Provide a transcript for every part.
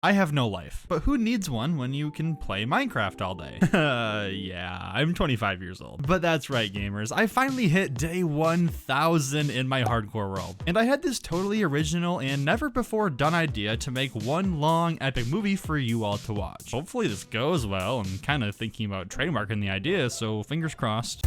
I have no life. But who needs one when you can play Minecraft all day? Yeah, I'm 25 years old. But that's right, gamers. I finally hit day 1000 in my hardcore world. And I had this totally original and never before done idea to make one long epic movie for you all to watch. Hopefully this goes well. I'm kind of thinking about trademarking the idea, so fingers crossed.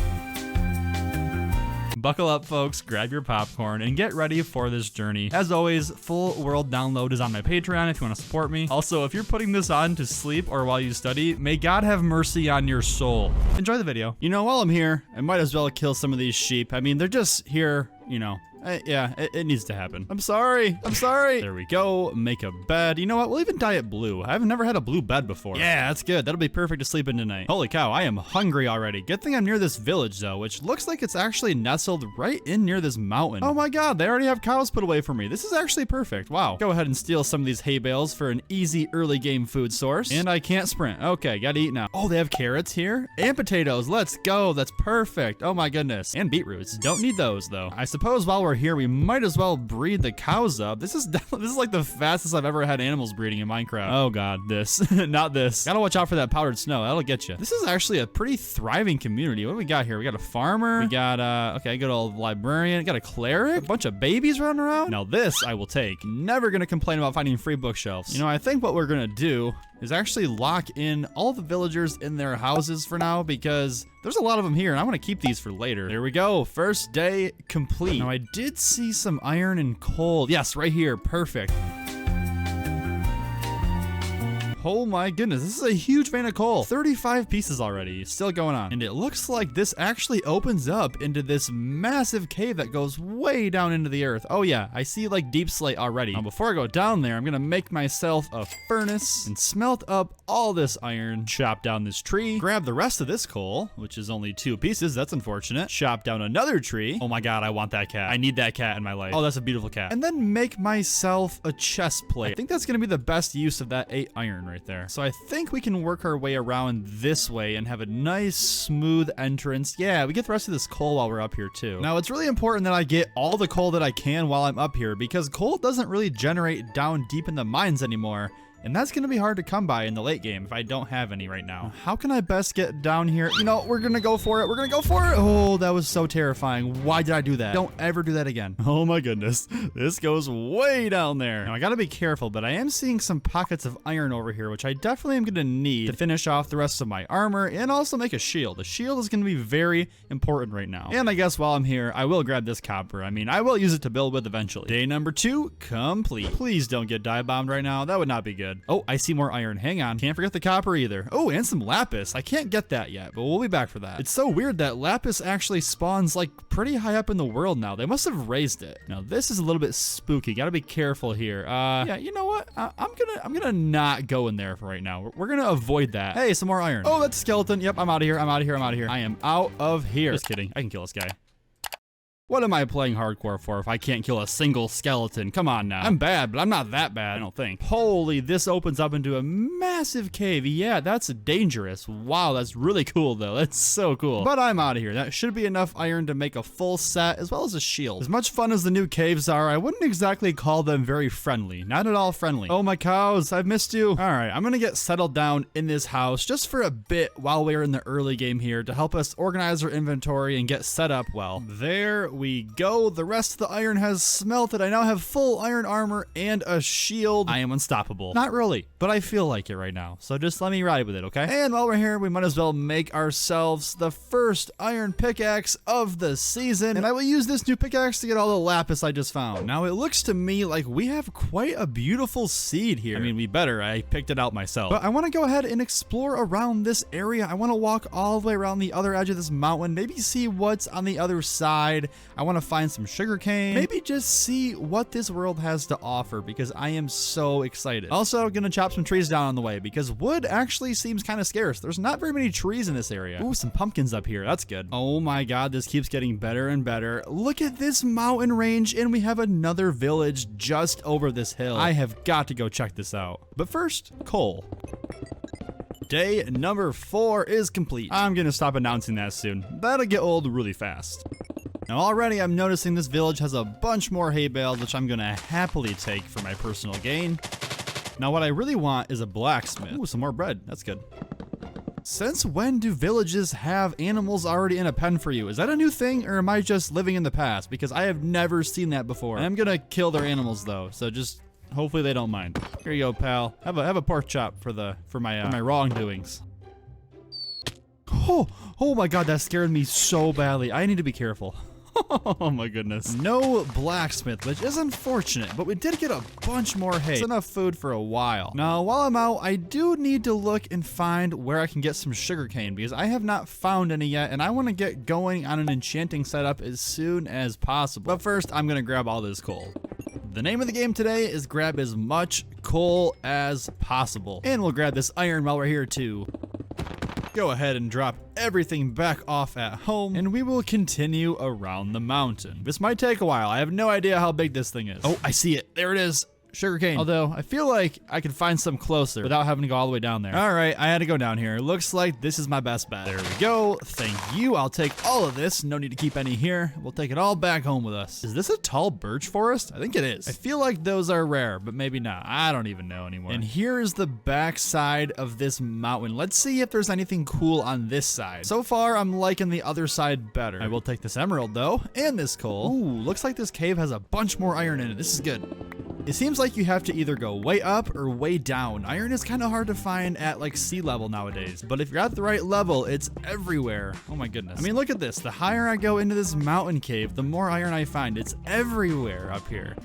Buckle up, folks, grab your popcorn, and get ready for this journey. As always, full world download is on my Patreon if you want to support me. Also, if you're putting this on to sleep or while you study, may God have mercy on your soul. Enjoy the video. You know, while I'm here, I might as well kill some of these sheep. I mean, they're just here, you know. Yeah, it needs to happen. I'm sorry. There we go. Make a bed. You know what? We'll even dye it blue. I've never had a blue bed before. Yeah, that's good. That'll be perfect to sleep in tonight. Holy cow, I am hungry already. Good thing I'm near this village though, which looks like it's actually nestled right in near this mountain. Oh my god, they already have cows put away for me. This is actually perfect. Wow. Go ahead and steal some of these hay bales for an easy early game food source. And I can't sprint. Okay, gotta eat now. Oh, they have carrots here? And potatoes. Let's go. That's perfect. Oh my goodness. And beetroots. Don't need those though. I suppose while we're here, we might as well breed the cows up. This is like the fastest I've ever had animals breeding in Minecraft. Oh god, this. Not this. Gotta watch out for that powdered snow. That'll get you. This is actually a pretty thriving community. What do we got here? We got a farmer. We got, okay, good old librarian. Got a cleric. A bunch of babies running around. Now this I will take. Never gonna complain about finding free bookshelves. You know, I think what we're gonna do is actually lock in all the villagers in their houses for now because there's a lot of them here and I want to keep these for later. There we go. First day complete. Now I did see some iron and coal. Yes, right here. Perfect. Oh my goodness, this is a huge vein of coal. 35 pieces already, still going on. And it looks like this actually opens up into this massive cave that goes way down into the earth. Oh yeah, I see like deep slate already. Now before I go down there, I'm gonna make myself a furnace and smelt up all this iron, chop down this tree, grab the rest of this coal, which is only 2 pieces, that's unfortunate. Chop down another tree. Oh my god, I want that cat. I need that cat in my life. Oh, that's a beautiful cat. And then make myself a chest plate. I think that's gonna be the best use of that 8 iron right there. So I think we can work our way around this way and have a nice smooth entrance. Yeah, we get the rest of this coal while we're up here too. Now it's really important that I get all the coal that I can while I'm up here because coal doesn't really generate down deep in the mines anymore. And that's gonna be hard to come by in the late game if I don't have any right now. How can I best get down here? You know, we're gonna go for it. We're gonna go for it. Oh, that was so terrifying. Why did I do that? Don't ever do that again. Oh my goodness. This goes way down there. Now I gotta be careful, but I am seeing some pockets of iron over here, which I definitely am gonna need to finish off the rest of my armor and also make a shield. The shield is gonna be very important right now. And I guess while I'm here, I will grab this copper. I mean, I will use it to build with eventually. Day number 2, complete. Please don't get dive bombed right now. That would not be good. Oh, I see more iron. Hang on. Can't forget the copper either. Oh, and some lapis. I can't get that yet, but we'll be back for that. It's so weird that lapis actually spawns like pretty high up in the world now. They must have raised it. Now this is a little bit spooky. Gotta be careful here. Yeah, you know what? I'm gonna not go in there for right now. We're gonna avoid that. Hey, some more iron. Oh, that's a skeleton. Yep, I'm out of here. I am out of here. Just kidding. I can kill this guy. What am I playing hardcore for if I can't kill a single skeleton? Come on now. I'm bad, but I'm not that bad, I don't think. Holy, this opens up into a massive cave. Yeah, that's dangerous. Wow, that's really cool though. That's so cool. But I'm out of here. That should be enough iron to make a full set as well as a shield. As much fun as the new caves are, I wouldn't exactly call them very friendly. Not at all friendly. Oh my cows, I've missed you. All right, I'm gonna get settled down in this house just for a bit while we're in the early game here to help us organize our inventory and get set up well. There we go. The rest of the iron has smelted. I now have full iron armor and a shield. I am unstoppable. Not really, but I feel like it right now. So just let me ride with it, okay? And while we're here, we might as well make ourselves the first iron pickaxe of the season. And I will use this new pickaxe to get all the lapis I just found. Now it looks to me like we have quite a beautiful seed here. I mean, we better. I picked it out myself. But I want to go ahead and explore around this area. I want to walk all the way around the other edge of this mountain. Maybe see what's on the other side. I want to find some sugarcane, maybe just see what this world has to offer because I am so excited. Also gonna chop some trees down on the way because wood actually seems kind of scarce. There's not very many trees in this area. Ooh, some pumpkins up here. That's good. Oh my god, this keeps getting better and better. Look at this mountain range and we have another village just over this hill. I have got to go check this out. But first, coal. Day number 4 is complete. I'm gonna stop announcing that soon. That'll get old really fast. Now already I'm noticing this village has a bunch more hay bales, which I'm gonna happily take for my personal gain. Now what I really want is a blacksmith. Ooh, some more bread. That's good. Since when do villages have animals already in a pen for you? Is that a new thing, or am I just living in the past? Because I have never seen that before. I'm gonna kill their animals though, so just hopefully they don't mind. Here you go, pal. Have a pork chop for my wrongdoings. Oh my god, that scared me so badly. I need to be careful. Oh my goodness. No blacksmith, which is unfortunate, but we did get a bunch more hay. It's enough food for a while. Now, while I'm out, I do need to look and find where I can get some sugarcane because I have not found any yet, and I want to get going on an enchanting setup as soon as possible. But first, I'm going to grab all this coal. The name of the game today is grab as much coal as possible. And we'll grab this iron while we're here too. Go ahead and drop everything back off at home, and we will continue around the mountain. This might take a while. I have no idea how big this thing is. Oh, I see it. There it is. Sugarcane. Although, I feel like I could find some closer without having to go all the way down there. All right, I had to go down here. Looks like this is my best bet. There we go. Thank you. I'll take all of this. No need to keep any here. We'll take it all back home with us. Is this a tall birch forest? I think it is. I feel like those are rare, but maybe not. I don't even know anymore. And here is the back side of this mountain. Let's see if there's anything cool on this side. So far, I'm liking the other side better. I will take this emerald, though, and this coal. Ooh, looks like this cave has a bunch more iron in it. This is good. It seems like you have to either go way up or way down. Iron is kind of hard to find at like sea level nowadays, but if you're at the right level, it's everywhere. Oh my goodness. I mean, look at this. The higher I go into this mountain cave, the more iron I find. It's everywhere up here.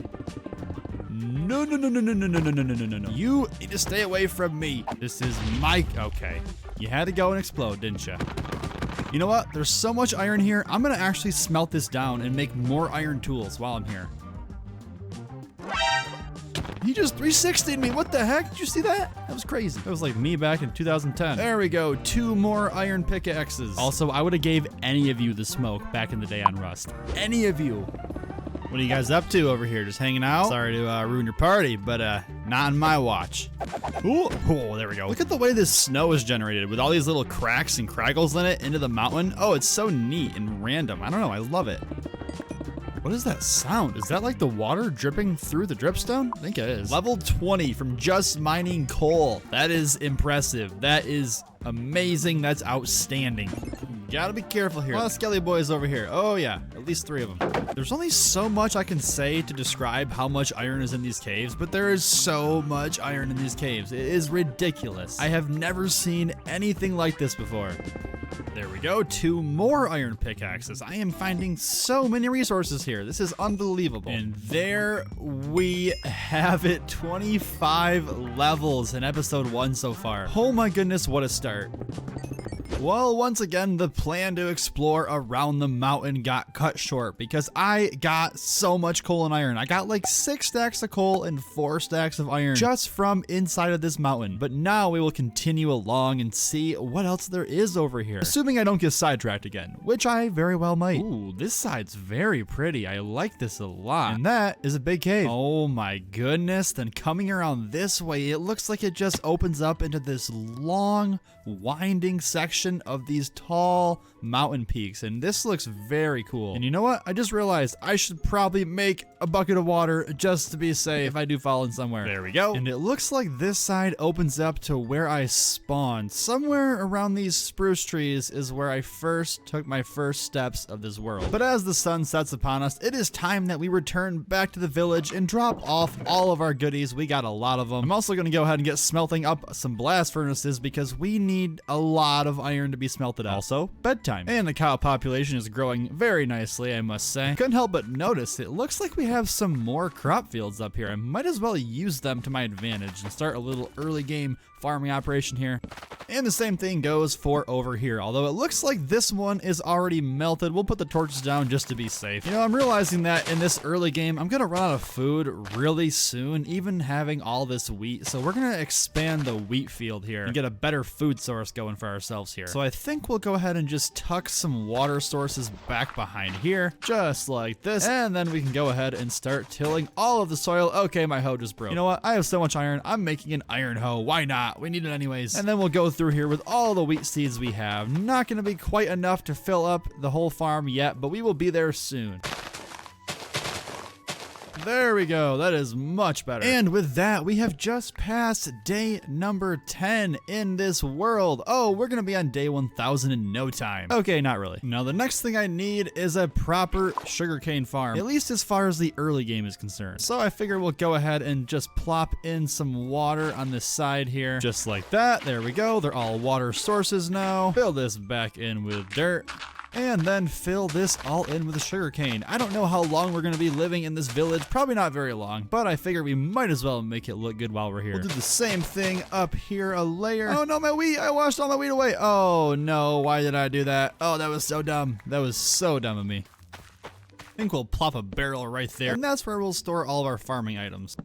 No. You need to stay away from me. This is my... Okay. You had to go and explode, didn't you? You know what? There's so much iron here. I'm going to actually smelt this down and make more iron tools while I'm here. He just 360'd me. What the heck? Did you see that? That was crazy. That was like me back in 2010. There we go. 2 more iron pickaxes. Also, I would have gave any of you the smoke back in the day on Rust. Any of you. What are you guys up to over here? Just hanging out? Sorry to ruin your party, but not on my watch. Ooh. Oh, there we go. Look at the way this snow is generated with all these little cracks and craggles in it into the mountain. Oh, it's so neat and random. I don't know. I love it. What is that sound? Is that like the water dripping through the dripstone? I think it is. Level 20 from just mining coal. That is impressive. That is amazing. That's outstanding. Gotta be careful here. A lot of skelly boys over here. Oh yeah, at least 3 of them. There's only so much I can say to describe how much iron is in these caves, but there is so much iron in these caves. It is ridiculous. I have never seen anything like this before. There we go, 2 more iron pickaxes. I am finding so many resources here. This is unbelievable. And there we have it, 25 levels in episode 1 so far. Oh my goodness, what a start. Well, once again, the plan to explore around the mountain got cut short because I got so much coal and iron. I got like 6 stacks of coal and 4 stacks of iron just from inside of this mountain. But now we will continue along and see what else there is over here. Assuming I don't get sidetracked again, which I very well might. Ooh, this side's very pretty. I like this a lot. And that is a big cave. Oh my goodness. Then coming around this way, it looks like it just opens up into this long, winding section of these tall mountain peaks, and this looks very cool. And you know what? I just realized I should probably make a bucket of water just to be safe if I do fall in somewhere. There we go. And it looks like this side opens up to where I spawned. Somewhere around these spruce trees is where I first took my first steps of this world. But as the sun sets upon us, it is time that we return back to the village and drop off all of our goodies. We got a lot of them. I'm also going to go ahead and get smelting up some blast furnaces because we need a lot of iron to be smelted out. Also, bedtime. And the cow population is growing very nicely, I must say. Couldn't help but notice it looks like we have some more crop fields up here. I might as well use them to my advantage and start a little early game farming operation here. And the same thing goes for over here. Although it looks like this one is already melted, we'll put the torches down just to be safe. You know, I'm realizing that in this early game, I'm gonna run out of food really soon, even having all this wheat. So we're gonna expand the wheat field here and get a better food source going for ourselves here. So I think we'll go ahead and just tuck some water sources back behind here, just like this. And then we can go ahead and start tilling all of the soil. Okay, my hoe just broke. You know what? I have so much iron. I'm making an iron hoe. Why not? We need it anyways. And then we'll go through here with all the wheat seeds we have. Not gonna be quite enough to fill up the whole farm yet, but we will be there soon. There we go. That is much better. And with that, we have just passed day number 10 in this world. Oh, we're gonna be on day 1000 in no time. Okay, not really. Now, the next thing I need is a proper sugarcane farm, at least as far as the early game is concerned. So I figure we'll go ahead and just plop in some water on this side here, just like that. There we go. They're all water sources now. Fill this back in with dirt. And then fill this all in with the sugarcane. I don't know how long we're gonna be living in this village, probably not very long, but I figure we might as well make it look good while we're here. We'll do the same thing up here, a layer. Oh no, my wheat, I washed all my wheat away. Oh no, why did I do that? Oh, that was so dumb. That was so dumb of me. I think we'll plop a barrel right there, and that's where we'll store all of our farming items.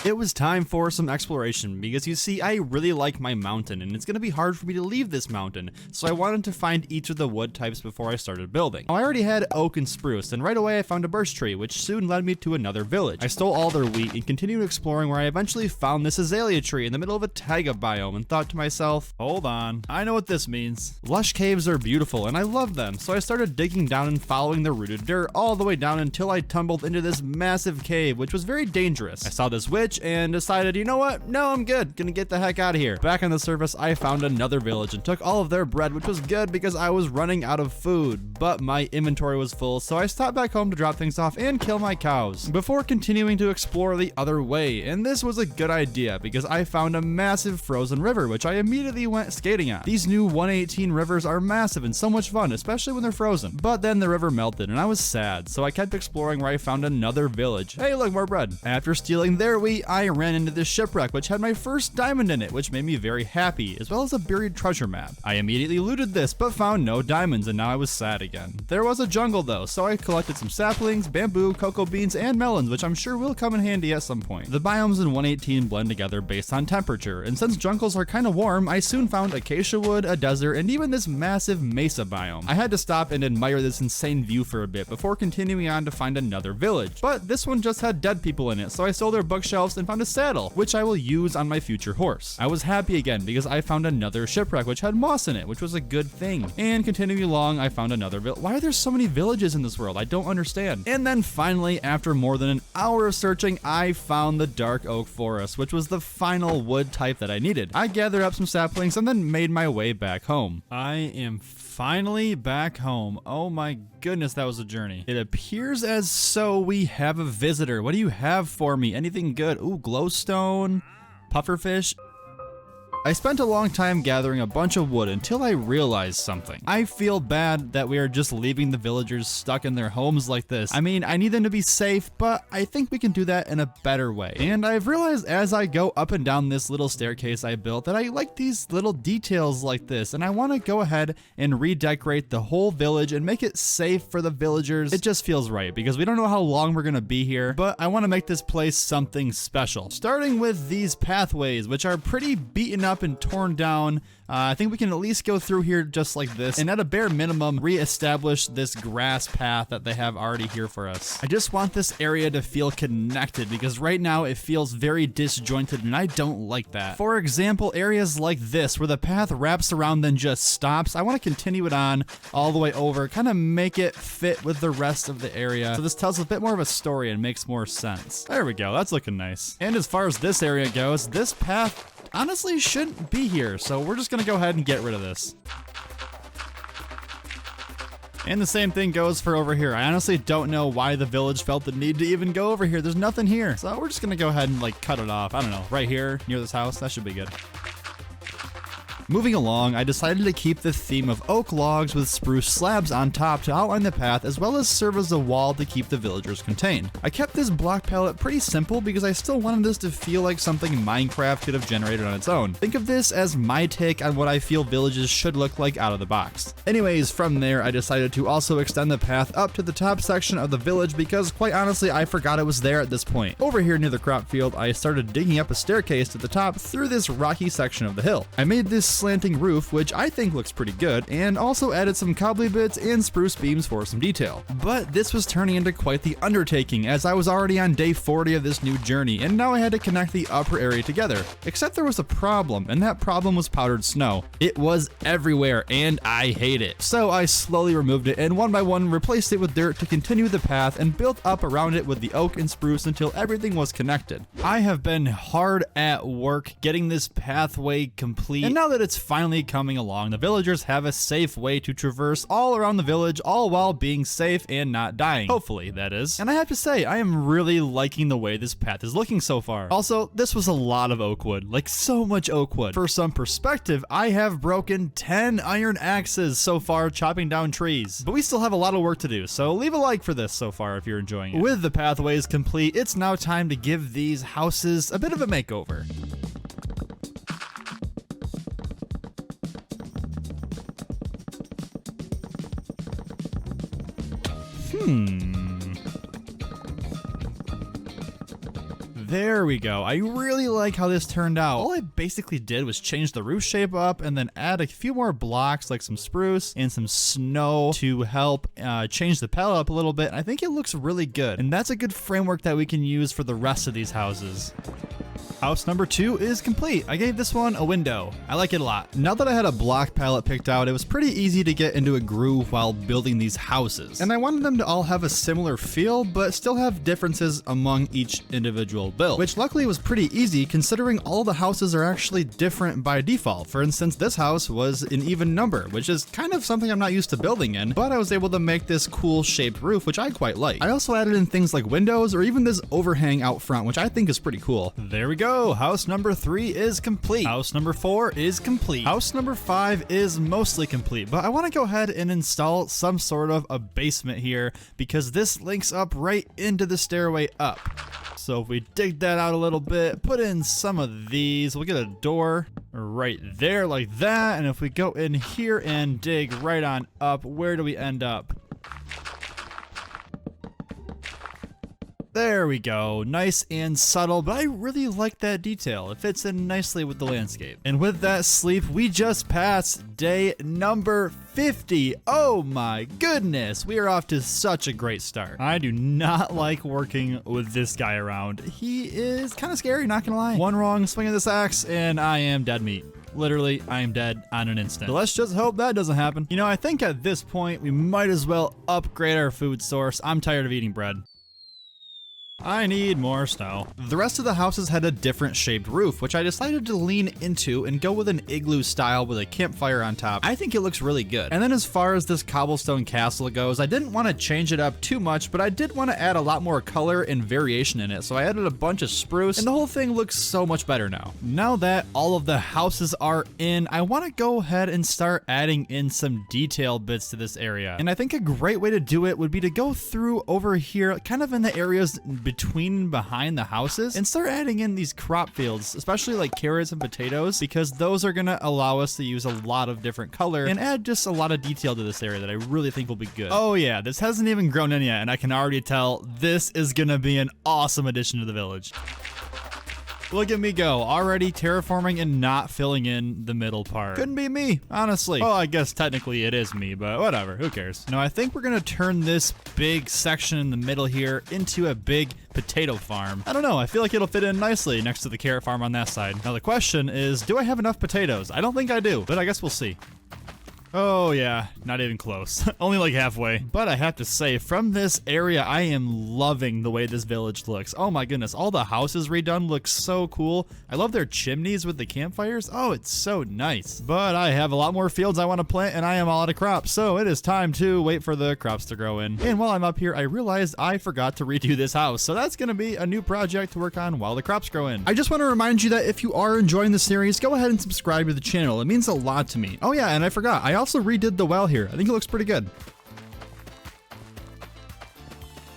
It was time for some exploration because you see, I really like my mountain and it's going to be hard for me to leave this mountain, so I wanted to find each of the wood types before I started building. Now, I already had oak and spruce, and right away I found a birch tree, which soon led me to another village. I stole all their wheat and continued exploring, where I eventually found this azalea tree in the middle of a taiga biome and thought to myself, hold on, I know what this means. Lush caves are beautiful and I love them, so I started digging down and following the rooted dirt all the way down until I tumbled into this massive cave, which was very dangerous. I saw this witch and decided, you know what? No, I'm good. Gonna get the heck out of here. Back on the surface, I found another village and took all of their bread, which was good because I was running out of food, but my inventory was full, so I stopped back home to drop things off and kill my cows before continuing to explore the other way. And this was a good idea because I found a massive frozen river, which I immediately went skating on. These new 118 rivers are massive and so much fun, especially when they're frozen. But then the river melted and I was sad, so I kept exploring, where I found another village. Hey, look, more bread. After stealing their wheat, I ran into this shipwreck, which had my first diamond in it, which made me very happy, as well as a buried treasure map. I immediately looted this, but found no diamonds, and now I was sad again. There was a jungle though, so I collected some saplings, bamboo, cocoa beans, and melons, which I'm sure will come in handy at some point. The biomes in 118 blend together based on temperature, and since jungles are kind of warm, I soon found acacia wood, a desert, and even this massive mesa biome. I had to stop and admire this insane view for a bit before continuing on to find another village, but this one just had dead people in it, so I sold their bookshelves and found a saddle, which I will use on my future horse. I was happy again because I found another shipwreck which had moss in it, which was a good thing. And continuing along, I found another village. Why are there so many villages in this world? I don't understand. And then finally, after more than an hour of searching, I found the dark oak forest, which was the final wood type that I needed. I gathered up some saplings and then made my way back home. I am finally back home. Oh my goodness, that was a journey. It appears as so we have a visitor. What do you have for me? Anything good? Ooh, glowstone, pufferfish. I spent a long time gathering a bunch of wood until I realized something. I feel bad that we are just leaving the villagers stuck in their homes like this. I mean, I need them to be safe, but I think we can do that in a better way. And I've realized as I go up and down this little staircase I built that I like these little details like this, and I want to go ahead and redecorate the whole village and make it safe for the villagers. It just feels right because we don't know how long we're gonna be here, but I want to make this place something special. Starting with these pathways, which are pretty beaten up and torn down. I think we can at least go through here just like this, and at a bare minimum, re-establish this grass path that they have already here for us. I just want this area to feel connected because right now it feels very disjointed and I don't like that. For example, areas like this where the path wraps around then just stops, I want to continue it on all the way over, kind of make it fit with the rest of the area. So this tells a bit more of a story and makes more sense. There we go, that's looking nice. And as far as this area goes, this path honestly shouldn't be here, so we're just gonna go ahead and get rid of this. And the same thing goes for over here. I honestly don't know why the village felt the need to even go over here. There's nothing here, so we're just gonna go ahead and like cut it off. I don't know, right here near this house, that should be good. Moving along, I decided to keep the theme of oak logs with spruce slabs on top to outline the path, as well as serve as a wall to keep the villagers contained. I kept this block palette pretty simple because I still wanted this to feel like something Minecraft could have generated on its own. Think of this as my take on what I feel villages should look like out of the box. Anyways, from there, I decided to also extend the path up to the top section of the village because, quite honestly, I forgot it was there at this point. Over here near the crop field, I started digging up a staircase to the top through this rocky section of the hill. I made this slanting roof, which I think looks pretty good, and also added some cobbly bits and spruce beams for some detail. But this was turning into quite the undertaking, as I was already on day 40 of this new journey, and now I had to connect the upper area together. Except there was a problem, and that problem was powdered snow. It was everywhere, and I hate it. So I slowly removed it, and one by one replaced it with dirt to continue the path, and built up around it with the oak and spruce until everything was connected. I have been hard at work getting this pathway complete, and now that it's finally coming along, the villagers have a safe way to traverse all around the village, all while being safe and not dying. Hopefully, that is. And I have to say, I am really liking the way this path is looking so far. Also, this was a lot of oak wood, like so much oak wood. For some perspective, I have broken 10 iron axes so far chopping down trees. But we still have a lot of work to do, so leave a like for this so far if you're enjoying it. With the pathways complete, it's now time to give these houses a bit of a makeover. There we go. I really like how this turned out. All I basically did was change the roof shape up and then add a few more blocks like some spruce and some snow to help change the palette up a little bit. I think it looks really good, and that's a good framework that we can use for the rest of these houses. House number 2 is complete. I gave this one a window. I like it a lot. Now that I had a block palette picked out, it was pretty easy to get into a groove while building these houses. And I wanted them to all have a similar feel, but still have differences among each individual build, which luckily was pretty easy considering all the houses are actually different by default. For instance, this house was an even number, which is kind of something I'm not used to building in, but I was able to make this cool shaped roof, which I quite like. I also added in things like windows or even this overhang out front, which I think is pretty cool. There we go. House number 3 is complete. House number 4 is complete. House number 5 is mostly complete, but I want to go ahead and install some sort of a basement here because this links up right into the stairway up. So if we dig that out a little bit, put in some of these, we'll get a door right there like that. And if we go in here and dig right on up, where do we end up? There we go. Nice and subtle, but I really like that detail. It fits in nicely with the landscape. And with that sleep, we just passed day number 50. Oh my goodness. We are off to such a great start. I do not like working with this guy around. He is kind of scary, not gonna lie. One wrong swing of this axe and I am dead meat. Literally, I am dead on an instant. So let's just hope that doesn't happen. You know, I think at this point, we might as well upgrade our food source. I'm tired of eating bread. I need more snow. The rest of the houses had a different shaped roof, which I decided to lean into and go with an igloo style with a campfire on top. I think it looks really good. And then as far as this cobblestone castle goes, I didn't want to change it up too much, but I did want to add a lot more color and variation in it. So I added a bunch of spruce and the whole thing looks so much better now. Now that all of the houses are in, I want to go ahead and start adding in some detail bits to this area. And I think a great way to do it would be to go through over here, kind of in the areas between and behind the houses, and start adding in these crop fields, especially like carrots and potatoes, because those are gonna allow us to use a lot of different color and add just a lot of detail to this area that I really think will be good. Oh yeah, this hasn't even grown in yet, and I can already tell this is gonna be an awesome addition to the village. Look at me go, already terraforming and not filling in the middle part. Couldn't be me, honestly. Well, I guess technically it is me, but whatever, who cares? Now, I think we're gonna turn this big section in the middle here into a big potato farm. I don't know, I feel like it'll fit in nicely next to the carrot farm on that side. Now, the question is, do I have enough potatoes? I don't think I do, but I guess we'll see. Oh yeah, not even close. Only like halfway. But I have to say, from this area, I am loving the way this village looks. Oh my goodness, all the houses redone look so cool. I love their chimneys with the campfires. Oh, it's so nice. But I have a lot more fields I want to plant, and I am all out of crops. So it is time to wait for the crops to grow in. And while I'm up here, I realized I forgot to redo this house. So that's gonna be a new project to work on while the crops grow in. I just want to remind you that if you are enjoying the series, go ahead and subscribe to the channel. It means a lot to me. Oh yeah, and I forgot, I also redid the well here. I think it looks pretty good.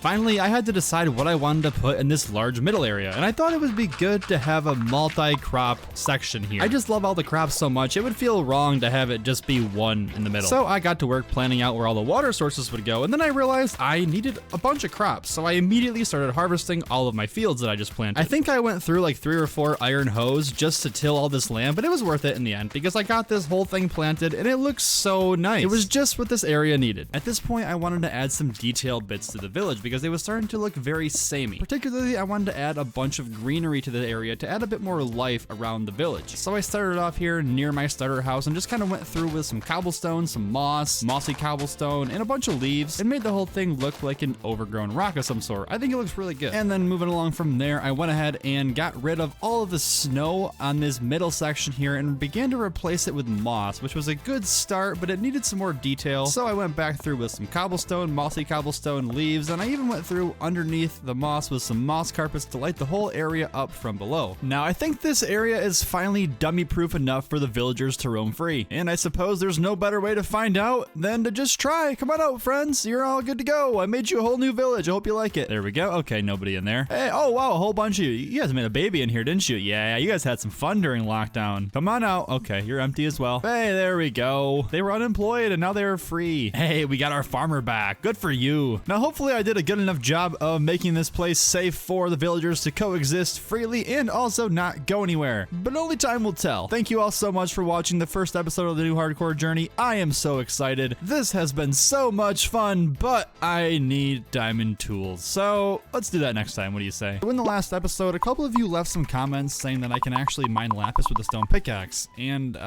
Finally, I had to decide what I wanted to put in this large middle area, and I thought it would be good to have a multi-crop section here. I just love all the crops so much, it would feel wrong to have it just be one in the middle. So I got to work planning out where all the water sources would go, and then I realized I needed a bunch of crops, so I immediately started harvesting all of my fields that I just planted. I think I went through like 3 or 4 iron hoes just to till all this land, but it was worth it in the end because I got this whole thing planted and it looks so nice. It was just what this area needed. At this point, I wanted to add some detailed bits to the village because it was starting to look very samey. Particularly, I wanted to add a bunch of greenery to the area to add a bit more life around the village. So I started off here near my starter house and just kind of went through with some cobblestone, some mossy cobblestone, and a bunch of leaves, and made the whole thing look like an overgrown rock of some sort. I think it looks really good. And then moving along from there, I went ahead and got rid of all of the snow on this middle section here and began to replace it with moss, which was a good start, but it needed some more detail. So I went back through with some cobblestone, mossy cobblestone leaves, and I even went through underneath the moss with some moss carpets to light the whole area up from below. Now I think this area is finally dummy proof enough for the villagers to roam free, and I suppose there's no better way to find out than to just try. Come on out, friends, you're all good to go. I made you a whole new village. I hope you like it. There we go. Okay, nobody in there. Hey, oh wow, a whole bunch of you guys made a baby in here, didn't you? Yeah, you guys had some fun during lockdown. Come on out. Okay, you're empty as well. Hey, there we go. They were unemployed and now they're free. Hey, we got our farmer back. Good for you. Now hopefully I did a good enough job of making this place safe for the villagers to coexist freely and also not go anywhere. But only time will tell. Thank you all so much for watching the first episode of the new hardcore journey. I am so excited. This has been so much fun, but I need diamond tools. So let's do that next time. What do you say? In the last episode, a couple of you left some comments saying that I can actually mine lapis with a stone pickaxe. And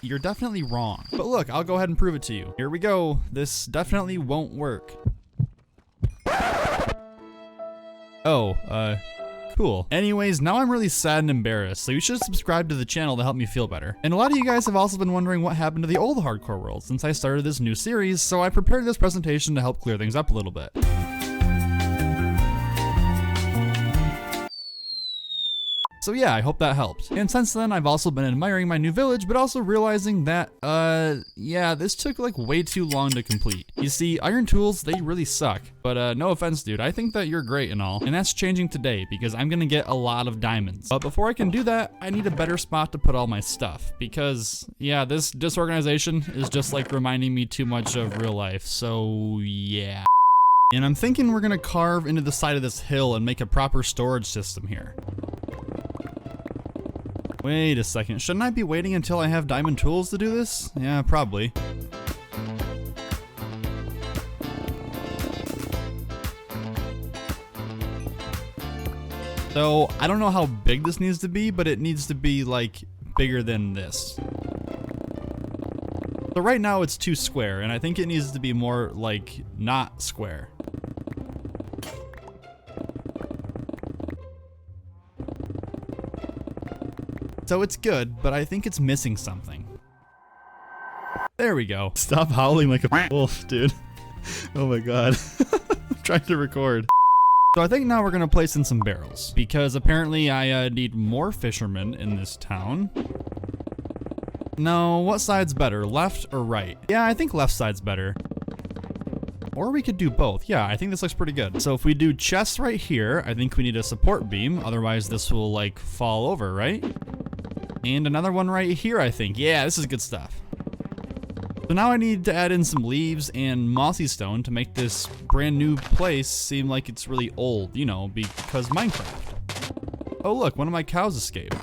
you're definitely wrong. But look, I'll go ahead and prove it to you. Here we go. This definitely won't work. Oh, cool. Anyways, now I'm really sad and embarrassed, so you should subscribe to the channel to help me feel better. And a lot of you guys have also been wondering what happened to the old hardcore world since I started this new series, so I prepared this presentation to help clear things up a little bit. So yeah, I hope that helped. And since then, I've also been admiring my new village, but also realizing that, yeah, this took like way too long to complete. You see, iron tools, they really suck. But no offense, dude, I think that you're great and all. And that's changing today because I'm gonna get a lot of diamonds. But before I can do that, I need a better spot to put all my stuff. Because, yeah, this disorganization is just like reminding me too much of real life. So yeah. And I'm thinking we're gonna carve into the side of this hill and make a proper storage system here. Wait a second, shouldn't I be waiting until I have diamond tools to do this? Yeah, probably. So, I don't know how big this needs to be, but it needs to be, like, bigger than this. So right now it's too square, and I think it needs to be more, like, not square. So it's good, but I think it's missing something. There we go. Stop howling like a wolf, dude. Oh my god. I'm trying to record. So I think now we're gonna place in some barrels, because apparently I need more fishermen in this town. No, what side's better, left or right? Yeah, I think left side's better. Or we could do both. Yeah, I think this looks pretty good. So if we do chests right here, I think we need a support beam, otherwise this will like fall over, right? And another one right here, I think. Yeah, this is good stuff. So now I need to add in some leaves and mossy stone to make this brand new place seem like it's really old, you know, because Minecraft. Oh look, one of my cows escaped.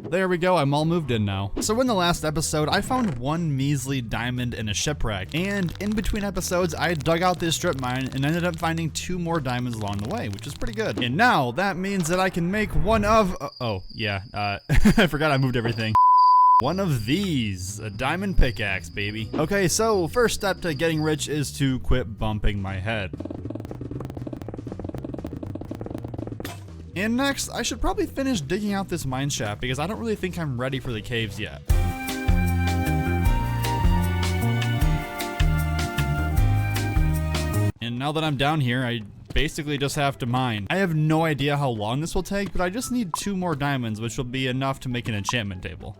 There we go, I'm all moved in now. So in the last episode, I found one measly diamond in a shipwreck, and in between episodes, I dug out this strip mine and ended up finding 2 more diamonds along the way, which is pretty good. And now, that means that I can make one of, I forgot I moved everything. One of these, a diamond pickaxe, baby. Okay, so first step to getting rich is to quit bumping my head. And next, I should probably finish digging out this mine shaft because I don't really think I'm ready for the caves yet. And now that I'm down here, I basically just have to mine. I have no idea how long this will take, but I just need 2 more diamonds, which will be enough to make an enchantment table.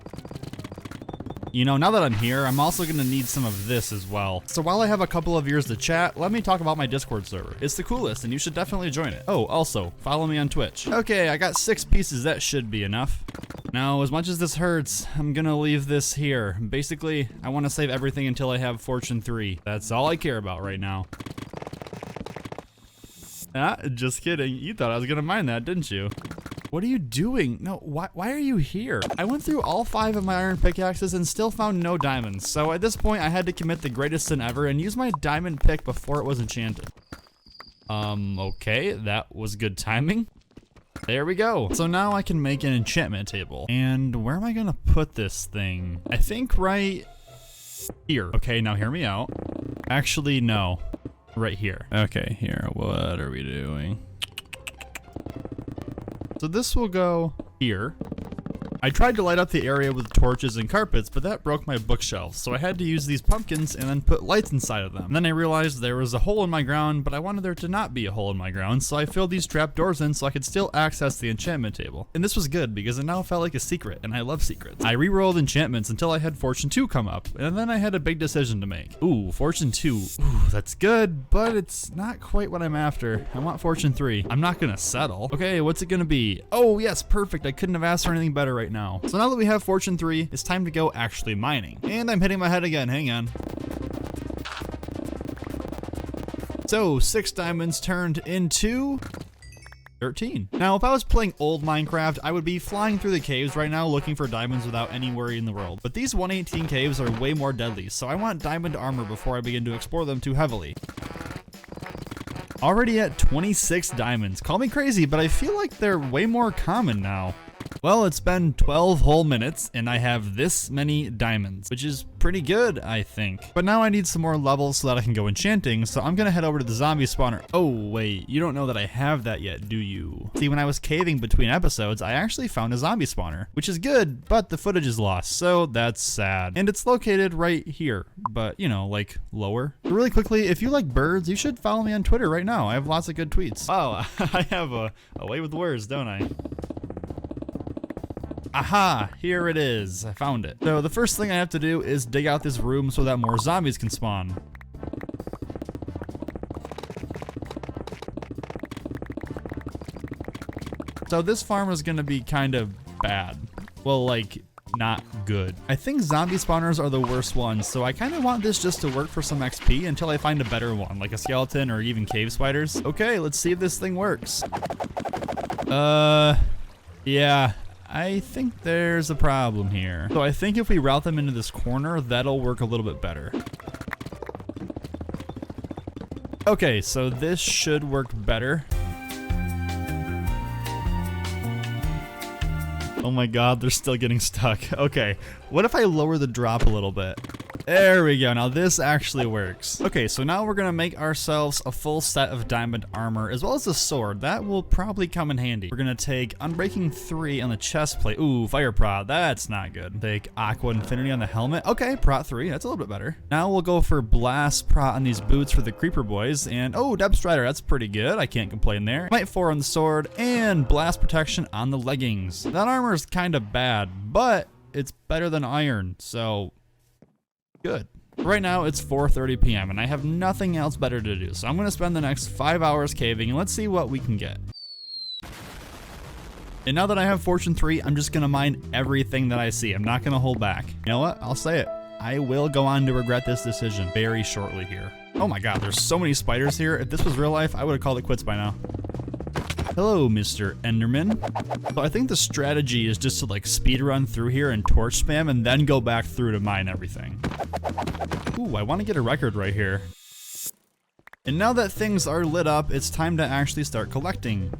You know, now that I'm here, I'm also gonna need some of this as well. So while I have a couple of years to chat, let me talk about my Discord server. It's the coolest and you should definitely join it. Oh, also, follow me on Twitch. Okay, I got 6 pieces, that should be enough. Now, as much as this hurts, I'm gonna leave this here. Basically, I wanna save everything until I have Fortune 3. That's all I care about right now. Ah, just kidding. You thought I was gonna mine that, didn't you? What are you doing? No, why are you here? I went through all 5 of my iron pickaxes and still found no diamonds. So at this point, I had to commit the greatest sin ever and use my diamond pick before it was enchanted. Okay, that was good timing. There we go. So now I can make an enchantment table. And where am I gonna put this thing? I think right here. Okay, now hear me out. Actually, no. Right here. Okay, here. What are we doing? So this will go here. I tried to light up the area with torches and carpets, but that broke my bookshelves, so I had to use these pumpkins and then put lights inside of them. And then I realized there was a hole in my ground, but I wanted there to not be a hole in my ground, so I filled these trapdoors in so I could still access the enchantment table. And this was good, because it now felt like a secret, and I love secrets. I re-rolled enchantments until I had Fortune 2 come up, and then I had a big decision to make. Ooh, Fortune 2. Ooh, that's good, but it's not quite what I'm after. I want Fortune 3. I'm not gonna settle. Okay, what's it gonna be? Oh yes, perfect. I couldn't have asked for anything better right now. So now that we have Fortune 3, it's time to go actually mining. And I'm hitting my head again, hang on. So 6 diamonds turned into 13. Now if I was playing old Minecraft, I would be flying through the caves right now looking for diamonds without any worry in the world. But these 118 caves are way more deadly, so I want diamond armor before I begin to explore them too heavily. Already at 26 diamonds. Call me crazy, but I feel like they're way more common now. Well, it's been 12 whole minutes and I have this many diamonds, which is pretty good, I think. But now I need some more levels so that I can go enchanting, so I'm gonna head over to the zombie spawner. Oh, wait, you don't know that I have that yet, do you? See, when I was caving between episodes, I actually found a zombie spawner, which is good, but the footage is lost, so that's sad. And it's located right here, but you know, like lower. But really quickly, if you like birds, you should follow me on Twitter right now. I have lots of good tweets. Oh, I have a way with words, don't I? Aha, here it is. I found it. So the first thing I have to do is dig out this room so that more zombies can spawn. So this farm is gonna be kind of bad. Well, like, not good. I think zombie spawners are the worst ones, so I kind of want this just to work for some XP until I find a better one, like a skeleton or even cave spiders. Okay, let's see if this thing works. Yeah. I think there's a problem here. So I think if we route them into this corner, that'll work a little bit better. Okay, so this should work better. Oh my god, they're still getting stuck. Okay, what if I lower the drop a little bit? There we go, now this actually works. Okay, so now we're gonna make ourselves a full set of diamond armor, as well as a sword. That will probably come in handy. We're gonna take Unbreaking 3 on the chest plate. Ooh, Fire Prot, that's not good. Take Aqua Infinity on the helmet. Okay, Prot 3, that's a little bit better. Now we'll go for Blast Prot on these boots for the Creeper boys, and oh, Depth Strider, that's pretty good. I can't complain there. Might 4 on the sword, and Blast Protection on the leggings. That armor is kind of bad, but it's better than iron, so good. Right now it's 4:30 p.m. and I have nothing else better to do, so I'm gonna spend the next 5 hours caving and let's see what we can get. And now that I have Fortune 3, I'm just gonna mine everything that I see. I'm not gonna hold back. You know what? I'll say it. I will go on to regret this decision very shortly here. Oh my god, there's so many spiders here. If this was real life, I would have called it quits by now. Hello, Mr. Enderman. So I think the strategy is just to like speed run through here and torch spam and then go back through to mine everything. Ooh, I want to get a record right here. And now that things are lit up, it's time to actually start collecting.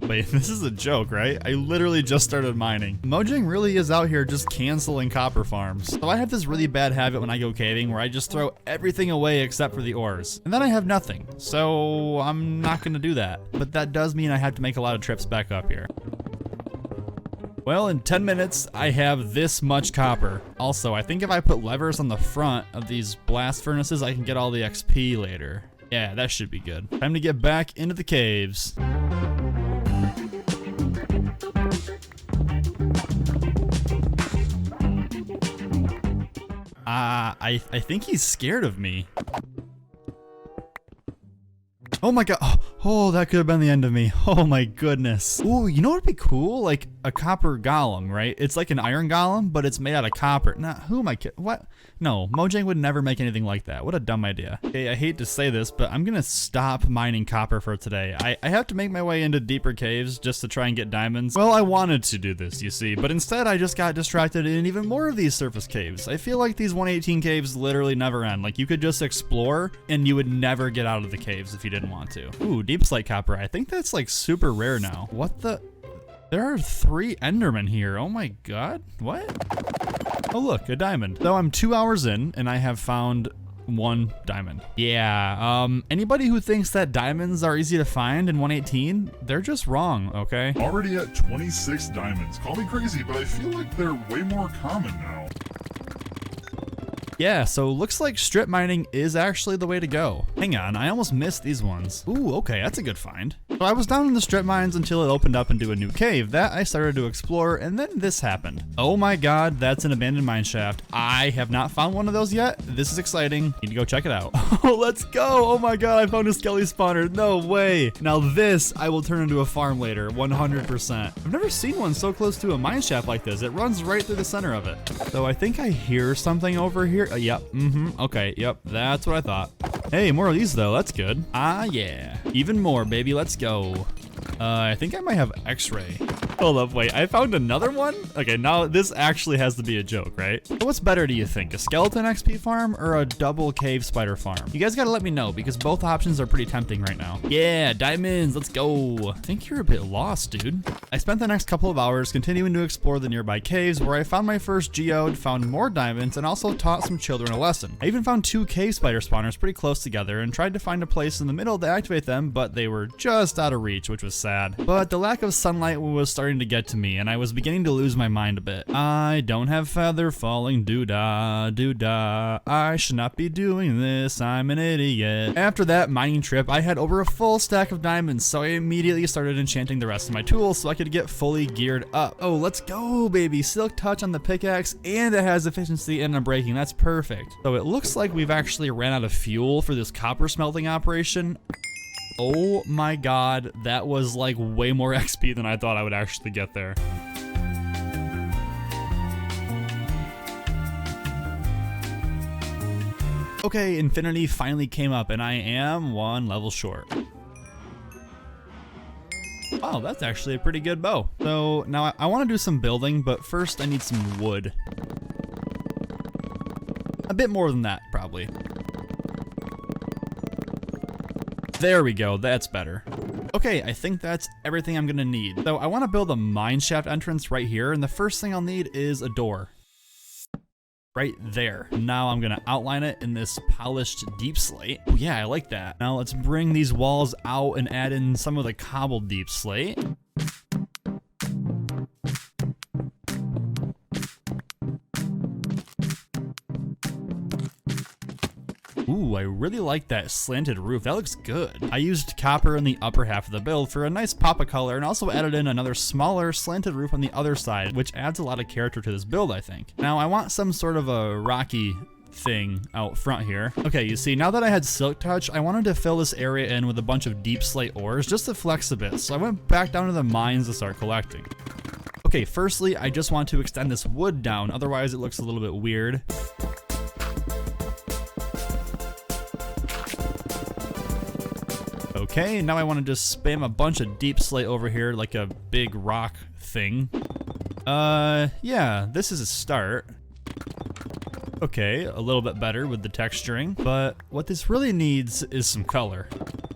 Wait, this is a joke, right? I literally just started mining. Mojang really is out here just canceling copper farms. So I have this really bad habit when I go caving where I just throw everything away except for the ores. And then I have nothing. So I'm not gonna do that. But that does mean I have to make a lot of trips back up here. Well, in 10 minutes, I have this much copper. Also, I think if I put levers on the front of these blast furnaces, I can get all the XP later. Yeah, that should be good. Time to get back into the caves. I think he's scared of me. Oh my god. Oh, that could have been the end of me. Oh my goodness. Ooh, you know what would be cool? Like a copper golem, right? It's like an iron golem, but it's made out of copper. Nah, who am I kidding? What? No, Mojang would never make anything like that. What a dumb idea. Okay, I hate to say this, but I'm gonna stop mining copper for today. I have to make my way into deeper caves just to try and get diamonds. Well, I wanted to do this, you see, but instead I just got distracted in even more of these surface caves. I feel like these 118 caves literally never end. Like you could just explore and you would never get out of the caves if you didn't want to. Ooh, deep slate copper. I think that's like super rare now. What the? There are 3 Endermen here. Oh my god. What? Oh look, a diamond. So I'm 2 hours in and I have found 1 diamond. Yeah, anybody who thinks that diamonds are easy to find in 118, they're just wrong, okay? Already at 26 diamonds. Call me crazy, but I feel like they're way more common now. Yeah, so looks like strip mining is actually the way to go. Hang on, I almost missed these ones. Ooh, okay, that's a good find. So I was down in the strip mines until it opened up into a new cave. That I started to explore, and then this happened. Oh my god, that's an abandoned mine shaft. I have not found one of those yet. This is exciting. Need to go check it out. Oh, let's go. Oh my god, I found a skelly spawner. No way. Now this I will turn into a farm later, 100%. I've never seen one so close to a mine shaft like this. It runs right through the center of it. So I think I hear something over here. Yep, okay, yep, that's what I thought. Hey, more of these though, that's good. Ah, yeah. Even more, baby, let's go. I think I might have X-ray. Hold up, wait, I found another one? Okay, now this actually has to be a joke, right? What's better do you think, a skeleton XP farm or a double cave spider farm? You guys gotta let me know because both options are pretty tempting right now. Yeah, diamonds, let's go. I think you're a bit lost, dude. I spent the next couple of hours continuing to explore the nearby caves where I found my first geode, found more diamonds, and also taught some children a lesson. I even found 2 cave spider spawners pretty close together and tried to find a place in the middle to activate them, but they were just out of reach, which was sad. But the lack of sunlight was starting to get to me, and I was beginning to lose my mind a bit. I don't have feather falling, doo-dah, doo-dah. I should not be doing this, I'm an idiot. After that mining trip, I had over a full stack of diamonds, so I immediately started enchanting the rest of my tools so I could get fully geared up. Oh, let's go, baby. Silk touch on the pickaxe, and it has efficiency and unbreaking. That's perfect. So it looks like we've actually ran out of fuel for this copper smelting operation. Oh my god, that was like way more XP than I thought I would actually get there. Okay, infinity finally came up and I am 1 level short. Wow, that's actually a pretty good bow. So now I want to do some building, but first I need some wood. A bit more than that, probably. There we go, that's better. Okay, I think that's everything I'm gonna need. So I wanna build a mine shaft entrance right here, and the first thing I'll need is a door. Right there. Now I'm gonna outline it in this polished deep slate. Oh yeah, I like that. Now let's bring these walls out and add in some of the cobbled deep slate. Ooh, I really like that slanted roof. That looks good. I used copper in the upper half of the build for a nice pop of color and also added in another smaller slanted roof on the other side, which adds a lot of character to this build, I think. Now, I want some sort of a rocky thing out front here. Okay, you see, now that I had silk touch, I wanted to fill this area in with a bunch of deep slate ores just to flex a bit, so I went back down to the mines to start collecting. Okay, firstly, I just want to extend this wood down, otherwise it looks a little bit weird. Okay, now I want to just spam a bunch of deep slate over here like a big rock thing. Yeah, this is a start. Okay, a little bit better with the texturing, but what this really needs is some color.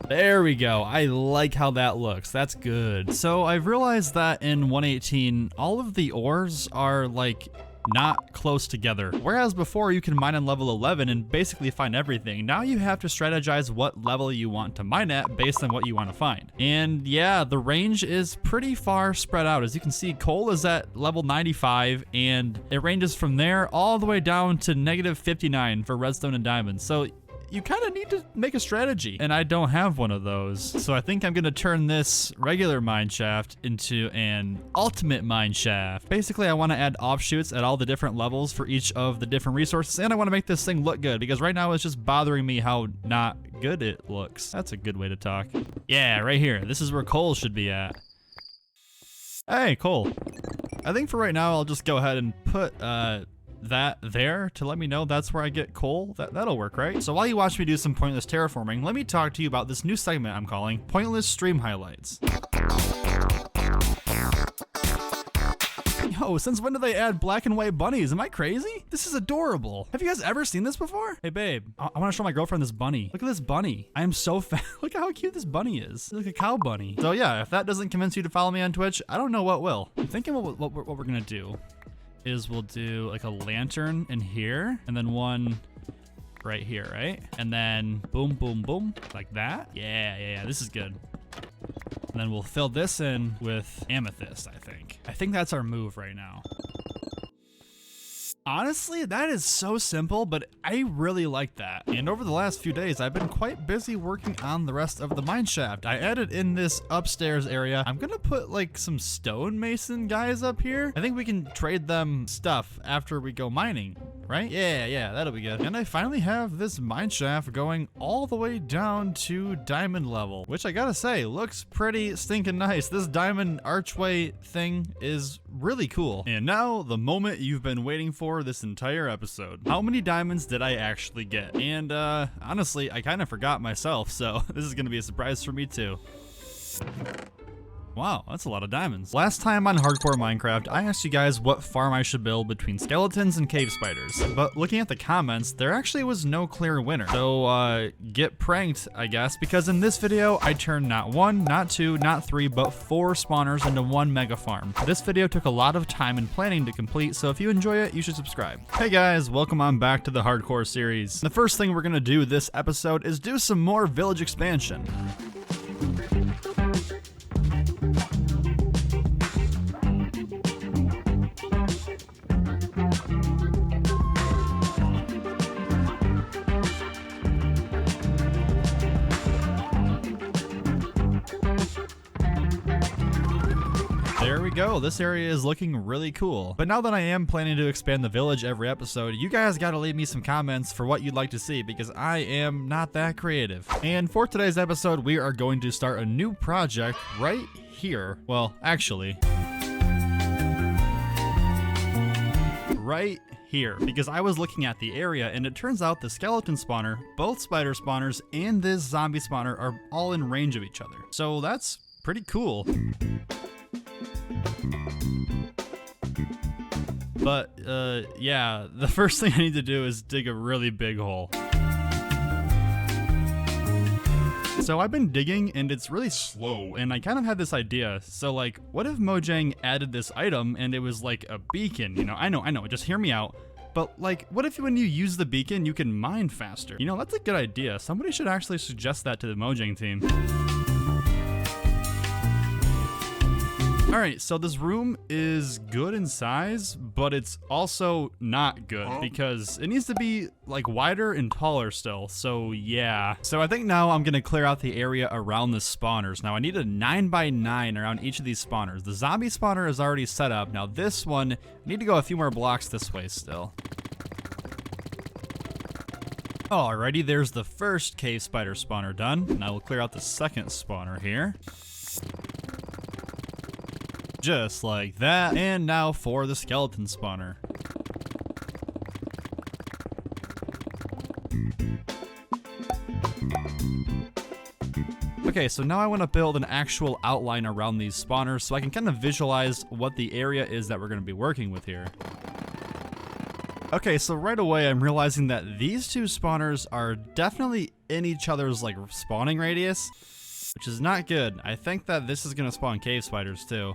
There we go. I like how that looks. That's good. So I've realized that in 118, all of the ores are like not close together. Whereas before you can mine on level 11 and basically find everything. Now you have to strategize what level you want to mine at based on what you want to find. And yeah, the range is pretty far spread out. As you can see, coal is at level 95 and it ranges from there all the way down to -59 for redstone and diamonds. So you kind of need to make a strategy. And I don't have one of those. So I think I'm gonna turn this regular mine shaft into an ultimate mine shaft. Basically, I want to add offshoots at all the different levels for each of the different resources, and I want to make this thing look good because right now it's just bothering me how not good it looks. That's a good way to talk. Yeah, right here. This is where coal should be at. Hey, coal. I think for right now, I'll just go ahead and put that there to let me know that's where I get coal. That'll work, right? So while you watch me do some pointless terraforming, let me talk to you about this new segment I'm calling Pointless Stream Highlights. Yo, since when did they add black and white bunnies? Am I crazy? This is adorable. Have you guys ever seen this before? Hey babe, I want to show my girlfriend this bunny. Look at this bunny. I am so fat. Look at how cute this bunny is. It's like a cow bunny. So yeah, if that doesn't convince you to follow me on Twitch, I don't know what will. I'm thinking what we're gonna do is we'll do like a lantern in here and then one right here, right? And then boom, boom, boom, like that. Yeah, this is good. And then we'll fill this in with amethyst, I think. I think that's our move right now. Honestly, that is so simple, but I really like that. And over the last few days, I've been quite busy working on the rest of the mine shaft. I added in this upstairs area. I'm gonna put like some stonemason guys up here. I think we can trade them stuff after we go mining, right? Yeah, that'll be good. And I finally have this mine shaft going all the way down to diamond level, which I gotta say, looks pretty stinking nice. This diamond archway thing is really cool. And now, the moment you've been waiting for this entire episode. How many diamonds did I actually get? And honestly, I kind of forgot myself, so this is gonna be a surprise for me too. Wow, that's a lot of diamonds. Last time on Hardcore Minecraft, I asked you guys what farm I should build between skeletons and cave spiders. But looking at the comments, there actually was no clear winner. So get pranked, I guess, because in this video, I turned not one, not two, not three, but 4 spawners into one mega farm. This video took a lot of time and planning to complete, so if you enjoy it, you should subscribe. Hey guys, welcome on back to the Hardcore series. The first thing we're gonna do this episode is do some more village expansion. There we go, this area is looking really cool. But now that I am planning to expand the village every episode, you guys gotta leave me some comments for what you'd like to see because I am not that creative. And for today's episode, we are going to start a new project right here. Well, actually, right here, because I was looking at the area and it turns out the skeleton spawner, both spider spawners, and this zombie spawner are all in range of each other. So that's pretty cool. But, yeah, the first thing I need to do is dig a really big hole. So I've been digging and it's really slow and I kind of had this idea. So like, what if Mojang added this item and it was like a beacon? You know, I know, just hear me out. But like, what if when you use the beacon, you can mine faster? You know, that's a good idea. Somebody should actually suggest that to the Mojang team. All right, so this room is good in size, but it's also not good because it needs to be like wider and taller still. So yeah. So I think now I'm gonna clear out the area around the spawners. Now I need a 9x9 around each of these spawners. The zombie spawner is already set up. Now this one, I need to go a few more blocks this way still. Alrighty, there's the first cave spider spawner done. Now we'll clear out the second spawner here. Just like that. And now for the skeleton spawner. Okay, so now I want to build an actual outline around these spawners so I can kind of visualize what the area is that we're going to be working with here. Okay, so right away I'm realizing that these two spawners are definitely in each other's like spawning radius, which is not good. I think that this is going to spawn cave spiders too.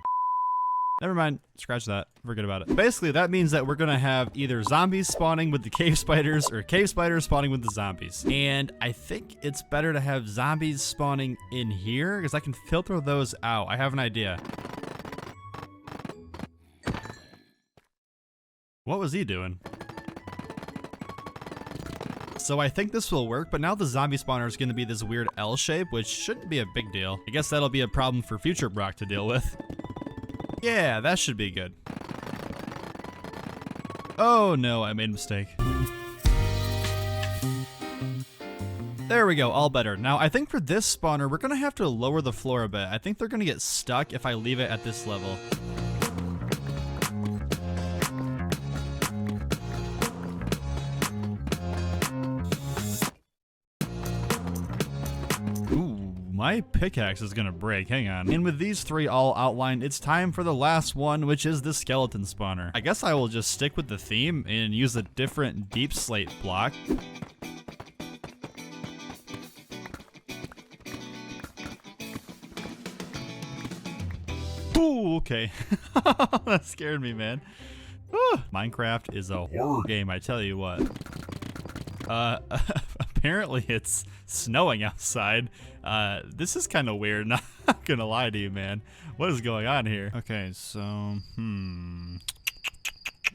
Never mind, scratch that, forget about it. Basically, that means that we're gonna have either zombies spawning with the cave spiders or cave spiders spawning with the zombies. And I think it's better to have zombies spawning in here because I can filter those out. I have an idea. What was he doing? So So I think this will work, but now the zombie spawner is going to be this weird L shape, which shouldn't be a big deal. I guess that'll be a problem for future Brock to deal with. Yeah, that should be good. Oh no, I made a mistake. There we go, all better. Now, I think for this spawner, we're gonna have to lower the floor a bit. I think they're gonna get stuck if I leave it at this level. Ooh, my pickaxe is gonna break, hang on. And with these three all outlined, it's time for the last one, which is the skeleton spawner. I guess I will just stick with the theme and use a different deep slate block. Ooh, okay. That scared me, man. Minecraft is a horror game, I tell you what. Apparently it's snowing outside. This is kind of weird, not gonna lie to you, man. What is going on here? Okay, so,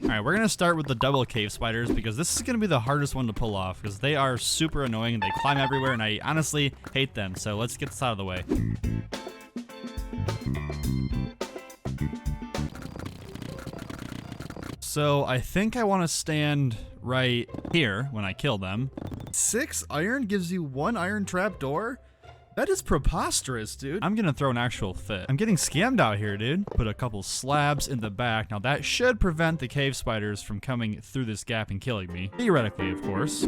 Alright, we're gonna start with the double cave spiders because this is gonna be the hardest one to pull off because they are super annoying and they climb everywhere and I honestly hate them. So let's get this out of the way. So I think I want to stand right here when I kill them. 6 iron gives you 1 iron trap door? That is preposterous, dude. I'm gonna throw an actual fit. I'm getting scammed out here, dude. Put a couple slabs in the back. Now that should prevent the cave spiders from coming through this gap and killing me. Theoretically, of course.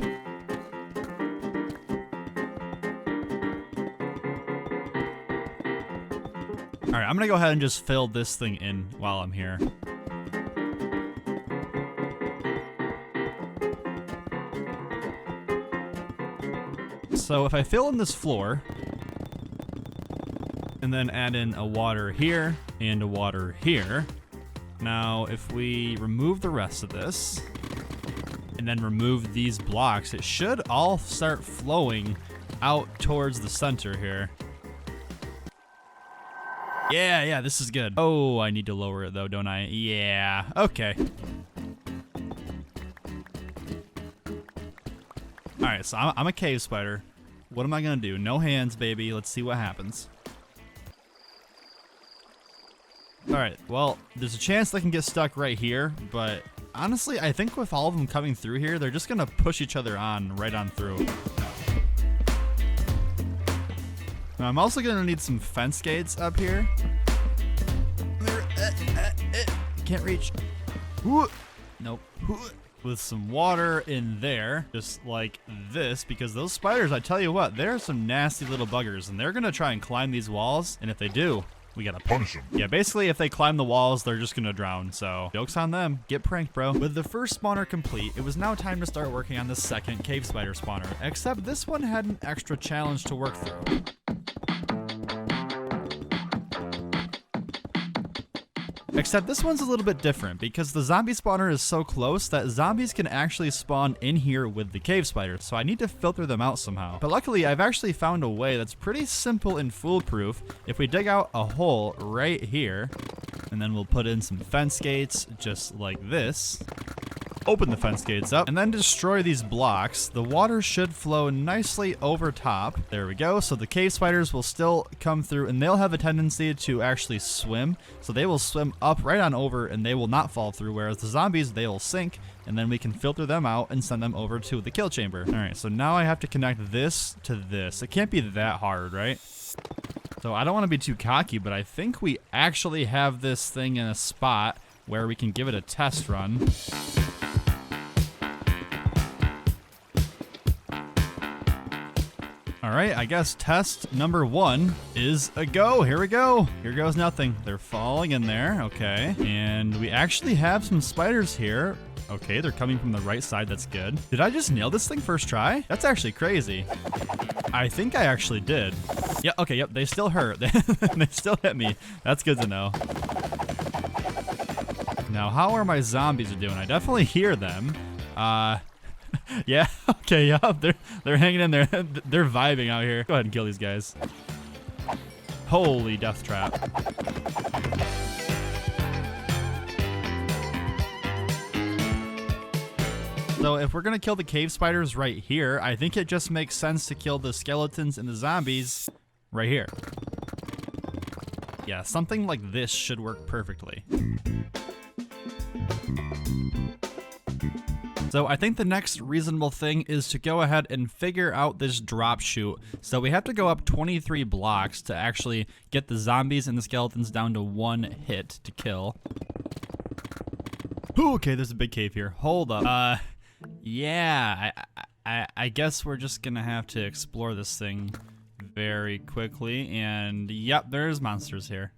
Alright, I'm gonna go ahead and just fill this thing in while I'm here. So if I fill in this floor, and then add in a water here, and a water here. Now, if we remove the rest of this, and then remove these blocks, it should all start flowing out towards the center here. Yeah, this is good. Oh, I need to lower it though, don't I? Yeah, okay. Alright, so I'm a cave spider. What am I gonna do? No hands, baby. Let's see what happens. Alright, well, there's a chance they can get stuck right here, but honestly, I think with all of them coming through here, they're just gonna push each other on right on through. Now, I'm also gonna need some fence gates up here. Can't reach. Nope. With some water in there, just like this, because those spiders, I tell you what, they're some nasty little buggers, and they're gonna try and climb these walls, and if they do, we gotta punish them. Yeah, basically, if they climb the walls, they're just gonna drown, so joke's on them. Get pranked, bro. With the first spawner complete, it was now time to start working on the second cave spider spawner, except this one had an extra challenge to work through. Except this one's a little bit different because the zombie spawner is so close that zombies can actually spawn in here with the cave spiders, so I need to filter them out somehow. But luckily, I've actually found a way that's pretty simple and foolproof. If we dig out a hole right here, and then we'll put in some fence gates just like this. Open the fence gates up, and then destroy these blocks. The water should flow nicely over top. There we go. So the cave spiders will still come through, and they'll have a tendency to actually swim. So they will swim up right on over, and they will not fall through, whereas the zombies, they will sink, and then we can filter them out and send them over to the kill chamber. All right, so now I have to connect this to this. It can't be that hard, right? So I don't want to be too cocky, but I think we actually have this thing in a spot where we can give it a test run. All right, I guess test number 1 is a go. Here we go. Here goes nothing. They're falling in there. Okay. And we actually have some spiders here. Okay, they're coming from the right side. That's good. Did I just nail this thing first try? That's actually crazy. I think I actually did. Yeah, okay, yep, they still hurt. They still hit me. That's good to know. Now, how are my zombies doing? I definitely hear them. Yeah, okay, yeah, they're hanging in there. They're vibing out here. Go ahead and kill these guys. Holy death trap. So if we're gonna kill the cave spiders right here, I think it just makes sense to kill the skeletons and the zombies right here. Yeah, something like this should work perfectly. So I think the next reasonable thing is to go ahead and figure out this drop chute. So we have to go up 23 blocks to actually get the zombies and the skeletons down to 1 hit to kill. Ooh, okay, there's a big cave here. Hold up. Yeah, I guess we're just gonna have to explore this thing very quickly. And yep, there's monsters here.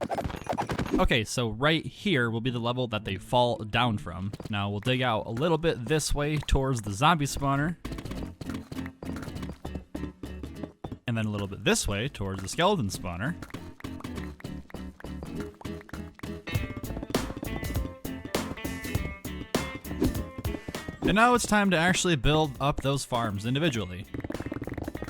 Okay, so right here will be the level that they fall down from. Now we'll dig out a little bit this way towards the zombie spawner. And then a little bit this way towards the skeleton spawner. And now it's time to actually build up those farms individually.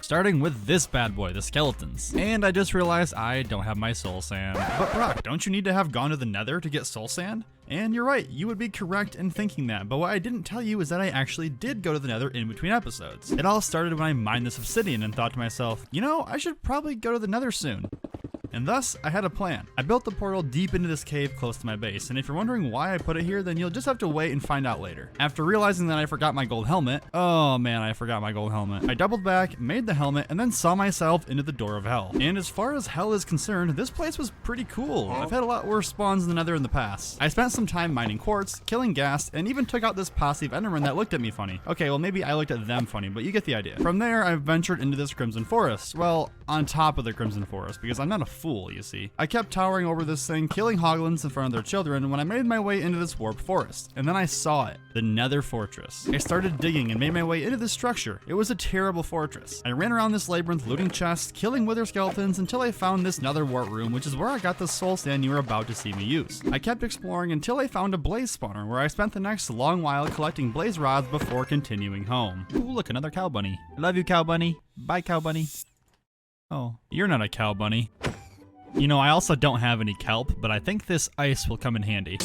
Starting with this bad boy, the skeletons. And I just realized I don't have my soul sand. But Brock, don't you need to have gone to the Nether to get soul sand? And you're right, you would be correct in thinking that, but what I didn't tell you is that I actually did go to the Nether in between episodes. It all started when I mined this obsidian and thought to myself, you know, I should probably go to the Nether soon. And thus, I had a plan. I built the portal deep into this cave close to my base, and if you're wondering why I put it here, then you'll just have to wait and find out later. After realizing that I forgot my gold helmet, oh man, I forgot my gold helmet. I doubled back, made the helmet, and then saw myself into the door of hell. And as far as hell is concerned, this place was pretty cool. I've had a lot worse spawns in the Nether in the past. I spent some time mining quartz, killing ghast, and even took out this posse of endermen that looked at me funny. Okay, well maybe I looked at them funny, but you get the idea. From there, I ventured into this crimson forest. Well, on top of the crimson forest, because I'm not a fool, you see. I kept towering over this thing, killing hoglins in front of their children when I made my way into this warped forest. And then I saw it, the Nether fortress. I started digging and made my way into this structure. It was a terrible fortress. I ran around this labyrinth looting chests, killing wither skeletons until I found this Nether wart room, which is where I got the soul sand you were about to see me use. I kept exploring until I found a blaze spawner, where I spent the next long while collecting blaze rods before continuing home. Ooh, look, another cow bunny. I love you, cow bunny. Bye, cow bunny. Oh, you're not a cow bunny. You know, I also don't have any kelp, but I think this ice will come in handy.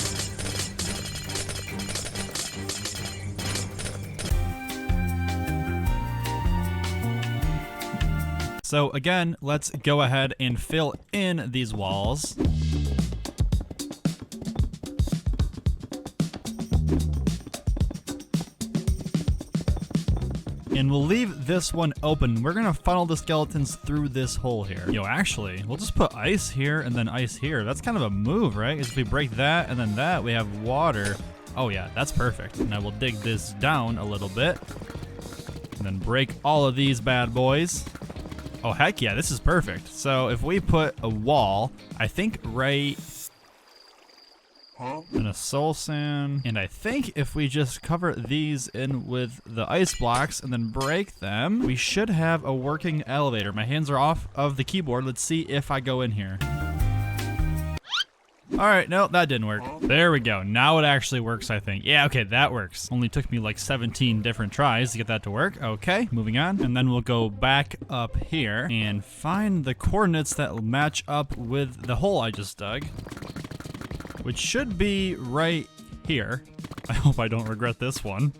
So again, let's go ahead and fill in these walls. And we'll leave this one open. We're gonna funnel the skeletons through this hole here. Yo, actually, we'll just put ice here and then ice here. That's kind of a move, right? Because if we break that and then that, we have water. Oh yeah, that's perfect. Now we'll dig this down a little bit. And then break all of these bad boys. Oh, heck yeah, this is perfect. So if we put a wall, I think right... and a soul sand. And I think if we just cover these in with the ice blocks and then break them, we should have a working elevator. My hands are off of the keyboard. Let's see if I go in here. All right, no, that didn't work. There we go. Now it actually works, I think. Yeah, okay, that works. Only took me like 17 different tries to get that to work. Okay, moving on. And then we'll go back up here and find the coordinates that will match up with the hole I just dug, which should be right here. I hope I don't regret this one.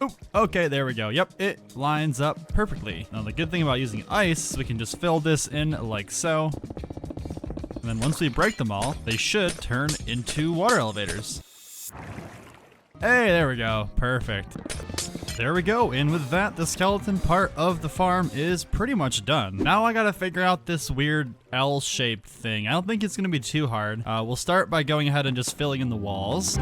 Oh, okay, there we go. Yep, it lines up perfectly. Now, the good thing about using ice is we can just fill this in like so. And then once we break them all, they should turn into water elevators. Hey, there we go. Perfect. There we go, and with that, the skeleton part of the farm is pretty much done. Now I gotta figure out this weird L-shaped thing. I don't think it's gonna be too hard. We'll start by going ahead and just filling in the walls.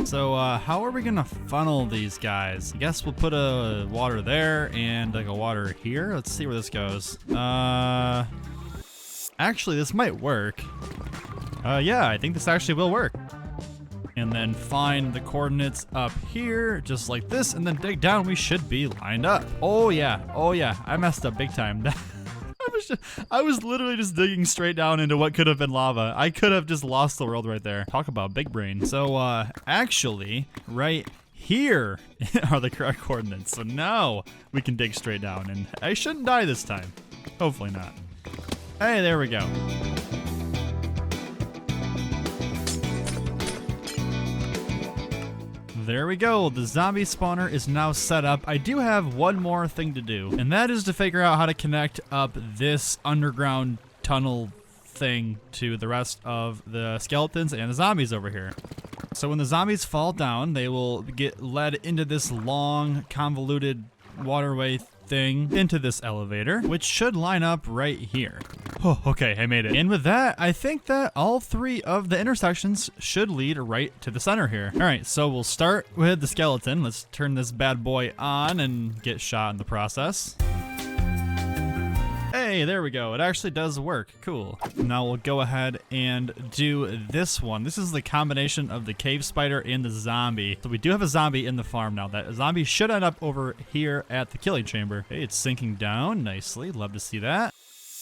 So how are we gonna funnel these guys? I guess we'll put a water there and like a water here. Let's see where this goes. Actually, this might work. Yeah, I think this actually will work. And then find the coordinates up here, just like this, and then dig down. We should be lined up. Oh yeah, I messed up big time. I was literally just digging straight down into what could have been lava. I could have just lost the world right there. Talk about big brain. So, actually, right here are the correct coordinates. So now we can dig straight down, and I shouldn't die this time. Hopefully not. Hey, there we go. There we go. The zombie spawner is now set up. I do have one more thing to do, and that is to figure out how to connect up this underground tunnel thing to the rest of the skeletons and the zombies over here. So when the zombies fall down, they will get led into this long, convoluted waterway thing into this elevator, which should line up right here. Oh, okay, I made it. And with that, I think that all three of the intersections should lead right to the center here. All right, so we'll start with the skeleton. Let's turn this bad boy on and get shot in the process. Hey, there we go. It actually does work. Cool. Now we'll go ahead and do this one. This is the combination of the cave spider and the zombie. So we do have a zombie in the farm now. That zombie should end up over here at the killing chamber. Hey, it's sinking down nicely. Love to see that.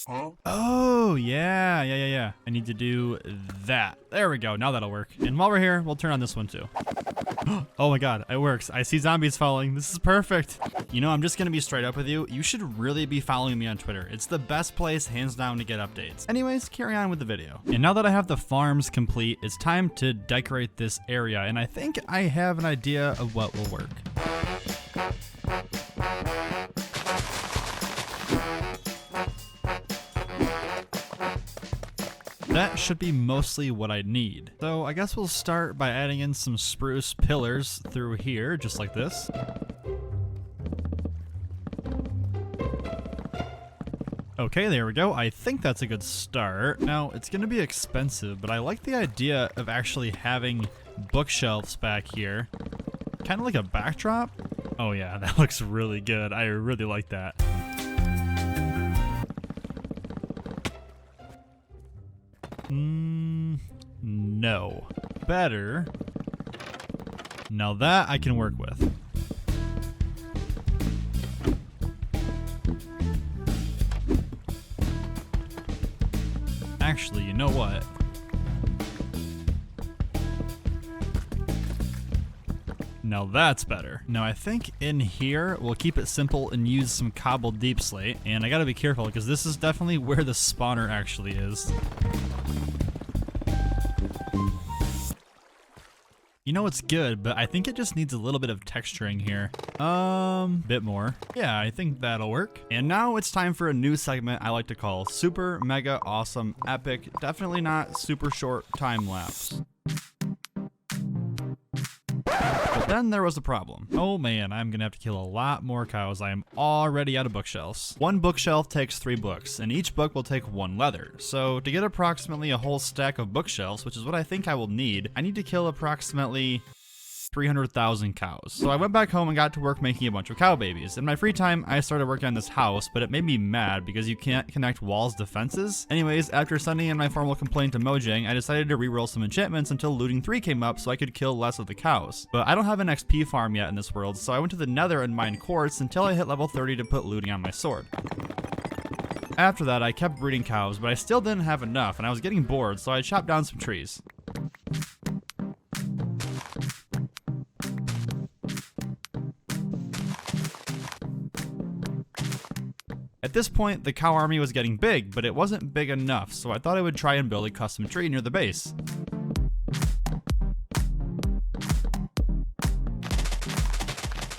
Huh? Oh, yeah. I need to do that. There we go. Now that'll work. And while we're here, we'll turn on this one too. Oh my god, it works. I see zombies falling. This is perfect. You know, I'm just gonna be straight up with you. You should really be following me on Twitter. It's the best place, hands down, to get updates. Anyways, carry on with the video. And now that I have the farms complete, it's time to decorate this area. And I think I have an idea of what will work. That should be mostly what I need. So I guess we'll start by adding in some spruce pillars through here, just like this. Okay, there we go. I think that's a good start. Now, it's gonna be expensive, but I like the idea of actually having bookshelves back here. Kind of like a backdrop. Oh yeah, that looks really good. I really like that. No. Better. Now that I can work with. Actually, you know what? Now that's better. Now I think in here, we'll keep it simple and use some cobbled deep slate. And I gotta be careful because this is definitely where the spawner actually is. You know it's good, but I think it just needs a little bit of texturing here. Bit more. Yeah, I think that'll work. And now it's time for a new segment I like to call Super Mega Awesome Epic. Definitely not super short time lapse. But then there was a problem. Oh man, I'm gonna have to kill a lot more cows. I am already out of bookshelves. One bookshelf takes 3 books, and each book will take 1 leather. So to get approximately a whole stack of bookshelves, which is what I think I will need, I need to kill approximately 300,000 cows. So I went back home and got to work making a bunch of cow babies. In my free time, I started working on this house, but it made me mad because you can't connect walls to fences. Anyways, after sending in my formal complaint to Mojang, I decided to reroll some enchantments until looting 3 came up so I could kill less of the cows. But I don't have an XP farm yet in this world, so I went to the Nether and mined quartz until I hit level 30 to put looting on my sword. After that, I kept breeding cows, but I still didn't have enough, and I was getting bored, so I chopped down some trees. At this point, the cow army was getting big, but it wasn't big enough, so I thought I would try and build a custom tree near the base.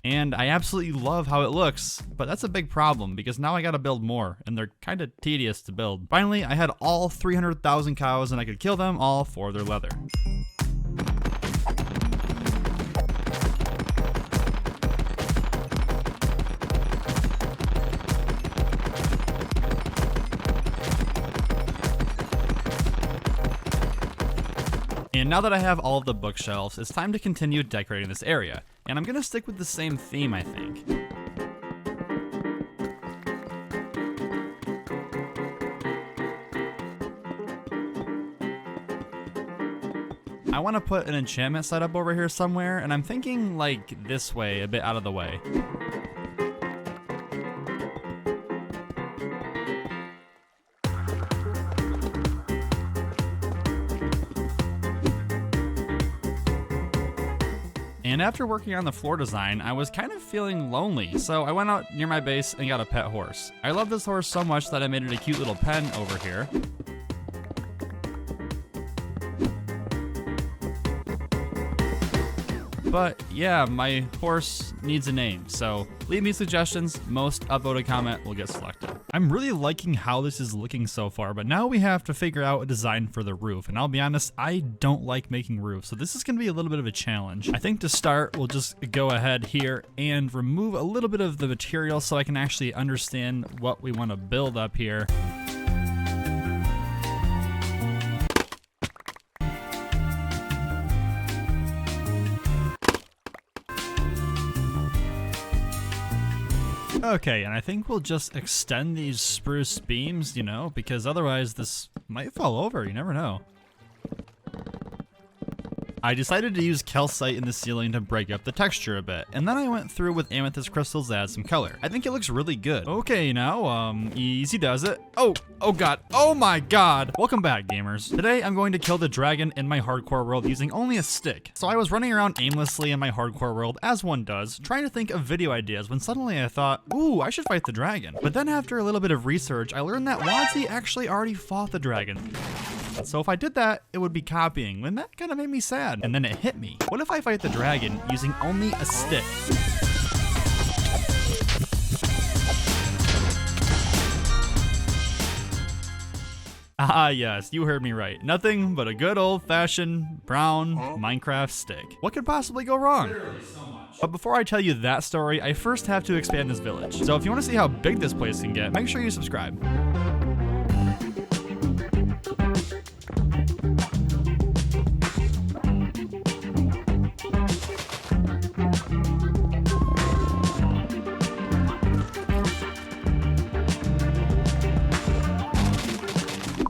And I absolutely love how it looks, but that's a big problem because now I gotta build more, and they're kinda tedious to build. Finally, I had all 300,000 cows and I could kill them all for their leather. And now that I have all of the bookshelves, it's time to continue decorating this area. And I'm gonna stick with the same theme, I think. I wanna put an enchantment setup over here somewhere, and I'm thinking like this way, a bit out of the way. And after working on the floor design, I was kind of feeling lonely, so I went out near my base and got a pet horse. I love this horse so much that I made it a cute little pen over here. But yeah, my horse needs a name, so leave me suggestions. Most upvoted comment will get selected. I'm really liking how this is looking so far, but now we have to figure out a design for the roof. And I'll be honest, I don't like making roofs, so this is gonna be a little bit of a challenge. I think to start, we'll just go ahead here and remove a little bit of the material so I can actually understand what we want to build up here. Okay, and I think we'll just extend these spruce beams, you know, because otherwise this might fall over, you never know. I decided to use calcite in the ceiling to break up the texture a bit, and then I went through with amethyst crystals to add some color. I think it looks really good. Okay, now, easy does it. Oh god, oh my god! Welcome back, gamers. Today, I'm going to kill the dragon in my hardcore world using only a stick. So I was running around aimlessly in my hardcore world, as one does, trying to think of video ideas when suddenly I thought, ooh, I should fight the dragon. But then after a little bit of research, I learned that Wadsy actually already fought the dragon. So if I did that, it would be copying, and that kind of made me sad. And then it hit me. What if I fight the dragon using only a stick? Ah yes, you heard me right. Nothing but a good old-fashioned brown Minecraft stick. What could possibly go wrong? Literally so much. But before I tell you that story, I first have to expand this village. So if you want to see how big this place can get, make sure you subscribe.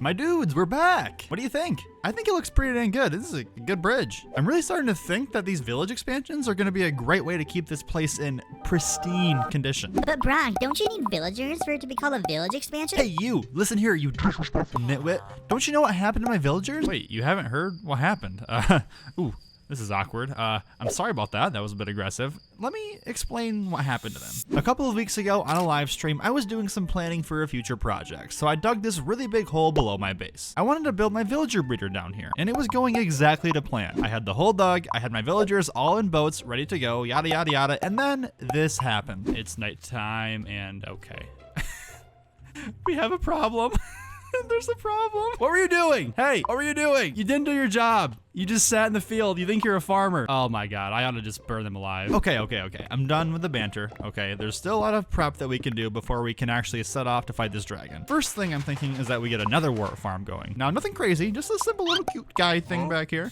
My dudes, we're back! What do you think? I think it looks pretty dang good. This is a good bridge. I'm really starting to think that these village expansions are gonna be a great way to keep this place in pristine condition. But Brock, don't you need villagers for it to be called a village expansion? Hey you, listen here, you nitwit. Don't you know what happened to my villagers? Wait, you haven't heard what happened? Ooh. This is awkward. I'm sorry about that. That was a bit aggressive. Let me explain what happened to them. A couple of weeks ago on a live stream, I was doing some planning for a future project, so I dug this really big hole below my base. I wanted to build my villager breeder down here, and it was going exactly to plan. I had the hole dug, I had my villagers all in boats, ready to go, yada yada yada, and then this happened. It's nighttime, and okay. We have a problem. There's a problem. What were you doing? Hey, what were you doing? You didn't do your job. You just sat in the field. You think you're a farmer. Oh my god, I ought to just burn them alive. Okay. I'm done with the banter. Okay, there's still a lot of prep that we can do before we can actually set off to fight this dragon. First thing I'm thinking is that we get another wart farm going. Now, nothing crazy, just a simple little cute guy thing back here.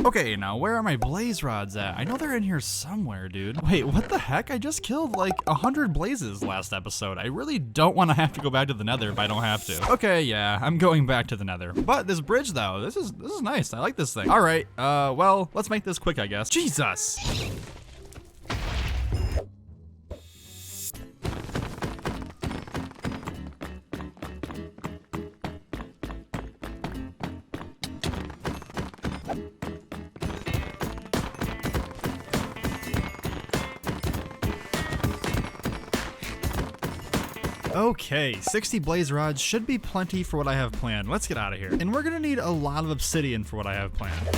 Okay, now where are my blaze rods at? I know they're in here somewhere, dude. Wait, what the heck? I just killed like 100 blazes last episode. I really don't want to have to go back to the Nether if I don't have to. Okay, yeah, I'm going back to the Nether. But this bridge though, this is nice. I like this thing. All right, well, let's make this quick, I guess. Jesus. Okay, 60 blaze rods should be plenty for what I have planned. Let's get out of here. And we're gonna need a lot of obsidian for what I have planned.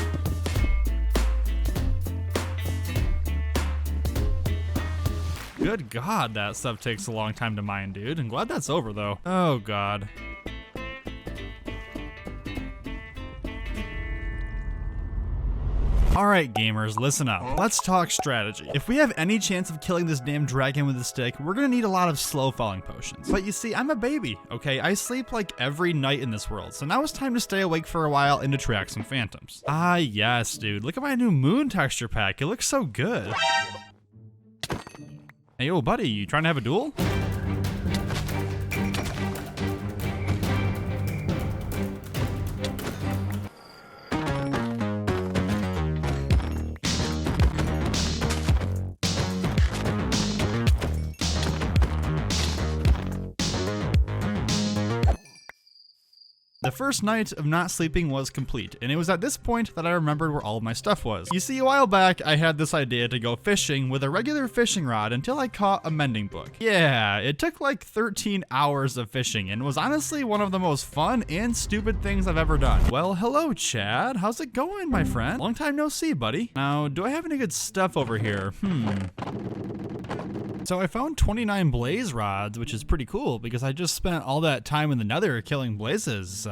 Good God, that stuff takes a long time to mine, dude. I'm glad that's over though. Oh God. Alright gamers, listen up. Let's talk strategy. If we have any chance of killing this damn dragon with a stick, we're gonna need a lot of slow falling potions. But you see, I'm a baby, okay? I sleep like every night in this world, so now it's time to stay awake for a while and to track some phantoms. Ah yes, dude. Look at my new moon texture pack. It looks so good. Hey yo buddy, you trying to have a duel? The first night of not sleeping was complete, and it was at this point that I remembered where all of my stuff was. You see, a while back, I had this idea to go fishing with a regular fishing rod until I caught a mending book. Yeah, it took like 13 hours of fishing, and was honestly one of the most fun and stupid things I've ever done. Well, hello, Chad. How's it going, my friend? Long time no see, buddy. Now, do I have any good stuff over here? So I found 29 blaze rods, which is pretty cool because I just spent all that time in the Nether killing blazes.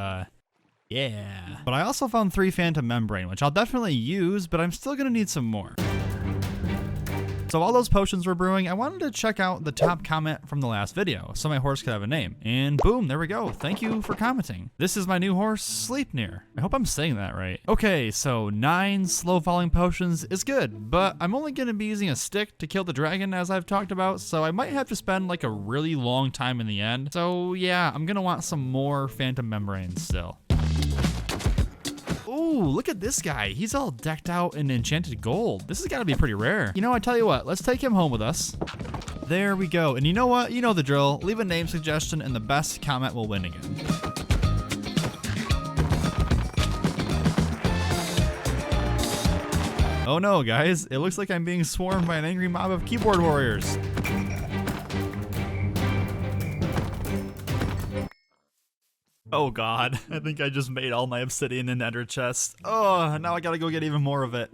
Yeah. But I also found 3 phantom membrane, which I'll definitely use, but I'm still gonna need some more. So while those potions were brewing, I wanted to check out the top comment from the last video, so my horse could have a name. And boom, there we go. Thank you for commenting. This is my new horse, Sleipnir. I hope I'm saying that right. Okay, so 9 slow falling potions is good, but I'm only gonna be using a stick to kill the dragon as I've talked about, so I might have to spend like a really long time in the end. So yeah, I'm gonna want some more phantom membranes still. Ooh, look at this guy. He's all decked out in enchanted gold. This has got to be pretty rare. You know, I tell you what, let's take him home with us. There we go. And you know what? You know the drill. Leave a name suggestion and the best comment will win again. Oh no, guys. It looks like I'm being swarmed by an angry mob of keyboard warriors. Oh god, I think I just made all my obsidian in Ender chest. Oh, now I gotta go get even more of it.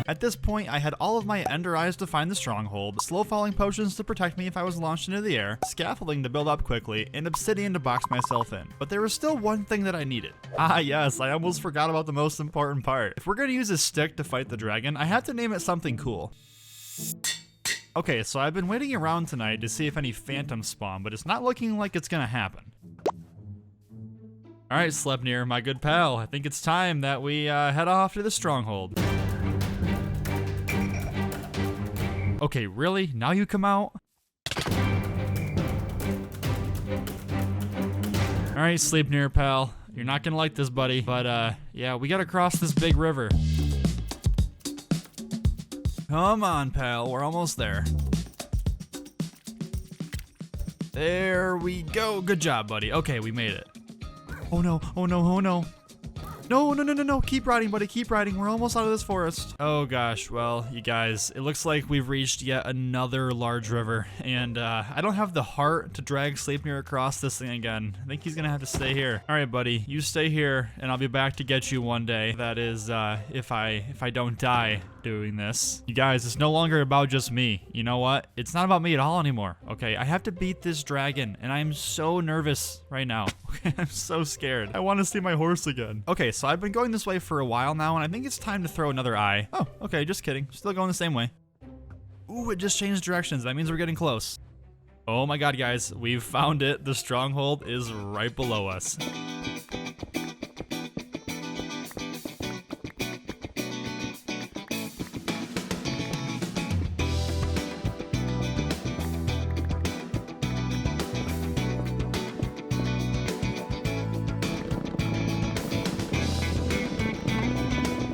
At this point, I had all of my ender eyes to find the stronghold, slow falling potions to protect me if I was launched into the air, scaffolding to build up quickly, and obsidian to box myself in. But there was still one thing that I needed. Ah yes, I almost forgot about the most important part. If we're gonna use a stick to fight the dragon, I have to name it something cool. Okay, so I've been waiting around tonight to see if any phantoms spawn, but it's not looking like it's gonna happen. Alright, Sleipnir, my good pal, I think it's time that we head off to the stronghold. Okay, really? Now you come out? Alright, Sleipnir, pal. You're not gonna like this, buddy, but yeah, we gotta cross this big river. Come on, pal, we're almost there. There we go. Good job, buddy. Okay, we made it. Oh no, oh no, oh no. No. Keep riding, buddy. Keep riding. We're almost out of this forest. Oh gosh, well, you guys, it looks like we've reached yet another large river. And I don't have the heart to drag Sleipnir across this thing again. I think he's gonna have to stay here. All right, buddy, you stay here and I'll be back to get you one day. That is, if I don't die doing this. You guys, it's no longer about just me. You know what? It's not about me at all anymore. Okay, I have to beat this dragon and I'm so nervous right now. Okay, I'm so scared. I want to see my horse again. Okay, so I've been going this way for a while now and I think it's time to throw another eye. Oh, okay, just kidding. Still going the same way. Ooh, it just changed directions. That means we're getting close. Oh my god, guys, we've found it. The stronghold is right below us.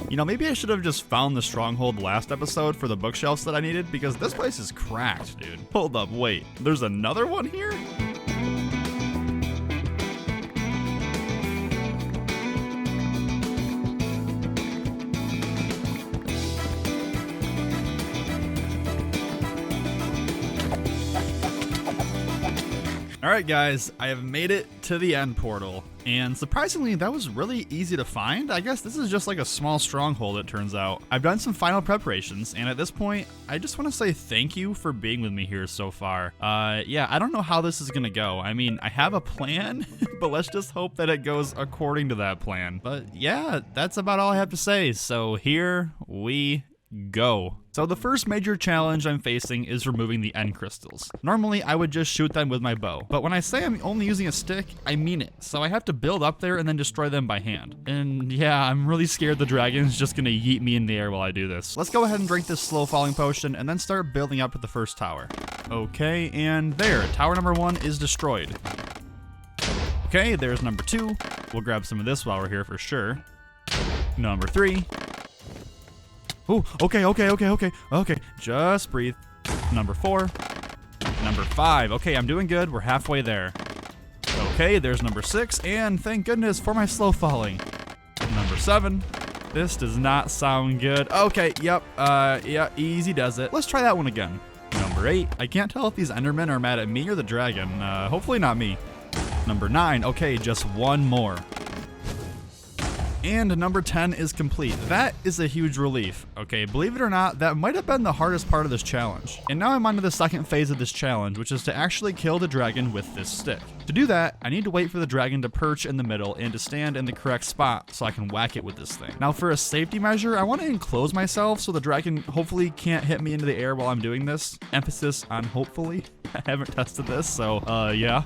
You know, maybe I should have just found the stronghold last episode for the bookshelves that I needed, because this place is cracked, dude. Hold up, wait. There's another one here? Alright guys, I have made it to the end portal, and surprisingly that was really easy to find. I guess this is just like a small stronghold, it turns out. I've done some final preparations, and at this point, I just want to say thank you for being with me here so far. Yeah, I don't know how this is gonna go. I mean, I have a plan, but let's just hope that it goes according to that plan. But yeah, that's about all I have to say, so here we go. So the first major challenge I'm facing is removing the end crystals. Normally I would just shoot them with my bow, but when I say I'm only using a stick, I mean it. So I have to build up there and then destroy them by hand. And yeah, I'm really scared the dragon's just gonna yeet me in the air while I do this. Let's go ahead and drink this slow falling potion and then start building up to the first tower. Okay, and there, tower number 1 is destroyed. Okay, there's number 2. We'll grab some of this while we're here for sure. Number 3. Ooh, okay. Just breathe. Number 4. Number 5. Okay, I'm doing good. We're halfway there. Okay, there's number 6, and thank goodness for my slow falling. Number 7. This does not sound good. Okay, yep, yeah, easy does it. Let's try that one again. Number 8. I can't tell if these Endermen are mad at me or the dragon. Hopefully not me. Number 9. Okay, just one more. And number 10 is complete. That is a huge relief. Okay, believe it or not, that might have been the hardest part of this challenge. And now I'm on to the second phase of this challenge, which is to actually kill the dragon with this stick. To do that, I need to wait for the dragon to perch in the middle and to stand in the correct spot so I can whack it with this thing. Now for a safety measure, I want to enclose myself so the dragon hopefully can't hit me into the air while I'm doing this. Emphasis on hopefully. I haven't tested this, so yeah.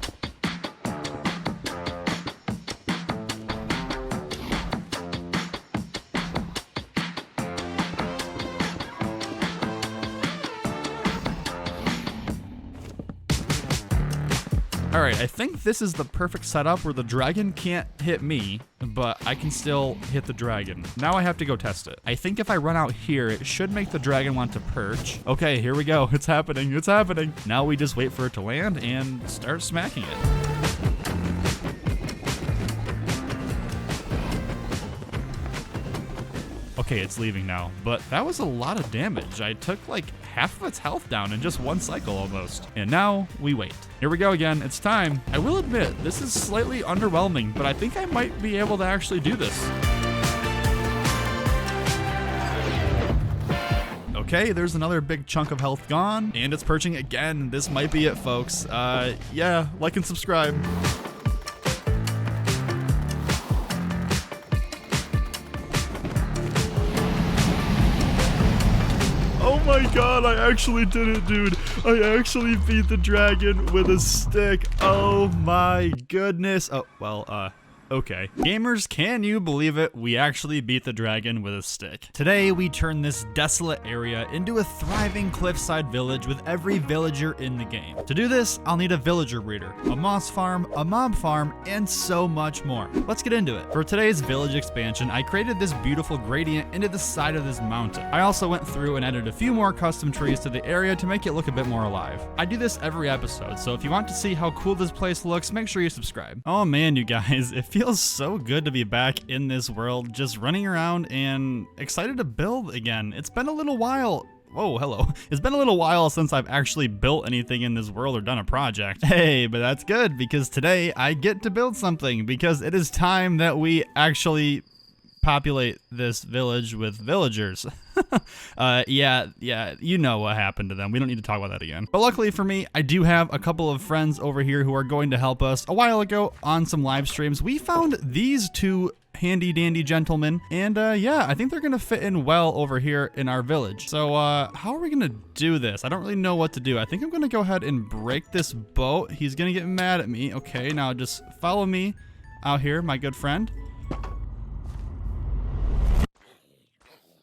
Alright, I think this is the perfect setup where the dragon can't hit me, but I can still hit the dragon. Now I have to go test it. I think if I run out here, it should make the dragon want to perch. Okay, here we go. It's happening. It's happening. Now we just wait for it to land and start smacking it. Okay, it's leaving now, but that was a lot of damage. I took like half of its health down in just one cycle almost. And now we wait. Here we go again. It's time. I will admit, this is slightly underwhelming, but I think I might be able to actually do this. Okay, there's another big chunk of health gone, and it's perching again. This might be it, folks. Yeah, like and subscribe. Oh my god, I actually did it, dude. I actually beat the dragon with a stick. Oh my goodness. Oh, well, okay. Gamers, can you believe it? We actually beat the dragon with a stick. Today, we turn this desolate area into a thriving cliffside village with every villager in the game. To do this, I'll need a villager breeder, a moss farm, a mob farm, and so much more. Let's get into it. For today's village expansion, I created this beautiful gradient into the side of this mountain. I also went through and added a few more custom trees to the area to make it look a bit more alive. I do this every episode, so if you want to see how cool this place looks, make sure you subscribe. Oh man, you guys, it feels so good to be back in this world, just running around and excited to build again. It's been a little while. Whoa, hello. It's been a little while since I've actually built anything in this world or done a project. Hey, but that's good because today I get to build something because it is time that we actually populate this village with villagers. Yeah, you know what happened to them. We don't need to talk about that again. But luckily for me, I do have a couple of friends over here who are going to help us. A while ago on some live streams, we found these two handy dandy gentlemen, and yeah, I think they're gonna fit in well over here in our village. So how are we gonna do this? I don't really know what to do. I think I'm gonna go ahead and break this boat. He's gonna get mad at me. Okay, now just follow me out here, my good friend.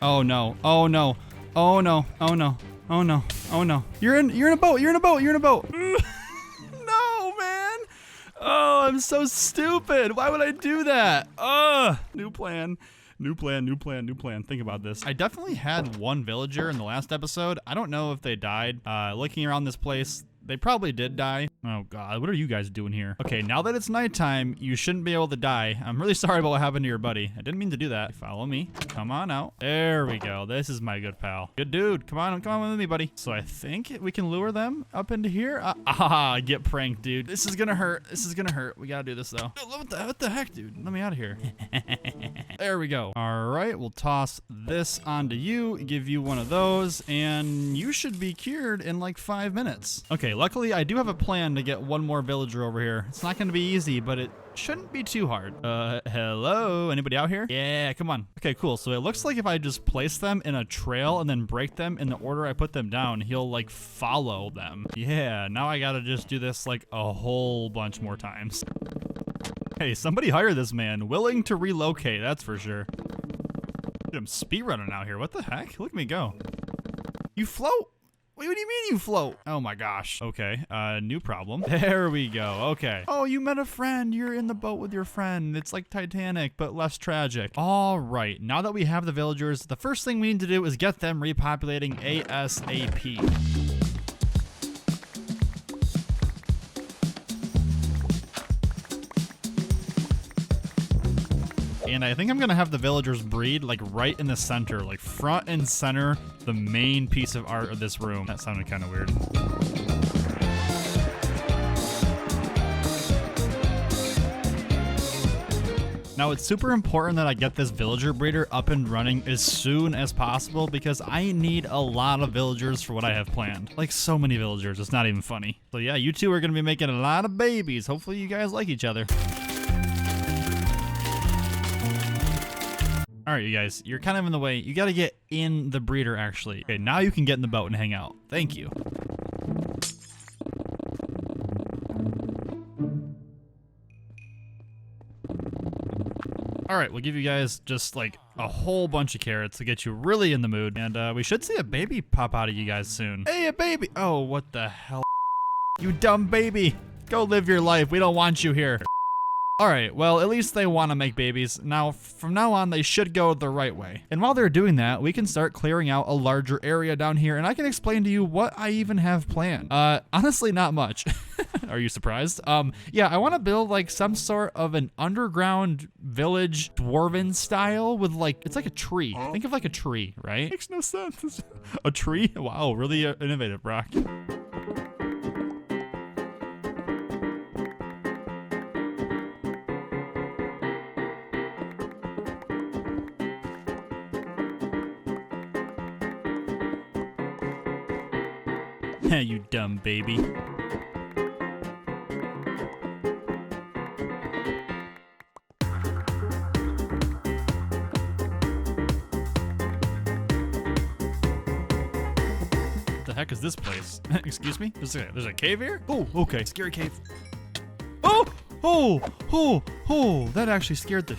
Oh no, oh no, oh no, oh no, oh no, oh no. You're in a boat, you're in a boat, you're in a boat. No, man. Oh, I'm so stupid. Why would I do that? New plan. New plan, new plan, new plan. Think about this. I definitely had one villager in the last episode. I don't know if they died. Looking around this place, they probably did die. Oh god, what are you guys doing here? Okay, now that it's nighttime, you shouldn't be able to die. I'm really sorry about what happened to your buddy. I didn't mean to do that. Follow me. Come on out. There we go. This is my good pal. Good dude. Come on with me, buddy. So I think we can lure them up into here. Get pranked, dude. This is gonna hurt. This is gonna hurt. We gotta do this though. What the heck, dude? Let me out of here. There we go. All right, we'll toss this onto you, give you one of those, and you should be cured in like 5 minutes. Okay, luckily I do have a plan to get one more villager over here. It's not gonna be easy, but it shouldn't be too hard. Hello? Anybody out here? Yeah, come on. Okay, cool. So it looks like if I just place them in a trail and then break them in the order I put them down, he'll like follow them. Yeah, now I gotta just do this like a whole bunch more times. Hey, somebody hire this man. Willing to relocate, that's for sure. Dude, I'm speedrunning out here. What the heck? Look at me go. You float? What do you mean you float? Oh my gosh. Okay, new problem. There we go, okay. Oh, you met a friend. You're in the boat with your friend. It's like Titanic, but less tragic. All right, now that we have the villagers, the first thing we need to do is get them repopulating ASAP. and I think I'm gonna have the villagers breed like right in the center, like front and center, the main piece of art of this room. That sounded kind of weird. Now, it's super important that I get this villager breeder up and running as soon as possible because I need a lot of villagers for what I have planned. Like, so many villagers, it's not even funny. So yeah, you two are gonna be making a lot of babies. Hopefully you guys like each other. All right, you guys, you're kind of in the way. You gotta get in the breeder, actually. Okay, now you can get in the boat and hang out. Thank you. All right, we'll give you guys just like a whole bunch of carrots to get you really in the mood. And we should see a baby pop out of you guys soon. Hey, a baby. Oh, what the hell? You dumb baby. Go live your life. We don't want you here. All right, well, at least they want to make babies. Now, from now on, they should go the right way. And while they're doing that, we can start clearing out a larger area down here, and I can explain to you what I even have planned. Honestly, not much. Are you surprised? Yeah, I want to build like some sort of an underground village dwarven style with like, it's like a tree. Think of like a tree, right? Makes no sense. A tree? Wow, really innovative, Brock. You dumb baby. What the heck is this place? Excuse me? There's a cave here? Oh, okay. Scary cave. Oh, that actually scared the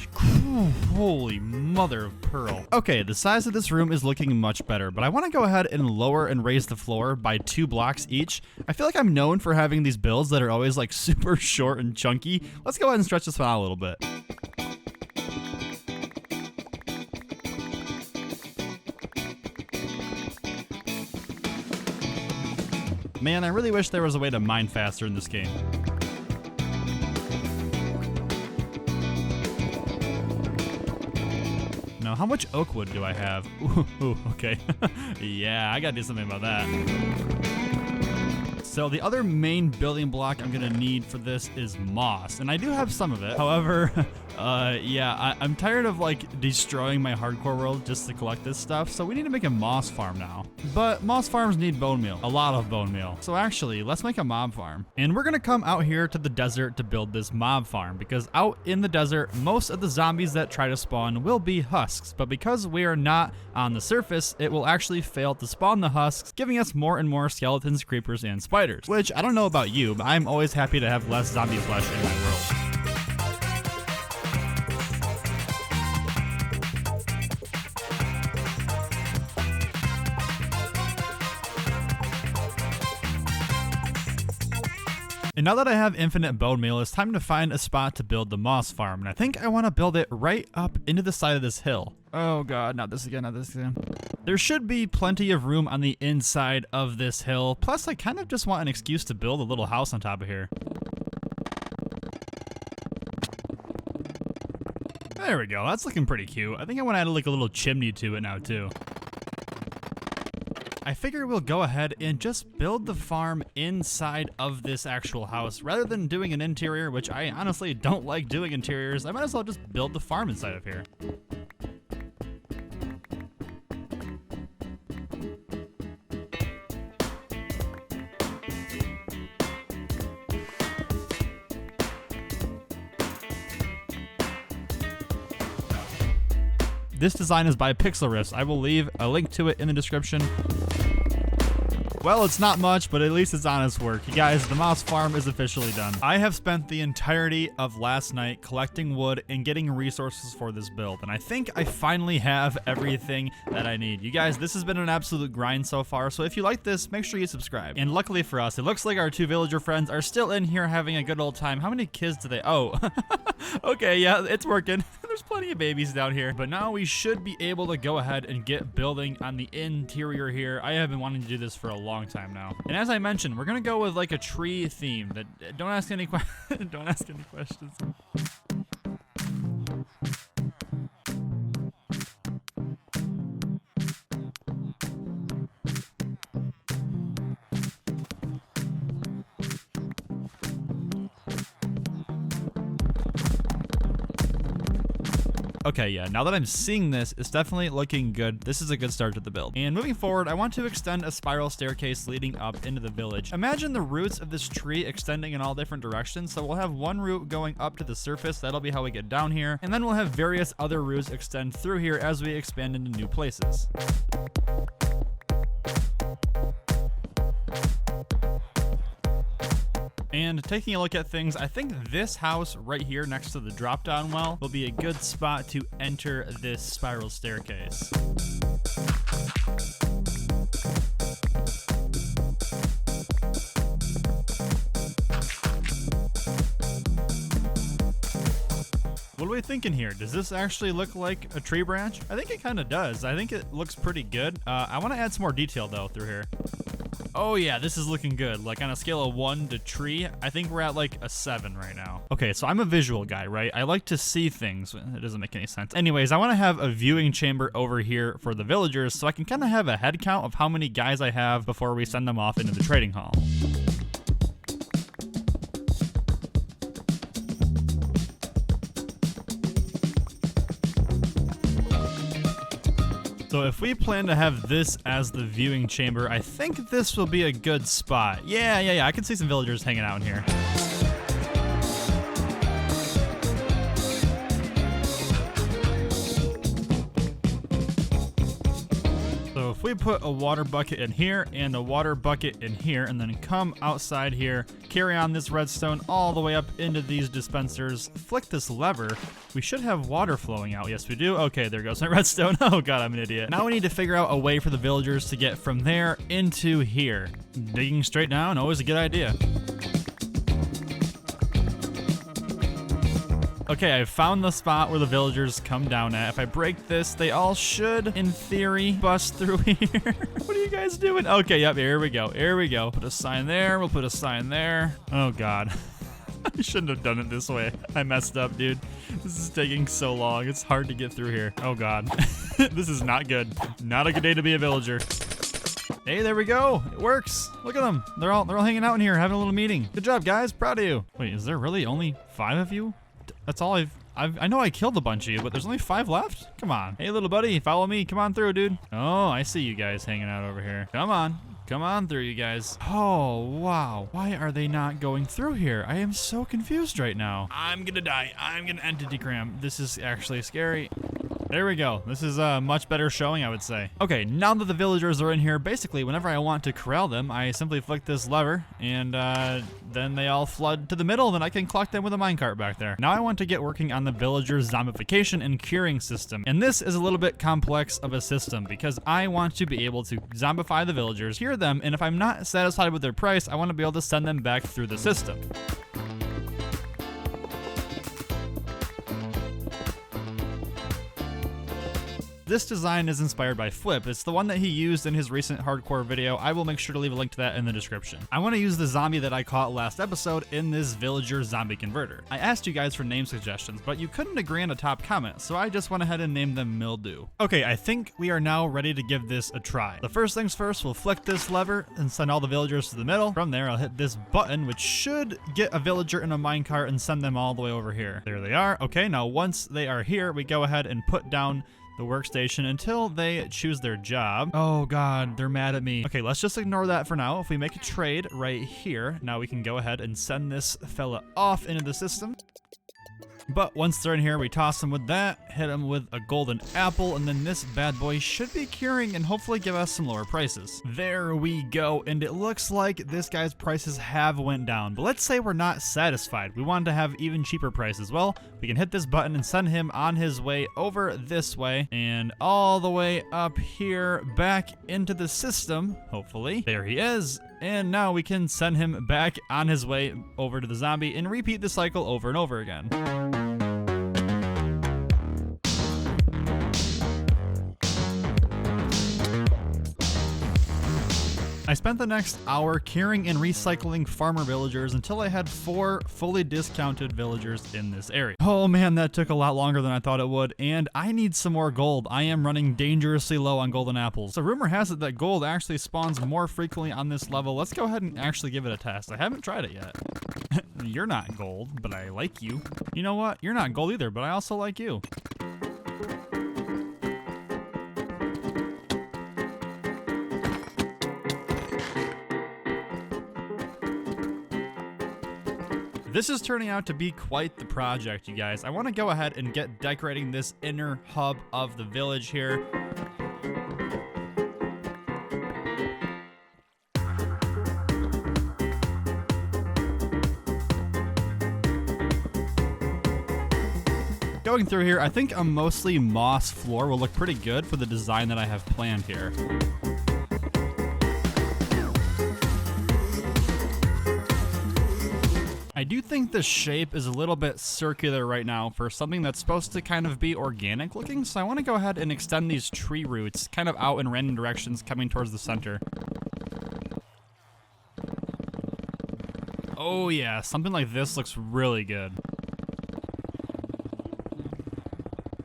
holy mother of pearl. Okay, the size of this room is looking much better, but I want to go ahead and lower and raise the floor by 2 blocks each. I feel like I'm known for having these builds that are always like super short and chunky. Let's go ahead and stretch this one out a little bit. Man, I really wish there was a way to mine faster in this game. Now, how much oak wood do I have? Ooh, okay. Yeah, I gotta do something about that. So the other main building block I'm gonna need for this is moss, and I do have some of it. However, yeah, I'm tired of like destroying my hardcore world just to collect this stuff, so we need to make a moss farm now. But moss farms need bone meal, a lot of bone meal. So actually, let's make a mob farm. And we're gonna come out here to the desert to build this mob farm, because out in the desert, most of the zombies that try to spawn will be husks, but because we are not on the surface, it will actually fail to spawn the husks, giving us more and more skeletons, creepers, and spiders. Which, I don't know about you, but I'm always happy to have less zombie flesh in my world. And now that I have infinite bone meal, it's time to find a spot to build the moss farm. And I think I want to build it right up into the side of this hill. Oh god, not this again, not this again. There should be plenty of room on the inside of this hill. Plus, I kind of just want an excuse to build a little house on top of here. There we go, that's looking pretty cute. I think I want to add like a little chimney to it now too. I figure we'll go ahead and just build the farm inside of this actual house. Rather than doing an interior, which I honestly don't like doing interiors, I might as well just build the farm inside of here. This design is by Pixel Riffs. I will leave a link to it in the description. Well, it's not much, but at least it's honest work. You guys, the moss farm is officially done. I have spent the entirety of last night collecting wood and getting resources for this build, and I think I finally have everything that I need. You guys, this has been an absolute grind so far, so if you like this, make sure you subscribe. And luckily for us, it looks like our 2 villager friends are still in here having a good old time. How many kids do they? Oh, okay, yeah, it's working. There's plenty of babies down here. But now we should be able to go ahead and get building on the interior here. I have been wanting to do this for a long time now. And as I mentioned, we're gonna go with like a tree theme. Don't ask any questions. Okay, yeah, now that I'm seeing this, it's definitely looking good. This is a good start to the build. And moving forward, I want to extend a spiral staircase leading up into the village. Imagine the roots of this tree extending in all different directions. So we'll have one root going up to the surface. That'll be how we get down here. And then we'll have various other roots extend through here as we expand into new places. And taking a look at things, I think this house right here next to the drop-down well will be a good spot to enter this spiral staircase. What are we thinking here? Does this actually look like a tree branch? I think it kind of does. I think it looks pretty good. I want to add some more detail though through here. Oh yeah, this is looking good. Like on a scale of 1 to tree, I think we're at like a 7 right now. Okay, so I'm a visual guy, right? I like to see things. It doesn't make any sense. Anyways, I want to have a viewing chamber over here for the villagers so I can kind of have a head count of how many guys I have before we send them off into the trading hall. So if we plan to have this as the viewing chamber, I think this will be a good spot. Yeah, I can see some villagers hanging out in here. So if we put a water bucket in here and a water bucket in here and then come outside here, carry on this redstone all the way up into these dispensers, flick this lever, we should have water flowing out. Yes, we do. Okay, there goes my redstone. Oh god, I'm an idiot. Now we need to figure out a way for the villagers to get from there into here. Digging straight down, always a good idea. Okay, I found the spot where the villagers come down at. If I break this, they all should, in theory, bust through here. What are you guys doing? Okay, yep, here we go. Here we go. Put a sign there. We'll put a sign there. Oh, God. I shouldn't have done it this way. I messed up, dude. This is taking so long. It's hard to get through here. Oh, God. This is not good. Not a good day to be a villager. Hey, there we go. It works. Look at them. They're all hanging out in here, having a little meeting. Good job, guys. Proud of you. Wait, is there really only 5 of you? That's all I know I killed a bunch of you, but there's only 5 left? Come on. Hey, little buddy, follow me. Come on through, dude. Oh, I see you guys hanging out over here. Come on. Come on through, you guys. Oh, wow. Why are they not going through here? I am so confused right now. I'm gonna die. I'm gonna entity cram. This is actually scary. There we go. This is a much better showing, I would say. Okay, now that the villagers are in here, basically, whenever I want to corral them, I simply flick this lever, and then they all flood to the middle, and then I can collect them with a minecart back there. Now I want to get working on the villagers' zombification and curing system. And this is a little bit complex of a system, because I want to be able to zombify the villagers, cure them, and if I'm not satisfied with their price, I want to be able to send them back through the system. This design is inspired by Flip. It's the one that he used in his recent hardcore video. I will make sure to leave a link to that in the description. I want to use the zombie that I caught last episode in this villager zombie converter. I asked you guys for name suggestions, but you couldn't agree on a top comment, so I just went ahead and named them Mildew. Okay, I think we are now ready to give this a try. The first things first, we'll flick this lever and send all the villagers to the middle. From there, I'll hit this button, which should get a villager in a minecart and send them all the way over here. There they are. Okay, now once they are here, we go ahead and put down the workstation until they choose their job. Oh god, they're mad at me. Okay, let's just ignore that for now. If we make a trade right here, now we can go ahead and send this fella off into the system. But once they're in here, we toss them with that, hit them with a golden apple, and then this bad boy should be curing and hopefully give us some lower prices. There we go, and it looks like this guy's prices have went down. But let's say we're not satisfied. We wanted to have even cheaper prices. Well, we can hit this button and send him on his way over this way and all the way up here back into the system, hopefully. There he is. And now we can send him back on his way over to the zombie and repeat the cycle over and over again. I spent the next hour curing and recycling farmer villagers until I had 4 fully discounted villagers in this area. Oh man, that took a lot longer than I thought it would, and I need some more gold. I am running dangerously low on golden apples. So rumor has it that gold actually spawns more frequently on this level. Let's go ahead and actually give it a test. I haven't tried it yet. You're not gold, but I like you. You know what? You're not gold either, but I also like you. This is turning out to be quite the project, you guys. I want to go ahead and get decorating this inner hub of the village here. Going through here, I think a mostly moss floor will look pretty good for the design that I have planned here. I do think the shape is a little bit circular right now for something that's supposed to kind of be organic looking, so I want to go ahead and extend these tree roots kind of out in random directions coming towards the center. Oh yeah, something like this looks really good.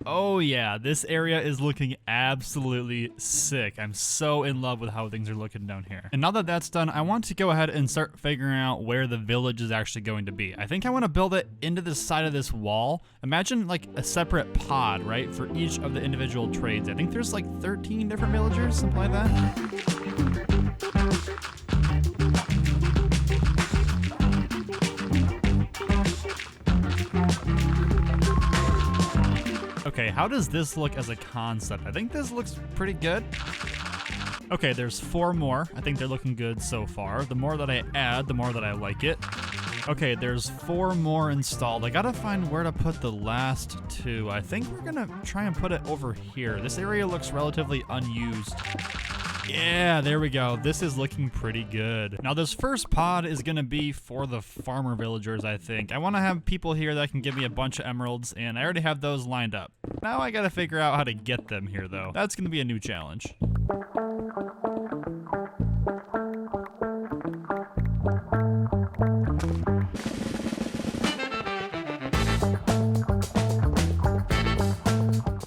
Oh yeah, this area is looking absolutely sick. I'm so in love with how things are looking down here. And now that that's done, I want to go ahead and start figuring out where the village is actually going to be. I think I want to build it into the side of this wall. Imagine like a separate pod, right, for each of the individual trades. I think there's like 13 different villagers, something like that. Okay, how does this look as a concept? I think this looks pretty good. Okay, there's 4 more. I think they're looking good so far. The more that I add, the more that I like it. Okay, there's 4 more installed. I gotta find where to put the last 2. I think we're gonna try and put it over here. This area looks relatively unused. Yeah, there we go. This is looking pretty good. Now this first pod is gonna be for the farmer villagers, I think. I wanna have people here that can give me a bunch of emeralds, and I already have those lined up. Now I gotta figure out how to get them here though. That's gonna be a new challenge.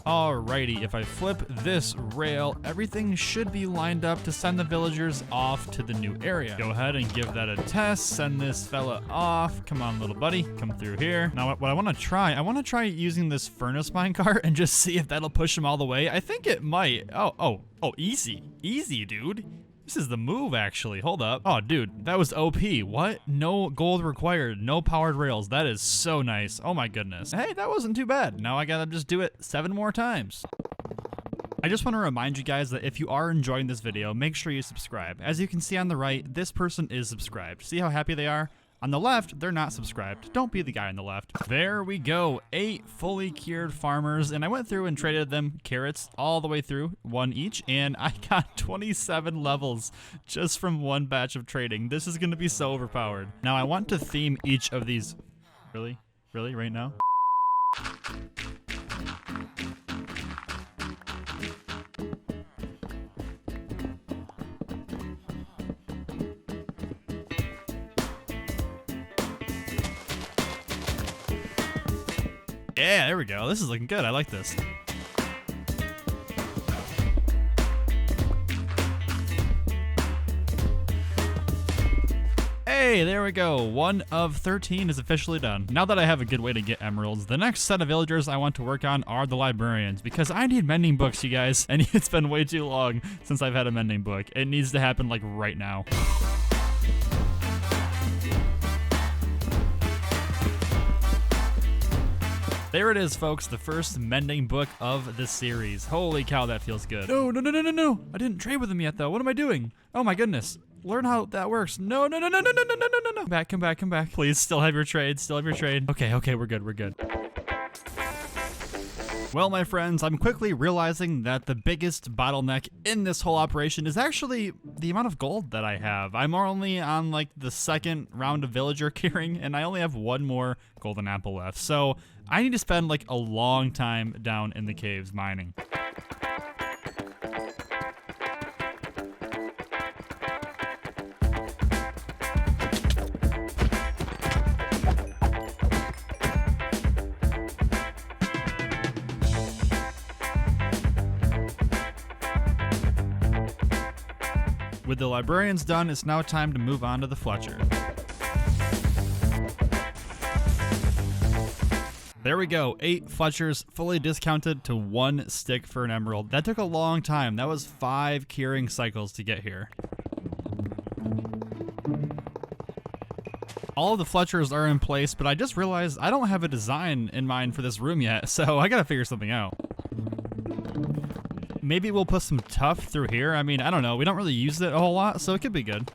Alrighty, if I flip this rail, everything should be lined up to send the villagers off to the new area. Go ahead and give that a test, send this fella off. Come on, little buddy, come through here. Now what I want to try using this furnace minecart and just see if that'll push him all the way. I think it might. Oh, easy, dude. This is the move, actually. Hold up. Oh, dude, that was OP. What? No gold required. No powered rails. That is so nice. Oh, my goodness. Hey, that wasn't too bad. Now I gotta just do it 7 more times. I just want to remind you guys that if you are enjoying this video, make sure you subscribe. As you can see on the right, this person is subscribed. See how happy they are? On the left, they're not subscribed. Don't be the guy on the left. There we go. 8 fully cured farmers, and I went through and traded them carrots all the way through, 1 each, and I got 27 levels just from 1 batch of trading. This is going to be so overpowered. Now, I want to theme each of these. Really? Really? Right now? Yeah, there we go. This is looking good. I like this. Hey, there we go. 1 of 13 is officially done. Now that I have a good way to get emeralds, the next set of villagers I want to work on are the librarians, because I need mending books, you guys, and it's been way too long since I've had a mending book. It needs to happen like right now. There it is, folks, the first mending book of the series. Holy cow, that feels good. No. I didn't trade with him yet, though. What am I doing? Oh, my goodness. Learn how that works. No. Come back. Please, still have your trade. Okay, we're good. Well, my friends, I'm quickly realizing that the biggest bottleneck in this whole operation is actually the amount of gold that I have. I'm only on like the 2nd round of villager curing, and I only have 1 more golden apple left. So I need to spend like a long time down in the caves mining. With the librarians done, it's now time to move on to the Fletcher. There we go, 8 Fletchers fully discounted to 1 stick for an emerald. That took a long time. That was 5 curing cycles to get here. All of the Fletchers are in place, but I just realized I don't have a design in mind for this room yet, so I gotta figure something out. Maybe we'll put some tuff through here. I mean, I don't know. We don't really use it a whole lot, so it could be good.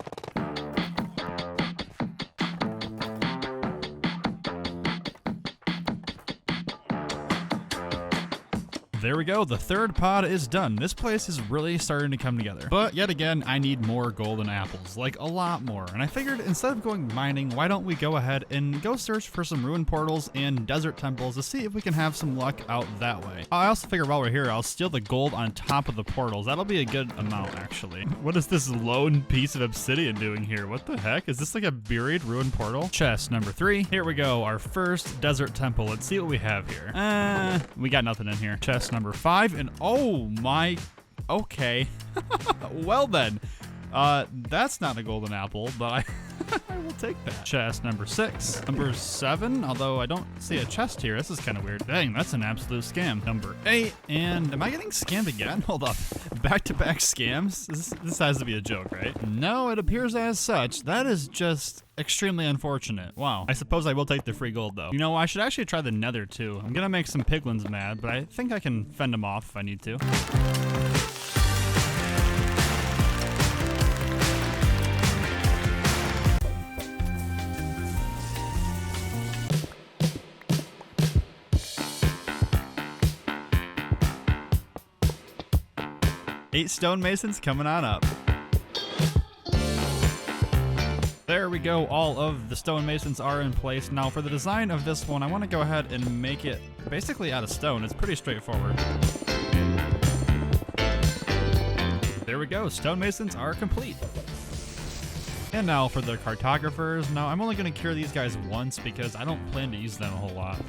There we go, the third pod is done. This place is really starting to come together. But yet again, I need more golden apples, like a lot more. And I figured instead of going mining, why don't we go ahead and go search for some ruined portals and desert temples to see if we can have some luck out that way. I also figure while we're here, I'll steal the gold on top of the portals. That'll be a good amount, actually. What is this lone piece of obsidian doing here? What the heck? Is this like a buried ruined portal? Chest number 3. Here we go, our first desert temple. Let's see what we have here. We got nothing in here. Chest number 5, and oh my, okay. Well then, that's not a golden apple, but I will take that. Chest number 6. Number 7, although I don't see a chest here. This is kind of weird. Dang, that's an absolute scam. Number 8, and am I getting scammed again? Hold up. Back-to-back scams? This has to be a joke, right? No, it appears as such. That is just extremely unfortunate. Wow. I suppose I will take the free gold, though. You know, I should actually try the Nether, too. I'm gonna make some piglins mad, but I think I can fend them off if I need to. Eight stonemasons coming on up. There we go, all of the stonemasons are in place. Now for the design of this one, I want to go ahead and make it basically out of stone. It's pretty straightforward. There we go, stonemasons are complete. And now for the cartographers. Now I'm only going to cure these guys once because I don't plan to use them a whole lot.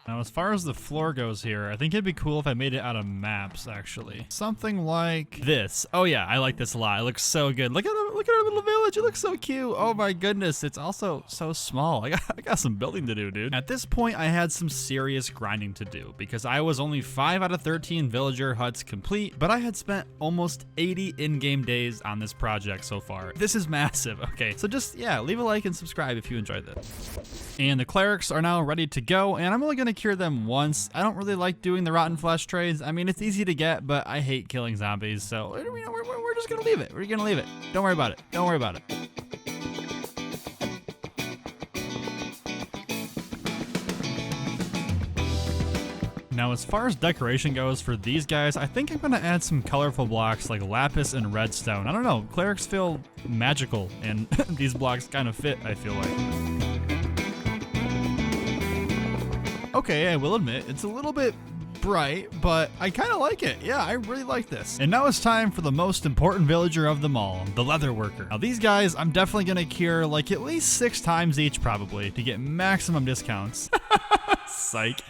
Now, as far as the floor goes here, I think it'd be cool if I made it out of maps, actually. Something like this. Oh yeah, I like this a lot. It looks so good. Look at our little village. It looks so cute. Oh my goodness, it's also so small. I got some building to do, dude. At this point, I had some serious grinding to do because I was only 5 out of 13 villager huts complete, but I had spent almost 80 in-game days on this project so far. This is massive. Okay, so just, yeah, leave a like and subscribe if you enjoyed this. And the clerics are now ready to go, and I'm only gonna cure them once. I don't really like doing the rotten flesh trades. I mean, it's easy to get, but I hate killing zombies, so we're just gonna leave it. We're gonna leave it. Don't worry about it. Don't worry about it. Now, as far as decoration goes for these guys, I think I'm gonna add some colorful blocks like lapis and redstone. I don't know, clerics feel magical, and these blocks kind of fit, I feel like. Okay, I will admit, it's a little bit bright, but I kind of like it. Yeah, I really like this. And now it's time for the most important villager of them all, the leather worker. Now these guys, I'm definitely gonna cure like at least 6 times each probably to get maximum discounts. Psych.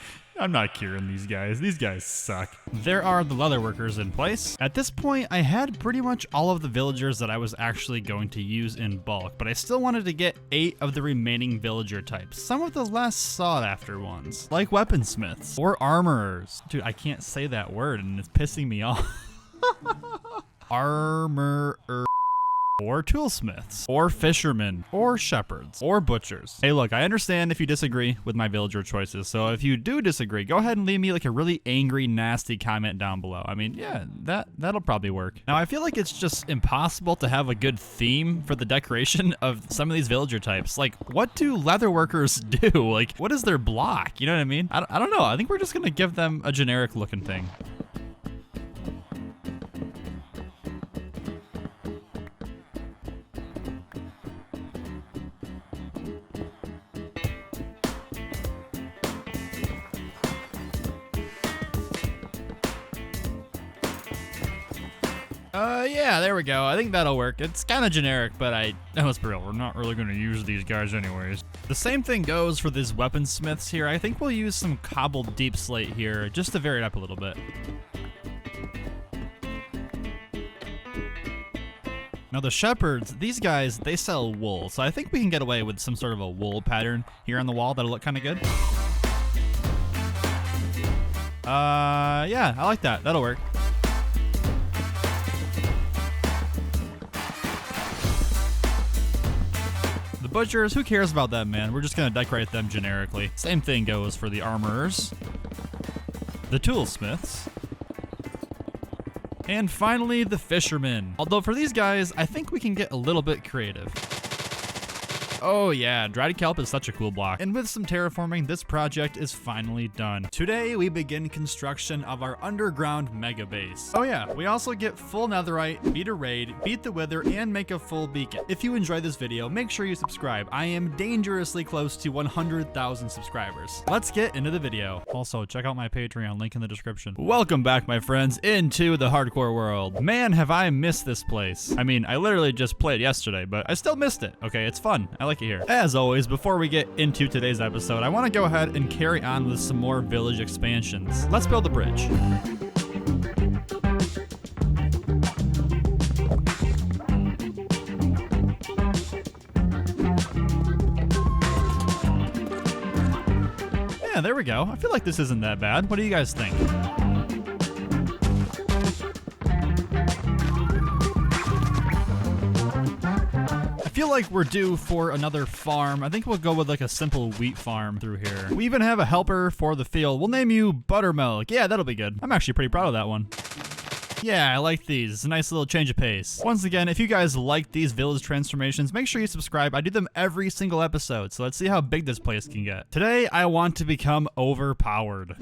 I'm not curing these guys. These guys suck. There are the leather workers in place. At this point, I had pretty much all of the villagers that I was actually going to use in bulk, but I still wanted to get 8 of the remaining villager types. Some of the less sought after ones, like weaponsmiths or armorers. Dude, I can't say that word and it's pissing me off. Armorer. Or toolsmiths, or fishermen, or shepherds, or butchers. Hey look, I understand if you disagree with my villager choices, so if you do disagree, go ahead and leave me like a really angry, nasty comment down below. I mean, yeah, that'll probably work. Now, I feel like it's just impossible to have a good theme for the decoration of some of these villager types. Like, what do leather workers do? Like, what is their block? You know what I mean? I don't know. I think we're just gonna give them a generic looking thing. Yeah, there we go. I think that'll work. It's kind of generic, but let's be real, we're not really going to use these guys anyways. The same thing goes for these weaponsmiths here. I think we'll use some cobbled deep slate here just to vary it up a little bit. Now the shepherds, these guys, they sell wool, so I think we can get away with some sort of a wool pattern here on the wall that'll look kind of good. Yeah, I like that. That'll work. The butchers, who cares about them, man? We're just gonna decorate them generically. Same thing goes for the armorers, the toolsmiths, and finally the fishermen. Although for these guys, I think we can get a little bit creative. Oh yeah, dried kelp is such a cool block. And with some terraforming, this project is finally done. Today, we begin construction of our underground mega base. Oh yeah, we also get full netherite, beat a raid, beat the wither, and make a full beacon. If you enjoyed this video, make sure you subscribe. I am dangerously close to 100,000 subscribers. Let's get into the video. Also, check out my Patreon, link in the description. Welcome back, my friends, into the hardcore world. Man, have I missed this place. I mean, I literally just played yesterday, but I still missed it. Okay, it's fun. I like it here. As always, before we get into today's episode, I want to go ahead and carry on with some more village expansions. Let's build a bridge. Yeah, there we go. I feel like this isn't that bad. What do you guys think? I feel like we're due for another farm. I think we'll go with like a simple wheat farm through here. We even have a helper for the field. We'll name you Buttermilk. Yeah, that'll be good. I'm actually pretty proud of that one. Yeah, I like these. It's a nice little change of pace. Once again, if you guys like these village transformations, make sure you subscribe. I do them every single episode, so let's see how big this place can get. Today, I want to become overpowered.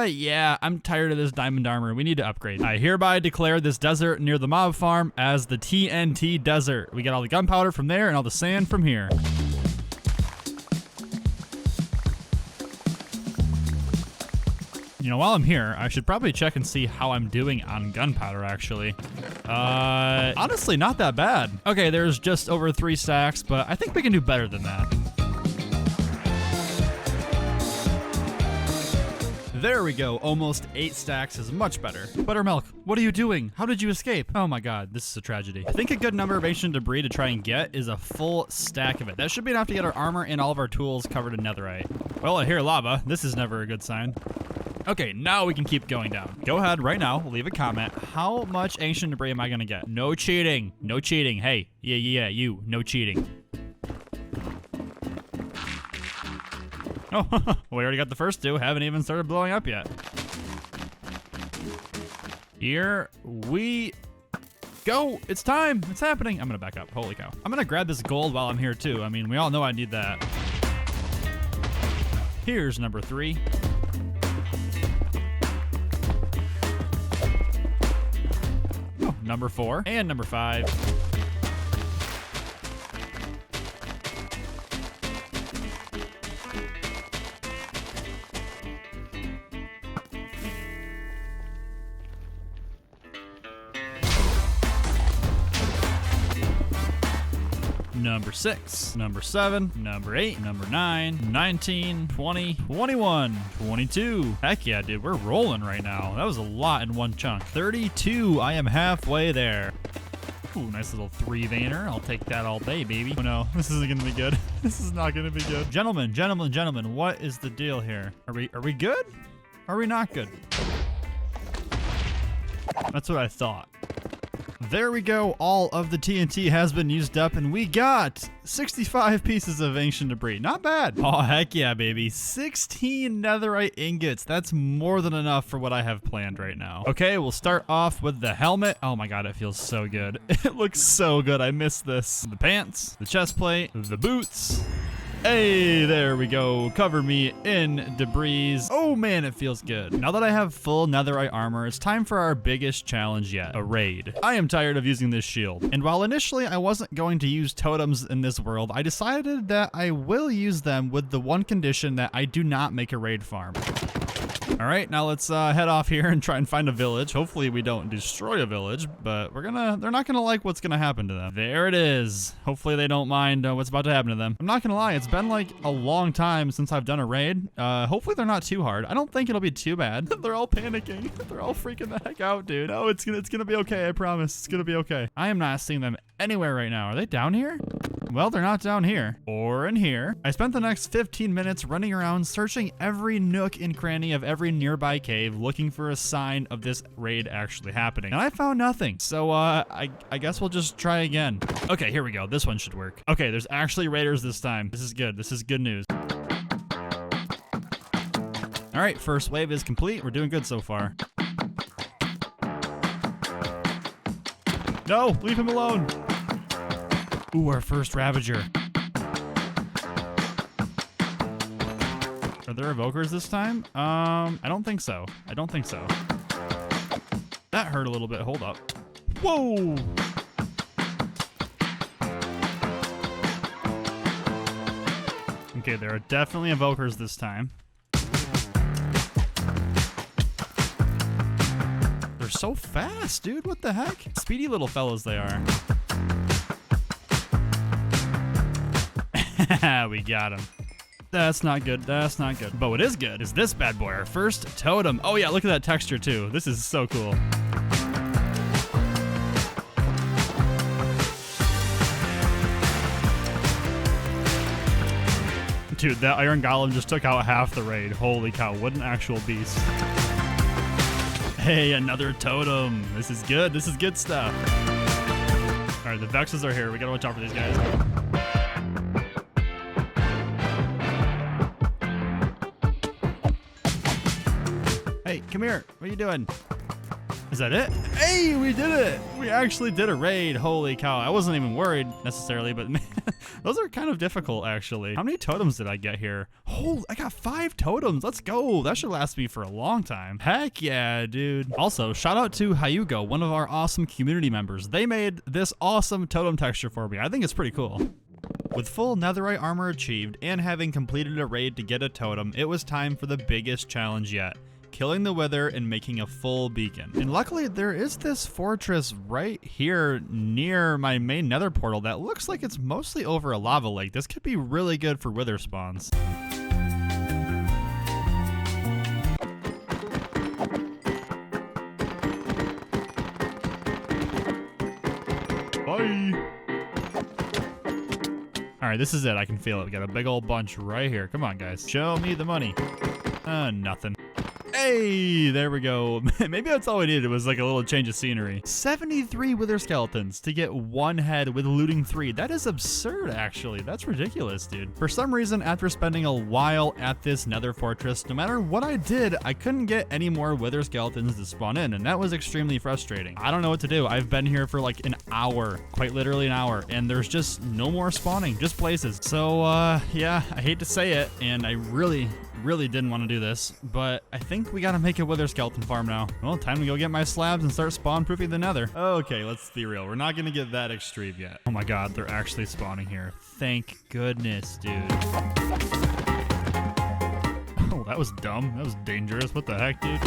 Yeah, I'm tired of this diamond armor. We need to upgrade. I hereby declare this desert near the mob farm as the TNT desert. We got all the gunpowder from there and all the sand from here. You know, while I'm here, I should probably check and see how I'm doing on gunpowder, actually. Honestly, not that bad. Okay, there's just over 3 stacks, but I think we can do better than that. There we go, almost 8 stacks is much better. Buttermilk, what are you doing? How did you escape? Oh my god, this is a tragedy. I think a good number of ancient debris to try and get is a full stack of it. That should be enough to get our armor and all of our tools covered in netherite. Well, I hear lava. This is never a good sign. Okay, now we can keep going down. Go ahead right now, leave a comment. How much ancient debris am I gonna get? No cheating, no cheating. Hey, yeah, you, no cheating. Oh, we already got the first 2. Haven't even started blowing up yet. Here we go. It's time. It's happening. I'm going to back up. Holy cow. I'm going to grab this gold while I'm here, too. I mean, we all know I need that. Here's number 3. Oh, number 4. And number 5. Number 6, number 7, number 8, number 9, 19, 20, 21, 22. Heck yeah, dude, we're rolling right now. That was a lot in one chunk. 32, I am halfway there. Ooh, nice little 3-veiner. I'll take that all day, baby. Oh no, this isn't gonna be good. This is not gonna be good. Gentlemen, what is the deal here? Are we good? Are we not good? That's what I thought. There we go, all of the TNT has been used up and we got 65 pieces of ancient debris. Not bad. Oh, heck yeah, baby. 16 netherite ingots. That's more than enough for what I have planned right now. Okay, we'll start off with the helmet. Oh my god, it feels so good. It looks so good. I miss this. The pants, the chest plate, the boots. Hey, there we go. Cover me in debris. Oh man, it feels good. Now that I have full netherite armor, it's time for our biggest challenge yet, a raid. I am tired of using this shield. And while initially I wasn't going to use totems in this world, I decided that I will use them with the one condition that I do not make a raid farm. All right, now let's head off here and try and find a village. Hopefully we don't destroy a village, but they're not gonna like what's gonna happen to them. There it is. Hopefully they don't mind what's about to happen to them. I'm not gonna lie, it's been like a long time since I've done a raid. Hopefully they're not too hard. I don't think it'll be too bad. They're all panicking. They're all freaking the heck out, dude. Oh, it's gonna be okay, I promise. It's gonna be okay. I am not seeing them anywhere right now. Are they down here? Well, they're not down here or in here. I spent the next 15 minutes running around searching every nook and cranny of every nearby cave looking for a sign of this raid actually happening. And I found nothing. So I guess we'll just try again. Okay, here we go. This one should work. Okay, there's actually raiders this time. This is good. This is good news. All right, first wave is complete. We're doing good so far. No, leave him alone. Ooh, our first Ravager. Are there evokers this time? I don't think so. I don't think so. That hurt a little bit. Hold up. Whoa! Okay, there are definitely evokers this time. They're so fast, dude. What the heck? Speedy little fellows they are. We got him. That's not good. That's not good. But what is good is this bad boy, our first totem. Oh yeah, look at that texture too. This is so cool. Dude, that iron golem just took out half the raid. Holy cow, what an actual beast. Hey, another totem. This is good. This is good stuff. All right, the Vexes are here. We gotta watch out for these guys. Hey, come here. What are you doing? Is that it? Hey, we did it. We actually did a raid. Holy cow. I wasn't even worried necessarily, but man, those are kind of difficult actually. How many totems did I get here? Oh, I got 5 totems. Let's go. That should last me for a long time. Heck yeah, dude. Also, shout out to Hyugo, one of our awesome community members. They made this awesome totem texture for me. I think it's pretty cool. With full netherite armor achieved and having completed a raid to get a totem, it was time for the biggest challenge yet. Killing the wither and making a full beacon. And luckily there is this fortress right here near my main nether portal that looks like it's mostly over a lava lake. This could be really good for wither spawns. Bye. All right, this is it. I can feel it. We got a big old bunch right here. Come on, guys. Show me the money. Nothing. Hey, there we go. Maybe that's all we needed was like a little change of scenery. 73 wither skeletons to get 1 head with looting 3. That is absurd, actually. That's ridiculous, dude. For some reason, after spending a while at this nether fortress, no matter what I did, I couldn't get any more wither skeletons to spawn in, and that was extremely frustrating. I don't know what to do. I've been here for like an hour, quite literally an hour, and there's just no more spawning, just places. So, yeah, I hate to say it, and I really didn't want to do this, but I think we gotta make a wither skeleton farm now. Well, time to go get my slabs and start spawn proofing the nether. Okay, let's be real. We're not gonna get that extreme yet. Oh my god, they're actually spawning here. Thank goodness, dude. Oh, that was dumb. That was dangerous. What the heck, dude?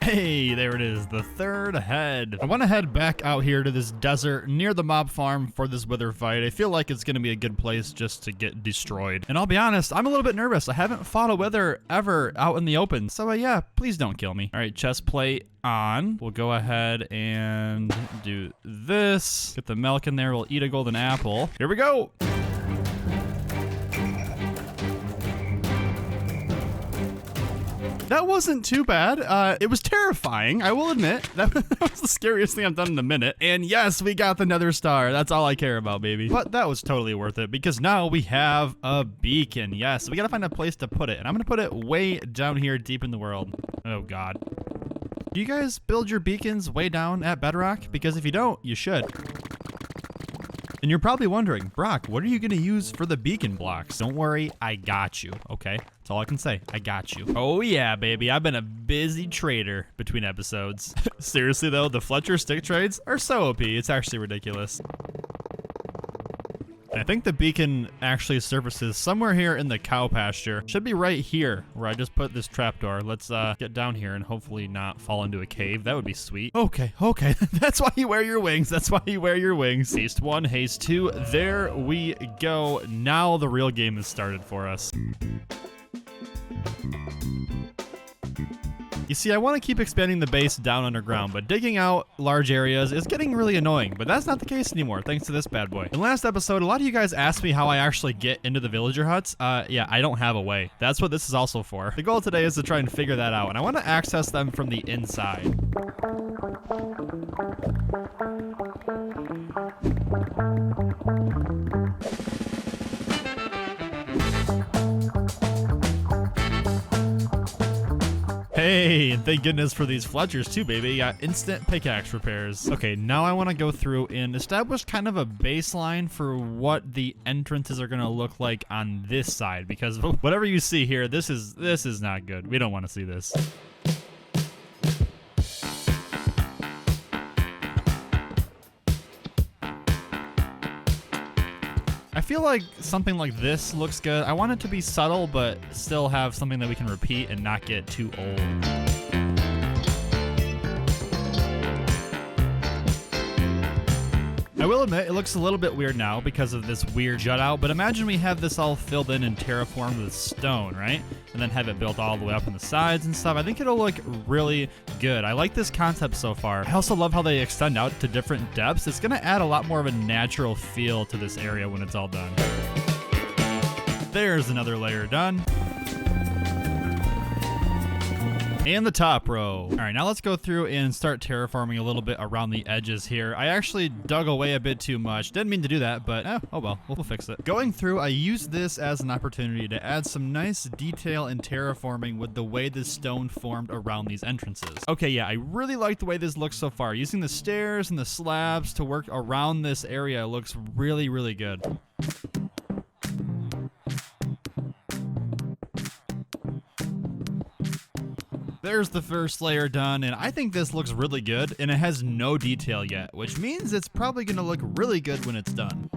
Hey, there it is, the 3rd head. I want to head back out here to this desert near the mob farm for this wither fight. I feel like it's going to be a good place just to get destroyed. And I'll be honest, I'm a little bit nervous. I haven't fought a wither ever out in the open. So yeah, please don't kill me. All right, chest plate on. We'll go ahead and do this. Get the milk in there. We'll eat a golden apple. Here we go. That wasn't too bad. It was terrifying, I will admit. That was the scariest thing I've done in a minute. And yes, we got the nether star. That's all I care about, baby. But that was totally worth it because now we have a beacon. Yes, we gotta find a place to put it. And I'm gonna put it way down here deep in the world. Oh God. Do you guys build your beacons way down at bedrock? Because if you don't, you should. And you're probably wondering, Brock, what are you gonna use for the beacon blocks? Don't worry, I got you, okay? That's all I can say, I got you. Oh yeah, baby, I've been a busy trader between episodes. Seriously though, the Fletcher stick trades are so OP, it's actually ridiculous. I think the beacon actually surfaces somewhere here in the cow pasture. Should be right here where I just put this trapdoor. Let's get down here and hopefully not fall into a cave. That would be sweet. Okay. That's why you wear your wings. That's why you wear your wings. Haste 1, haste 2. There we go. Now the real game has started for us. You see, I want to keep expanding the base down underground, but digging out large areas is getting really annoying, but that's not the case anymore thanks to this bad boy. In last episode, a lot of you guys asked me how I actually get into the villager huts. Yeah, I don't have a way. That's what this is also for. The goal today is to try and figure that out, and I want to access them from the inside. Hey, and thank goodness for these Fletchers too, baby. Got instant pickaxe repairs. Okay, now I want to go through and establish kind of a baseline for what the entrances are going to look like on this side, because whatever you see here, this is not good. We don't want to see this. I feel like something like this looks good. I want it to be subtle, but still have something that we can repeat and not get too old. I will admit, it looks a little bit weird now because of this weird jut out, but imagine we have this all filled in and terraformed with stone, right? And then have it built all the way up on the sides and stuff. I think it'll look really good. I like this concept so far. I also love how they extend out to different depths. It's gonna add a lot more of a natural feel to this area when it's all done. There's another layer done. And the top row. All right, now let's go through and start terraforming a little bit around the edges here. I actually dug away a bit too much. Didn't mean to do that, but oh well, we'll fix it. Going through, I used this as an opportunity to add some nice detail in terraforming with the way this stone formed around these entrances. Okay, yeah, I really like the way this looks so far. Using the stairs and the slabs to work around this area looks really, really good. There's the first layer done, and I think this looks really good, and it has no detail yet, which means it's probably going to look really good when it's done.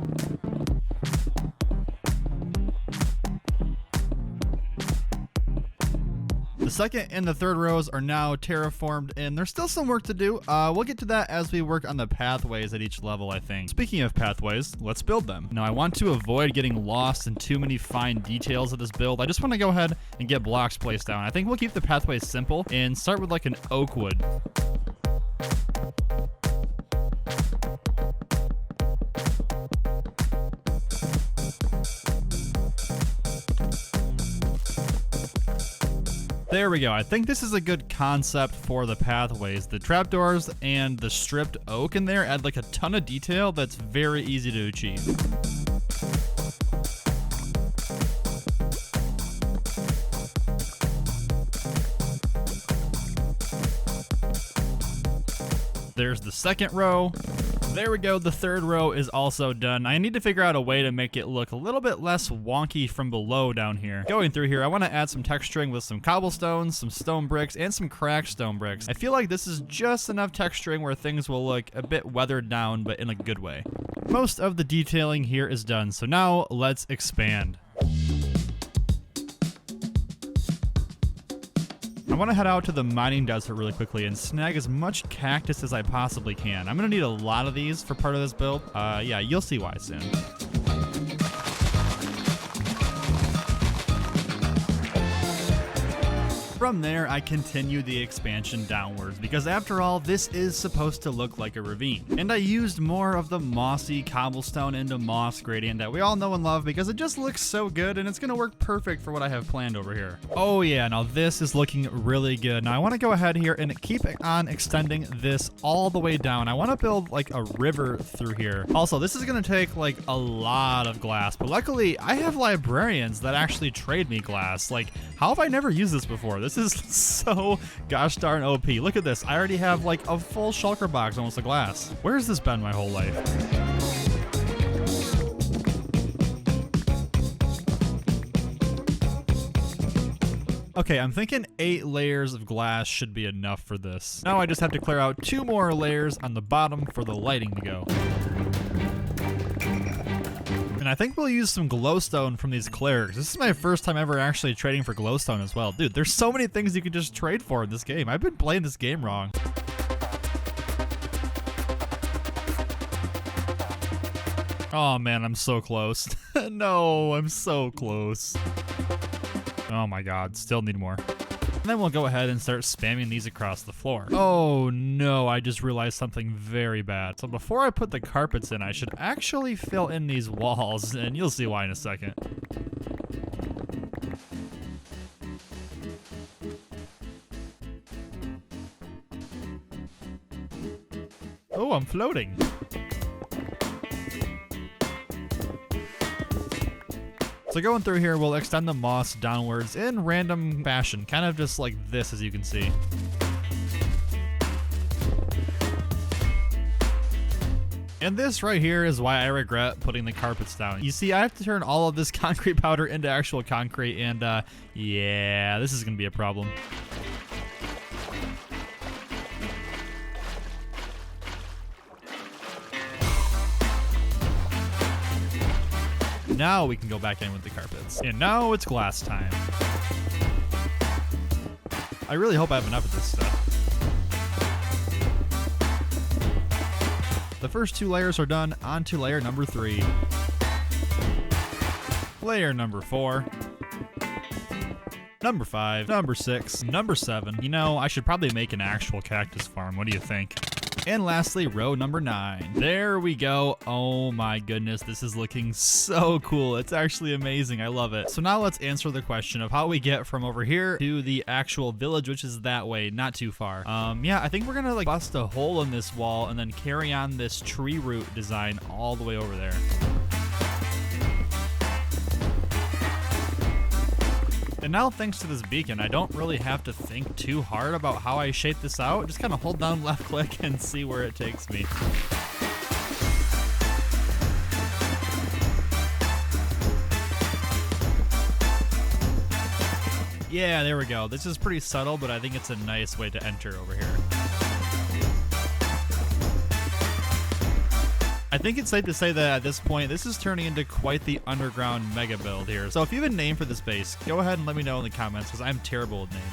The second and the third rows are now terraformed, and there's still some work to do. We'll get to that as we work on the pathways at each level, I think. Speaking of pathways, let's build them. Now, I want to avoid getting lost in too many fine details of this build. I just want to go ahead and get blocks placed down. I think we'll keep the pathways simple and start with like an oak wood. There we go. I think this is a good concept for the pathways. The trapdoors and the stripped oak in there add like a ton of detail that's very easy to achieve. There's the second row. There we go, the third row is also done. I need to figure out a way to make it look a little bit less wonky from below down here. Going through here, I want to add some texturing with some cobblestones, some stone bricks, and some cracked stone bricks. I feel like this is just enough texturing where things will look a bit weathered down, but in a good way. Most of the detailing here is done, so now let's expand. I want to head out to the mining desert really quickly and snag as much cactus as I possibly can. I'm going to need a lot of these for part of this build. Yeah, you'll see why soon. From there, I continue the expansion downwards because after all, this is supposed to look like a ravine. And I used more of the mossy cobblestone into moss gradient that we all know and love because it just looks so good and it's gonna work perfect for what I have planned over here. Oh yeah, now this is looking really good. Now I wanna go ahead here and keep on extending this all the way down. I wanna build like a river through here. Also, this is gonna take like a lot of glass, but luckily I have librarians that actually trade me glass. Like, how have I never used this before? This is so gosh darn OP. Look at this. I already have like a full shulker box almost of glass. Where's this been my whole life? Okay, I'm thinking 8 layers of glass should be enough for this. Now I just have to clear out 2 more layers on the bottom for the lighting to go. And I think we'll use some glowstone from these clerics. This is my first time ever actually trading for glowstone as well. Dude, there's so many things you can just trade for in this game. I've been playing this game wrong. Oh man, I'm so close. No, I'm so close. Oh my god, still need more. And then we'll go ahead and start spamming these across the floor. Oh no, I just realized something very bad. So before I put the carpets in, I should actually fill in these walls, and you'll see why in a second. Oh, I'm floating. So going through here, we'll extend the moss downwards in random fashion, kind of just like this, as you can see. And this right here is why I regret putting the carpets down. You see, I have to turn all of this concrete powder into actual concrete, and yeah, this is gonna be a problem. Now we can go back in with the carpets. And now it's glass time. I really hope I have enough of this stuff. The first 2 layers are done. On to layer number 3. Layer number 4. Number 5. Number 6. Number 7. You know, I should probably make an actual cactus farm. What do you think? And lastly, row number 9. There we go. Oh my goodness, this is looking so cool. It's actually amazing. I love it. So now let's answer the question of how we get from over here to the actual village, which is that way, not too far. Yeah, I think we're gonna like bust a hole in this wall and then carry on this tree root design all the way over there. And now thanks to this beacon, I don't really have to think too hard about how I shape this out. Just kind of hold down left click and see where it takes me. Yeah, there we go. This is pretty subtle, but I think it's a nice way to enter over here. I think it's safe to say that at this point, this is turning into quite the underground mega build here. So if you have a name for this base, go ahead and let me know in the comments, because I'm terrible with names.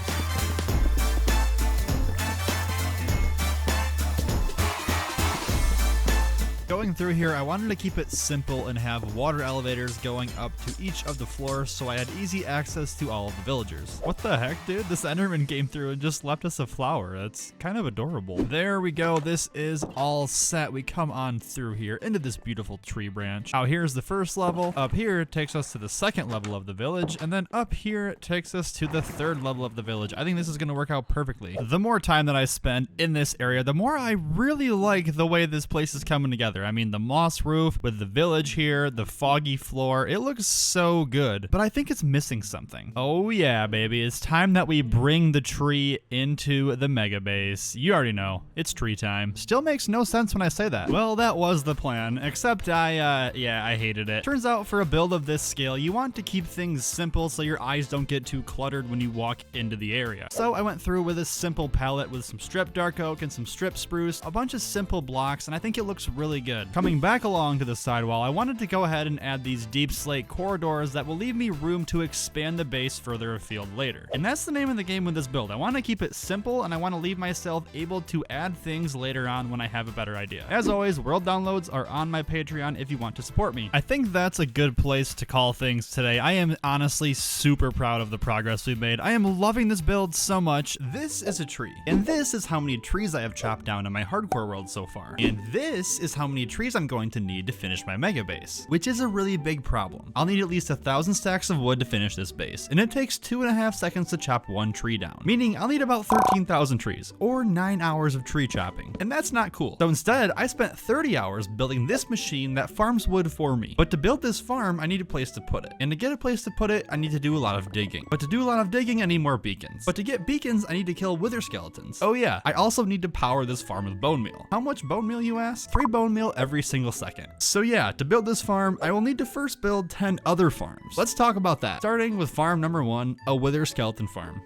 Going through here, I wanted to keep it simple and have water elevators going up to each of the floors so I had easy access to all of the villagers. What the heck, dude? This Enderman came through and just left us a flower. That's kind of adorable. There we go. This is all set. We come on through here into this beautiful tree branch. Now here's the first level. Up here it takes us to the second level of the village, and then up here it takes us to the third level of the village. I think this is going to work out perfectly. The more time that I spend in this area, the more I really like the way this place is coming together. I mean, the moss roof with the village here, the foggy floor, it looks so good, but I think it's missing something. Oh yeah, baby, it's time that we bring the tree into the mega base. You already know, it's tree time. Still makes no sense when I say that. Well, that was the plan, except I hated it. Turns out for a build of this scale, you want to keep things simple so your eyes don't get too cluttered when you walk into the area. So I went through with a simple palette with some strip dark oak and some strip spruce, a bunch of simple blocks, and I think it looks really good. Coming back along to the sidewall, I wanted to go ahead and add these deep slate corridors that will leave me room to expand the base further afield later. And that's the name of the game with this build. I want to keep it simple, and I want to leave myself able to add things later on when I have a better idea. As always, world downloads are on my Patreon if you want to support me. I think that's a good place to call things today. I am honestly super proud of the progress we've made. I am loving this build so much. This is a tree, and this is how many trees I have chopped down in my hardcore world so far. And this is how many trees I'm going to need to finish my mega base, which is a really big problem. I'll need at least 1,000 stacks of wood to finish this base, and it takes 2.5 seconds to chop one tree down, meaning I'll need about 13,000 trees, or 9 hours of tree chopping, and that's not cool. So instead, I spent 30 hours building this machine that farms wood for me. But to build this farm, I need a place to put it, and to get a place to put it, I need to do a lot of digging. But to do a lot of digging, I need more beacons. But to get beacons, I need to kill wither skeletons. Oh yeah, I also need to power this farm with bone meal. How much bone meal, you ask? 3 bone meal every single second. So yeah, to build this farm, I will need to first build 10 other farms. Let's talk about that. Starting with farm number 1, a wither skeleton farm.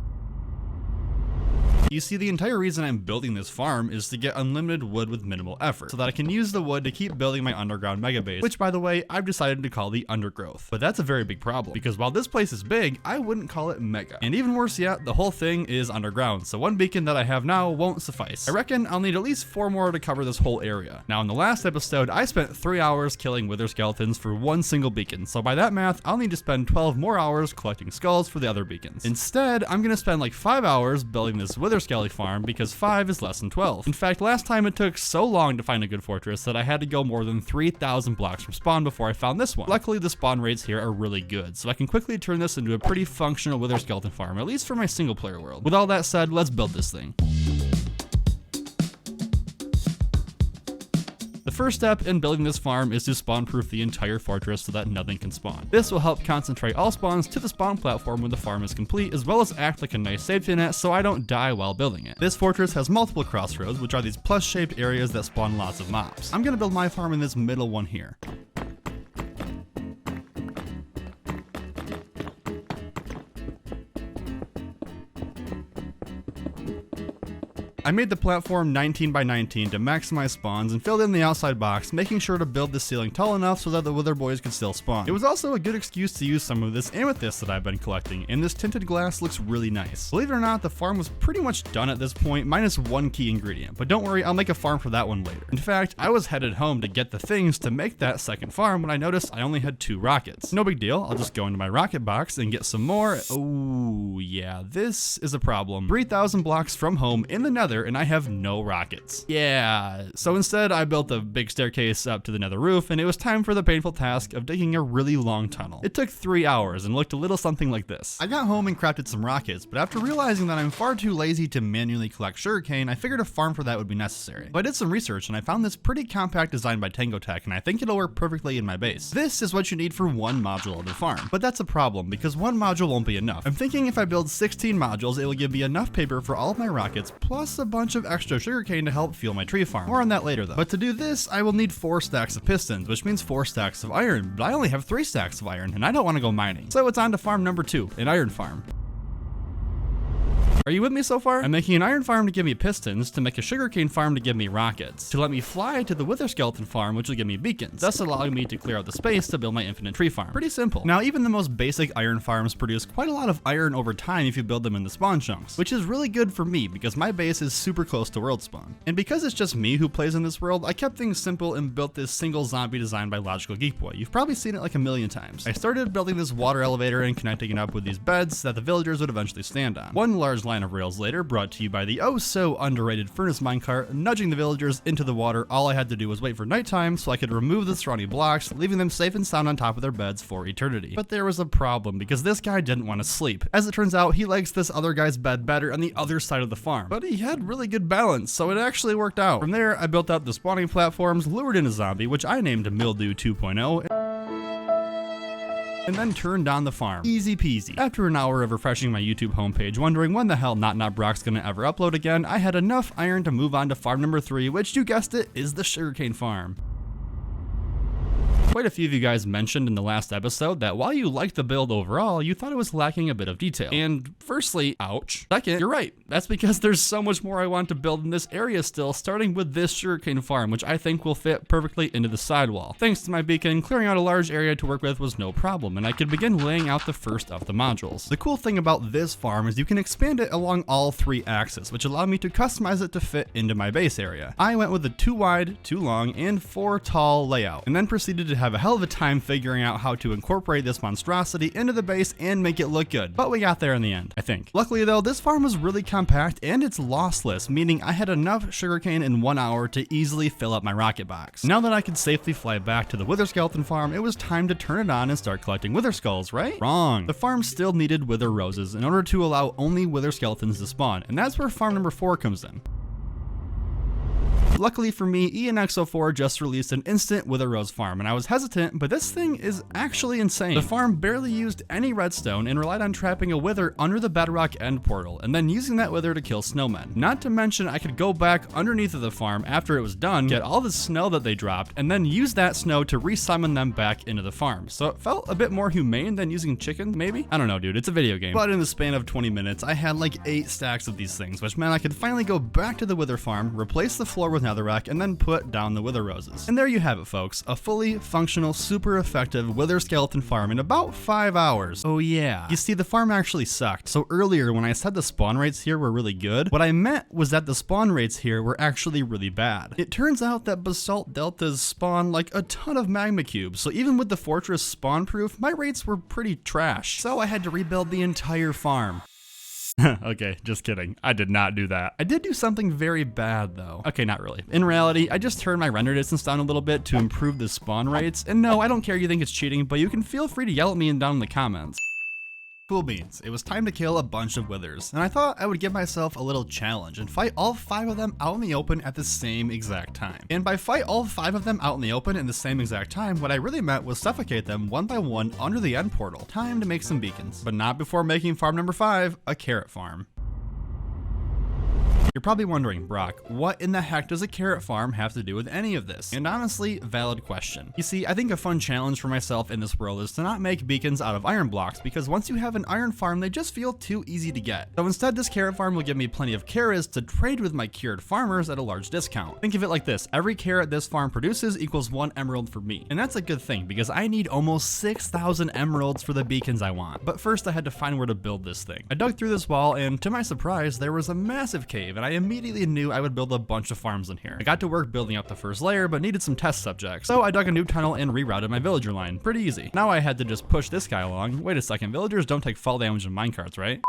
You see, the entire reason I'm building this farm is to get unlimited wood with minimal effort, so that I can use the wood to keep building my underground mega base, which by the way, I've decided to call the Undergrowth. But that's a very big problem, because while this place is big, I wouldn't call it mega. And even worse yet, the whole thing is underground, so one beacon that I have now won't suffice. I reckon I'll need at least 4 more to cover this whole area. Now in the last episode, I spent 3 hours killing wither skeletons for one single beacon, so by that math, I'll need to spend 12 more hours collecting skulls for the other beacons. Instead, I'm gonna spend like 5 hours building this wither skelly farm because 5 is less than 12. In fact, last time it took so long to find a good fortress that I had to go more than 3,000 blocks from spawn before I found this one. Luckily, the spawn rates here are really good, so I can quickly turn this into a pretty functional wither skeleton farm, at least for my single player world. With all that said, let's build this thing. The first step in building this farm is to spawn proof the entire fortress so that nothing can spawn. This will help concentrate all spawns to the spawn platform when the farm is complete, as well as act like a nice safety net so I don't die while building it. This fortress has multiple crossroads, which are these plus shaped areas that spawn lots of mobs. I'm gonna build my farm in this middle one here. I made the platform 19 by 19 to maximize spawns and filled in the outside box, making sure to build the ceiling tall enough so that the wither boys could still spawn. It was also a good excuse to use some of this amethyst that I've been collecting, and this tinted glass looks really nice. Believe it or not, the farm was pretty much done at this point, minus one key ingredient, but don't worry, I'll make a farm for that one later. In fact, I was headed home to get the things to make that second farm when I noticed I only had 2 rockets. No big deal, I'll just go into my rocket box and get some more. Oh yeah, this is a problem. 3,000 blocks from home in the Nether, and I have no rockets. Yeah, so instead I built a big staircase up to the Nether roof, and it was time for the painful task of digging a really long tunnel. It took 3 hours and looked a little something like this. I got home and crafted some rockets, but after realizing that I'm far too lazy to manually collect sugarcane, I figured a farm for that would be necessary. But I did some research and I found this pretty compact design by Tango Tech, and I think it'll work perfectly in my base. This is what you need for one module of the farm, but that's a problem because one module won't be enough. I'm thinking if I build 16 modules, it will give me enough paper for all of my rockets, plus a bunch of extra sugarcane to help fuel my tree farm. More on that later though. But to do this, I will need 4 stacks of pistons, which means 4 stacks of iron, but I only have 3 stacks of iron, and I don't want to go mining. So it's on to farm number 2, an iron farm. Are you with me so far? I'm making an iron farm to give me pistons, to make a sugarcane farm to give me rockets, to let me fly to the wither skeleton farm, which will give me beacons, thus allowing me to clear out the space to build my infinite tree farm. Pretty simple. Now, even the most basic iron farms produce quite a lot of iron over time if you build them in the spawn chunks, which is really good for me because my base is super close to world spawn. And because it's just me who plays in this world, I kept things simple and built this single zombie designed by Logical Geek Boy. You've probably seen it like a million times. I started building this water elevator and connecting it up with these beds that the villagers would eventually stand on. One large line of rails later, brought to you by the oh so underrated furnace minecart, nudging the villagers into the water. All I had to do was wait for nighttime so I could remove the surrounding blocks, leaving them safe and sound on top of their beds for eternity. But there was a problem because this guy didn't want to sleep. As it turns out, he likes this other guy's bed better on the other side of the farm. But he had really good balance, so it actually worked out. From there, I built out the spawning platforms, lured in a zombie, which I named Mildew 2.0, and then turned on the farm. Easy peasy. After an hour of refreshing my YouTube homepage, wondering when the hell NotNotBrock's gonna ever upload again, I had enough iron to move on to farm number 3, which, you guessed it, is the sugarcane farm. Quite a few of you guys mentioned in the last episode that while you liked the build overall, you thought it was lacking a bit of detail. And firstly, ouch. Second, you're right. That's because there's so much more I want to build in this area still, starting with this sugarcane farm, which I think will fit perfectly into the sidewall. Thanks to my beacon, clearing out a large area to work with was no problem, and I could begin laying out the first of the modules. The cool thing about this farm is you can expand it along all 3 axes, which allowed me to customize it to fit into my base area. I went with a 2 wide, 2 long, and 4 tall layout, and then proceeded to have a hell of a time figuring out how to incorporate this monstrosity into the base and make it look good. But we got there in the end, I think. Luckily though, this farm was really compact and it's lossless, meaning I had enough sugarcane in 1 hour to easily fill up my rocket box. Now that I could safely fly back to the wither skeleton farm, it was time to turn it on and start collecting wither skulls, right? Wrong. The farm still needed wither roses in order to allow only wither skeletons to spawn, and that's where farm number 4 comes in. Luckily for me, ENX04 just released an instant Wither Rose farm, and I was hesitant, but this thing is actually insane. The farm barely used any redstone and relied on trapping a wither under the bedrock end portal, and then using that wither to kill snowmen. Not to mention, I could go back underneath of the farm after it was done, get all the snow that they dropped, and then use that snow to resummon them back into the farm. So it felt a bit more humane than using chicken, maybe? I don't know, dude, it's a video game. But in the span of 20 minutes, I had like 8 stacks of these things, which meant I could finally go back to the wither farm, replace the floor with netherrack, and then put down the wither roses. And there you have it, folks. A fully functional, super effective wither skeleton farm in about 5 hours. Oh yeah. You see, the farm actually sucked. So earlier, when I said the spawn rates here were really good, what I meant was that the spawn rates here were actually really bad. It turns out that basalt deltas spawn like a ton of magma cubes, so even with the fortress spawn proof, my rates were pretty trash. So I had to rebuild the entire farm. Okay, just kidding. I did not do that. I did do something very bad though. Okay, not really. In reality, I just turned my render distance down a little bit to improve the spawn rates. And no, I don't care if you think it's cheating, but you can feel free to yell at me down in the comments. Cool beans. It was time to kill a bunch of withers, and I thought I would give myself a little challenge and fight all 5 of them out in the open at the same exact time. And by fight all 5 of them out in the open in the same exact time, what I really meant was suffocate them one by one under the end portal. Time to make some beacons. But not before making farm number 5, a carrot farm. You're probably wondering, Brock, what in the heck does a carrot farm have to do with any of this? And honestly, valid question. You see, I think a fun challenge for myself in this world is to not make beacons out of iron blocks, because once you have an iron farm, they just feel too easy to get. So instead, this carrot farm will give me plenty of carrots to trade with my cured farmers at a large discount. Think of it like this: every carrot this farm produces equals 1 emerald for me. And that's a good thing, because I need almost 6,000 emeralds for the beacons I want. But first, I had to find where to build this thing. I dug through this wall, and to my surprise, there was a massive cave, and I immediately knew I would build a bunch of farms in here. I got to work building up the first layer, but needed some test subjects. So I dug a new tunnel and rerouted my villager line. Pretty easy. Now I had to just push this guy along. Wait a second, villagers don't take fall damage in minecarts, right?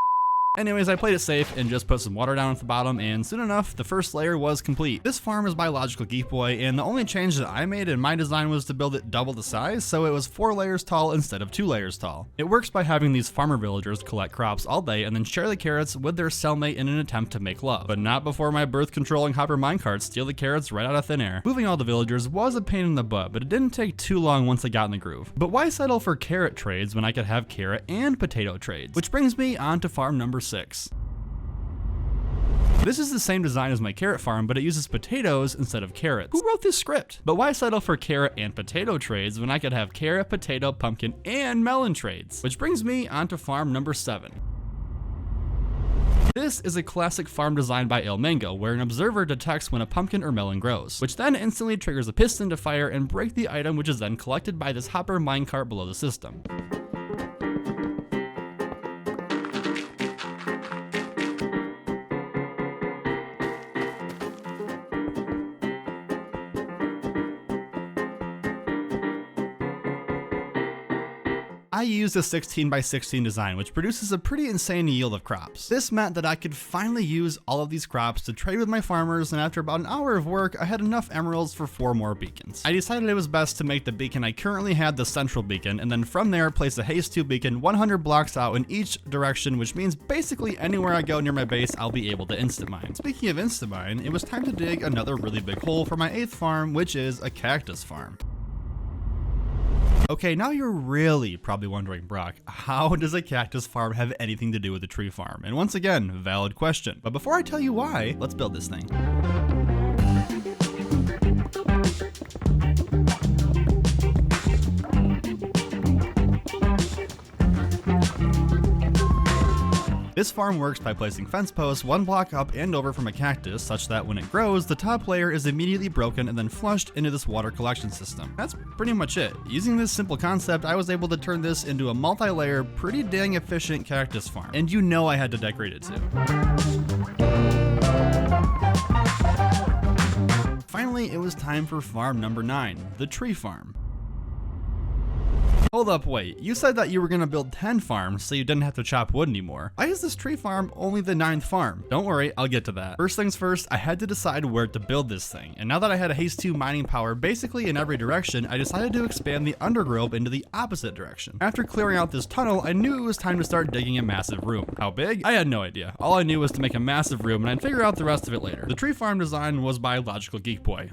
Anyways, I played it safe and just put some water down at the bottom, and soon enough, the first layer was complete. This farm is by Logical Geek Boy, and the only change that I made in my design was to build it double the size, so it was 4 layers tall instead of 2 layers tall. It works by having these farmer villagers collect crops all day and then share the carrots with their cellmate in an attempt to make love. But not before my birth controlling hopper minecarts steal the carrots right out of thin air. Moving all the villagers was a pain in the butt, but it didn't take too long once I got in the groove. But why settle for carrot trades when I could have carrot and potato trades? Which brings me on to farm number 6. This is the same design as my carrot farm, but it uses potatoes instead of carrots. Who wrote this script? But why settle for carrot and potato trades when I could have carrot, potato, pumpkin, and melon trades? Which brings me onto farm number 7. This is a classic farm design by Il Mango, where an observer detects when a pumpkin or melon grows, which then instantly triggers a piston to fire and break the item, which is then collected by this hopper minecart below the system. I used a 16 by 16 design, which produces a pretty insane yield of crops. This meant that I could finally use all of these crops to trade with my farmers, and after about an hour of work, I had enough emeralds for 4 more beacons. I decided it was best to make the beacon I currently had the central beacon, and then from there place a haste 2 beacon 100 blocks out in each direction, which means basically anywhere I go near my base, I'll be able to instant mine. Speaking of instant mine, it was time to dig another really big hole for my 8th farm, which is a cactus farm. Okay, now you're really probably wondering, Brock, how does a cactus farm have anything to do with a tree farm? And once again, valid question. But before I tell you why, let's build this thing. This farm works by placing fence posts 1 block up and over from a cactus, such that when it grows, the top layer is immediately broken and then flushed into this water collection system. That's pretty much it. Using this simple concept, I was able to turn this into a multi-layer, pretty dang efficient cactus farm. And you know I had to decorate it too. Finally, it was time for farm number 9, the tree farm. Hold up, wait. You said that you were gonna build 10 farms so you didn't have to chop wood anymore. Why is this tree farm only the 9th farm? Don't worry, I'll get to that. First things first, I had to decide where to build this thing. And now that I had a Haste 2 mining power basically in every direction, I decided to expand the undergrove into the opposite direction. After clearing out this tunnel, I knew it was time to start digging a massive room. How big? I had no idea. All I knew was to make a massive room and I'd figure out the rest of it later. The tree farm design was by Logical Geek Boy.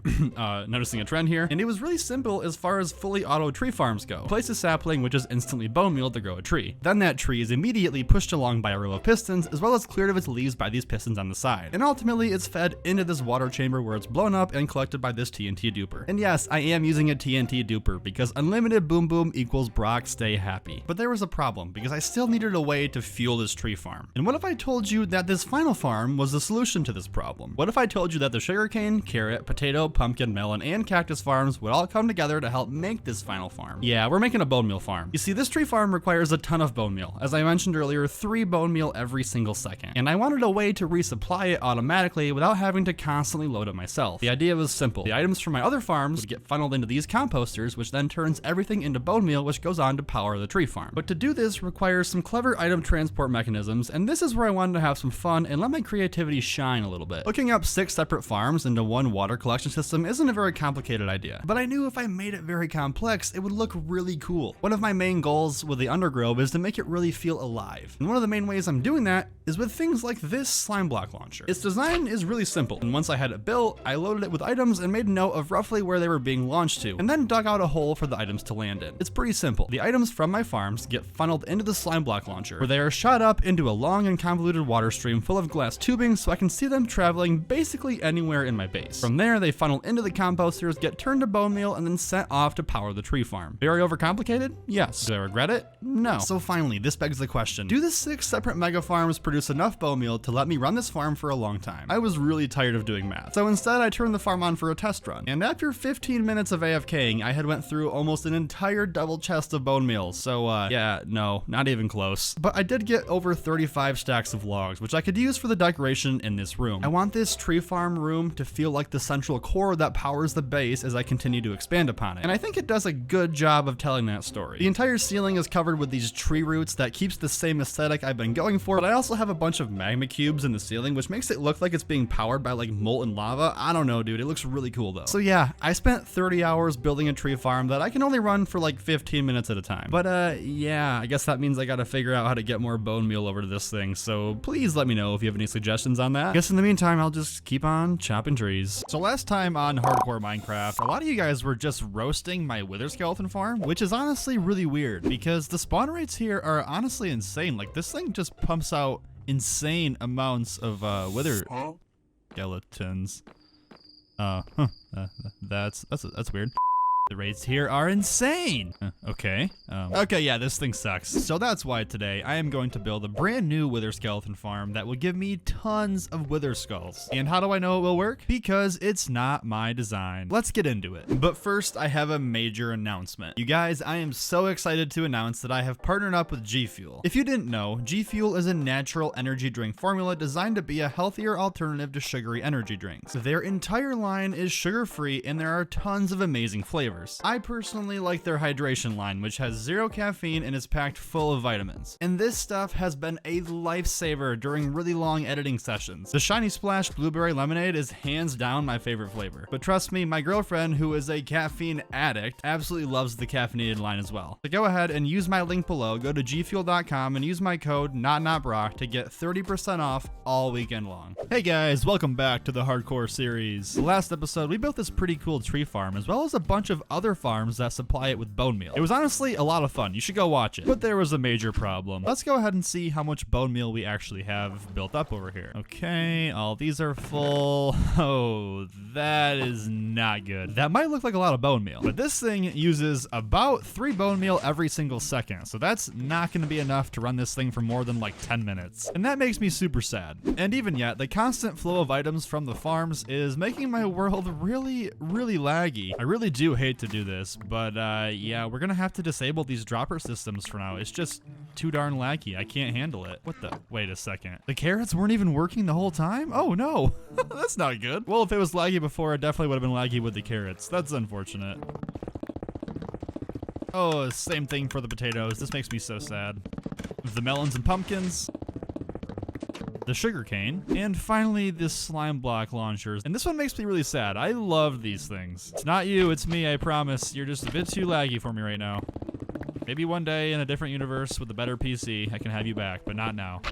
Noticing a trend here, and it was really simple as far as fully auto tree farms go. Place a sapling which is instantly bone mealed to grow a tree. Then that tree is immediately pushed along by a row of pistons as well as cleared of its leaves by these pistons on the side. And ultimately it's fed into this water chamber where it's blown up and collected by this TNT duper. And yes, I am using a TNT duper because unlimited boom boom equals Brock stay happy. But there was a problem because I still needed a way to fuel this tree farm. And what if I told you that this final farm was the solution to this problem? What if I told you that the sugarcane, carrot, potato, pumpkin, melon, and cactus farms would all come together to help make this final farm? Yeah, we're making a bone meal farm. You see, this tree farm requires a ton of bone meal. As I mentioned earlier, 3 bone meal every single second. And I wanted a way to resupply it automatically without having to constantly load it myself. The idea was simple. The items from my other farms would get funneled into these composters, which then turns everything into bone meal, which goes on to power the tree farm. But to do this requires some clever item transport mechanisms, and this is where I wanted to have some fun and let my creativity shine a little bit. Hooking up 6 separate farms into one water collection system isn't a very complicated idea, but I knew if I made it very complex, it would look really cool. One of my main goals with the undergrove is to make it really feel alive. And one of the main ways I'm doing that is with things like this slime block launcher. Its design is really simple, and once I had it built, I loaded it with items and made a note of roughly where they were being launched to, and then dug out a hole for the items to land in. It's pretty simple. The items from my farms get funneled into the slime block launcher, where they are shot up into a long and convoluted water stream full of glass tubing so I can see them traveling basically anywhere in my base. From there, they funnel into the composters, get turned to bone meal, and then sent off to power the tree farm. Very overcomplicated? Yes. Do I regret it? No. So finally, this begs the question, do the 6 separate mega farms produce enough bone meal to let me run this farm for a long time? I was really tired of doing math. So instead, I turned the farm on for a test run. And after 15 minutes of AFKing, I had went through almost an entire double chest of bone meal. So yeah, no, not even close. But I did get over 35 stacks of logs, which I could use for the decoration in this room. I want this tree farm room to feel like the central core that powers the base as I continue to expand upon it. And I think it does a good job of telling that story. The entire ceiling is covered with these tree roots that keeps the same aesthetic I've been going for, but I also have a bunch of magma cubes in the ceiling, which makes it look like it's being powered by like molten lava. I don't know, dude. It looks really cool though. So yeah, I spent 30 hours building a tree farm that I can only run for like 15 minutes at a time. But yeah, I guess that means I gotta figure out how to get more bone meal over to this thing. So please let me know if you have any suggestions on that. I guess in the meantime, I'll just keep on chopping trees. So last time on Hardcore Minecraft, a lot of you guys were just roasting my wither skeleton farm, which is honestly really weird because the spawn rates here are honestly insane. Like this thing just pumps out insane amounts of wither skeletons. That's weird. The rates here are insane. Okay. Okay, yeah, this thing sucks. So that's why today I am going to build a brand new wither skeleton farm that will give me tons of wither skulls. And how do I know it will work? Because it's not my design. Let's get into it. But first, I have a major announcement. You guys, I am so excited to announce that I have partnered up with G Fuel. If you didn't know, G Fuel is a natural energy drink formula designed to be a healthier alternative to sugary energy drinks. Their entire line is sugar-free and there are tons of amazing flavors. I personally like their hydration line, which has 0 caffeine and is packed full of vitamins. And this stuff has been a lifesaver during really long editing sessions. The Shiny Splash Blueberry Lemonade is hands down my favorite flavor. But trust me, my girlfriend, who is a caffeine addict, absolutely loves the caffeinated line as well. So go ahead and use my link below, go to gfuel.com and use my code NotNotBrock to get 30% off all weekend long. Hey guys, welcome back to the Hardcore series. The last episode, we built this pretty cool tree farm as well as a bunch of other farms that supply it with bone meal. It was honestly a lot of fun. You should go watch it. But there was a major problem. Let's go ahead and see how much bone meal we actually have built up over here. Okay, all these are full. Oh, that is not good. That might look like a lot of bone meal, but this thing uses about 3 bone meal every single second. So that's not going to be enough to run this thing for more than like 10 minutes. And that makes me super sad. And even yet, the constant flow of items from the farms is making my world really, really laggy. I really do hate to do this, but yeah, we're gonna have to disable these dropper systems for now. It's just too darn laggy. I can't handle it. What the? Wait a second. The carrots weren't even working the whole time? Oh no, that's not good. Well, if it was laggy before, it definitely would have been laggy with the carrots. That's unfortunate. Oh, same thing for the potatoes. This makes me so sad. The melons and pumpkins. The sugarcane, and finally the slime block launchers. And this one makes me really sad. I love these things. It's not you, it's me, I promise. You're just a bit too laggy for me right now. Maybe one day in a different universe with a better PC, I can have you back, but not now.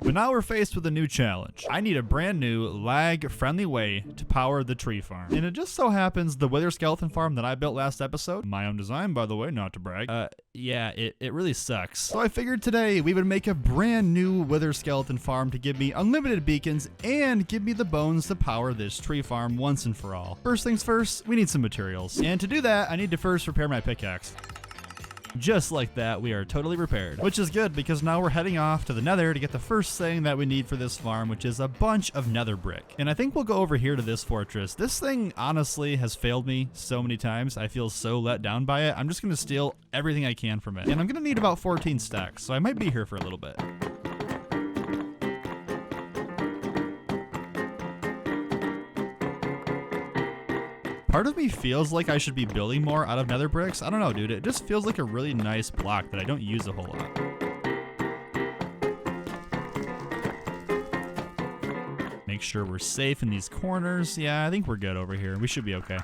But now we're faced with a new challenge. I need a brand new, lag-friendly way to power the tree farm. And it just so happens the wither skeleton farm that I built last episode, my own design, by the way, not to brag, yeah, it really sucks. So I figured today we would make a brand new wither skeleton farm to give me unlimited beacons and give me the bones to power this tree farm once and for all. First things first, we need some materials. And to do that, I need to first repair my pickaxe. Just like that, we are totally repaired, which is good because now we're heading off to the Nether to get the first thing that we need for this farm, which is a bunch of Nether brick. And I think we'll go over here to this fortress. This thing honestly has failed me so many times. I feel so let down by it. I'm just going to steal everything I can from it. And I'm going to need about 14 stacks, so I might be here for a little bit. Part of me feels like I should be building more out of nether bricks. I don't know, dude. It just feels like a really nice block that I don't use a whole lot. Make sure we're safe in these corners. Yeah, I think we're good over here. We should be okay.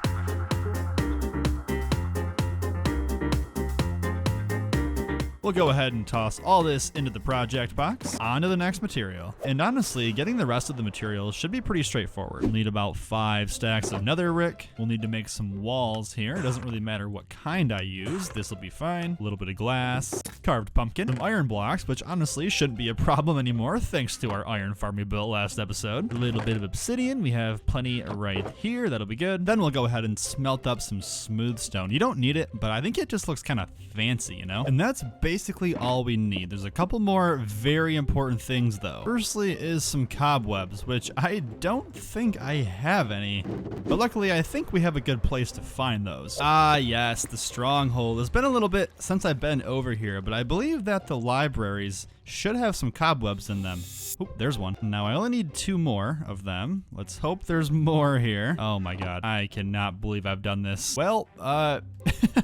We'll go ahead and toss all this into the project box. On to the next material. And honestly, getting the rest of the materials should be pretty straightforward. We'll need about 5 stacks of netherrick. We'll need to make some walls here. It doesn't really matter what kind I use. This will be fine. A little bit of glass, carved pumpkin, some iron blocks, which honestly shouldn't be a problem anymore thanks to our iron farm we built last episode. A little bit of obsidian. We have plenty right here. That'll be good. Then we'll go ahead and smelt up some smooth stone. You don't need it, but I think it just looks kind of fancy, you know? And that's basically all we need. There's a couple more very important things though. Firstly is some cobwebs, which I don't think I have any, but luckily I think we have a good place to find those. Ah yes, the stronghold. It's been a little bit since I've been over here, but I believe that the libraries should have some cobwebs in them. Oh, there's one. Now I only need 2 more of them. Let's hope there's more here. Oh my god, I cannot believe I've done this. Well,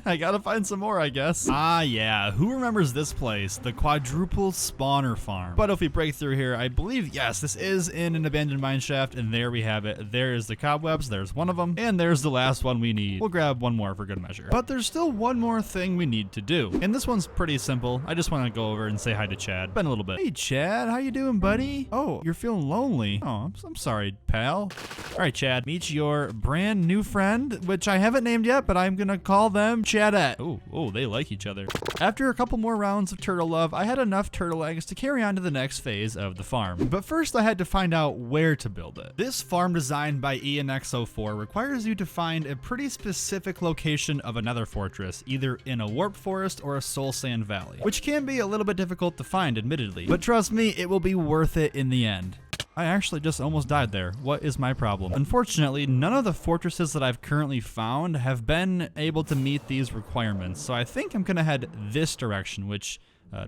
I gotta find some more, I guess. Ah yeah, who remembers this place? The quadruple spawner farm. But if we break through here, I believe, yes, this is in an abandoned mineshaft, and there we have it. There is the cobwebs, there's one of them, and there's the last one we need. We'll grab one more for good measure. But there's still one more thing we need to do, and this one's pretty simple. I just want to go over and say hi to Chad. Been a little bit. Hey Chad, how you doing, buddy? Oh, you're feeling lonely. Oh, I'm sorry, pal. All right, Chad, meet your brand new friend, which I haven't named yet, but I'm gonna call them Chadette. Oh, they like each other. After a couple more rounds of turtle love, I had enough turtle eggs to carry on to the next phase of the farm. But first, I had to find out where to build it. This farm designed by ENX04 requires you to find a pretty specific location of another fortress, either in a warp forest or a soul sand valley, which can be a little bit difficult to find, admittedly. But trust me, it will be worth it in the end. I actually just almost died there. What is my problem? Unfortunately, none of the fortresses that I've currently found have been able to meet these requirements, so I think I'm gonna head this direction, which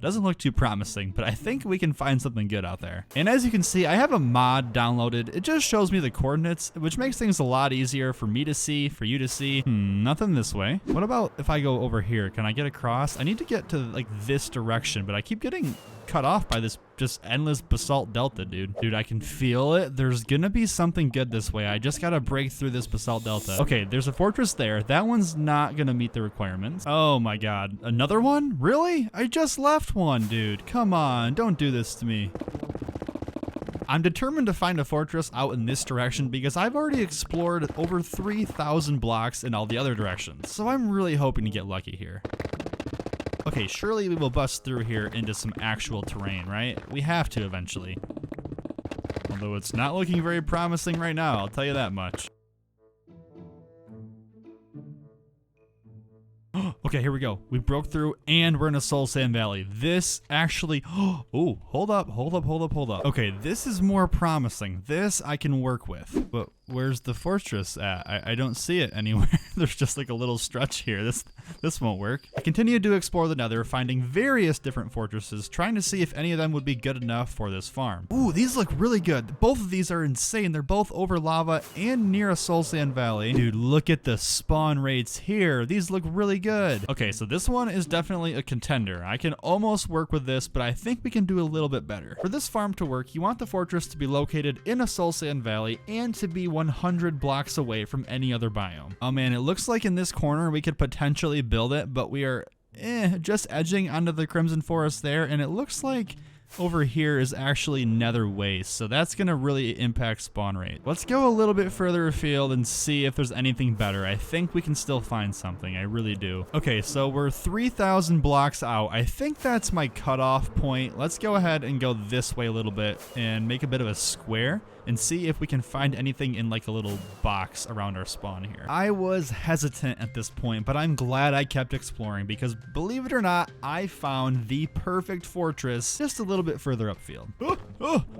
doesn't look too promising, but I think we can find something good out there. And as you can see, I have a mod downloaded. It just shows me the coordinates, which makes things a lot easier for me to see, for you to see. Nothing this way. What about if I go over here? Can I get across? I need to get to like this direction, but I keep getting cut off by this just endless basalt delta, dude. Dude, I can feel it. There's gonna be something good this way. I just gotta break through this basalt delta. Okay, there's a fortress there. That one's not gonna meet the requirements. Oh my god. Another one? Really? I just left one, dude. Come on, don't do this to me. I'm determined to find a fortress out in this direction because I've already explored over 3,000 blocks in all the other directions. So I'm really hoping to get lucky here. Okay, surely we will bust through here into some actual terrain, right? We have to eventually. Although it's not looking very promising right now, I'll tell you that much. Okay, here we go. We broke through and we're in a soul sand valley. This actually, oh, hold up. Okay, this is more promising. This I can work with. But where's the fortress at? I don't see it anywhere. There's just like a little stretch here. This won't work. I continued to explore the Nether, finding various different fortresses, trying to see if any of them would be good enough for this farm. Ooh, these look really good. Both of these are insane. They're both over lava and near a soul sand valley. Dude, look at the spawn rates here. These look really good. Okay, so this one is definitely a contender. I can almost work with this, but I think we can do a little bit better. For this farm to work, you want the fortress to be located in a soul sand valley and to be 100 blocks away from any other biome. Oh man, it looks like in this corner we could potentially build it, but we are just edging onto the Crimson Forest there, and it looks like over here is actually Nether waste, so that's gonna really impact spawn rate. Let's go a little bit further afield and see if there's anything better. I think we can still find something, I really do. Okay, so we're 3,000 blocks out. I think that's my cutoff point. Let's go ahead and go this way a little bit and make a bit of a square and see if we can find anything in like a little box around our spawn here. I was hesitant at this point, but I'm glad I kept exploring because believe it or not, I found the perfect fortress just a little bit further upfield.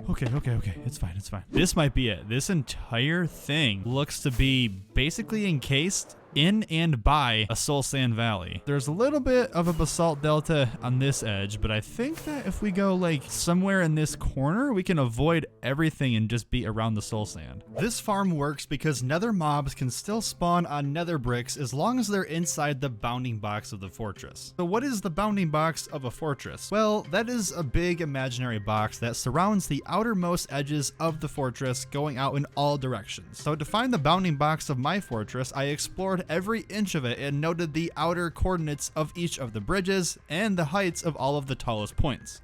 Okay, it's fine. This might be it. This entire thing looks to be basically encased in and by a soul sand valley. There's a little bit of a basalt delta on this edge, but I think that if we go like somewhere in this corner, we can avoid everything and just be around the soul sand. This farm works because nether mobs can still spawn on nether bricks as long as they're inside the bounding box of the fortress. So what is the bounding box of a fortress? Well, that is a big imaginary box that surrounds the outermost edges of the fortress going out in all directions. So to find the bounding box of my fortress, I explored every inch of it and noted the outer coordinates of each of the bridges and the heights of all of the tallest points.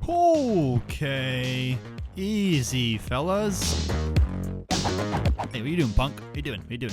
Okay, easy fellas. Hey, what you doing, punk? What you doing?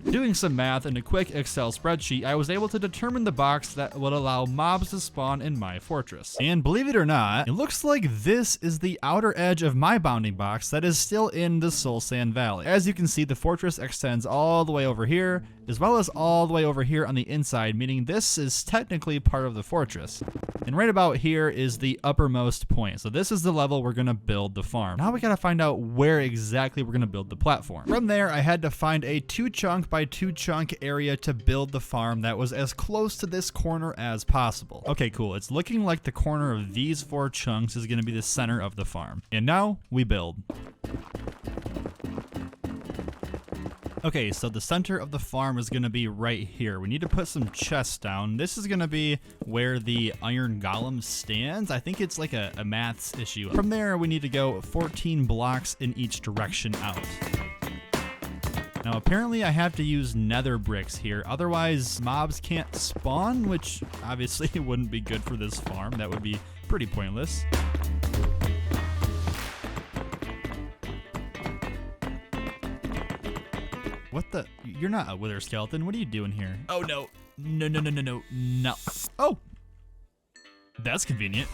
Doing some math in a quick Excel spreadsheet, I was able to determine the box that would allow mobs to spawn in my fortress. And believe it or not, it looks like this is the outer edge of my bounding box that is still in the Soul Sand Valley. As you can see, the fortress extends all the way over here, as well as all the way over here on the inside, meaning this is technically part of the fortress. And right about here is the uppermost point. So this is the level we're gonna build the farm. Now we gotta find out where exactly we're gonna build the platform. From there, I had to find a 2-chunk by 2-chunk area to build the farm that was as close to this corner as possible. Okay, cool. It's looking like the corner of these 4 chunks is gonna be the center of the farm. And now we build. Okay, so the center of the farm is gonna be right here. We need to put some chests down. This is gonna be where the iron golem stands. I think it's like a maths issue. From there, we need to go 14 blocks in each direction out. Now, apparently I have to use nether bricks here. Otherwise, mobs can't spawn, which obviously wouldn't be good for this farm. That would be pretty pointless. What the? You're not a wither skeleton. What are you doing here? Oh, no. No. Oh. That's convenient.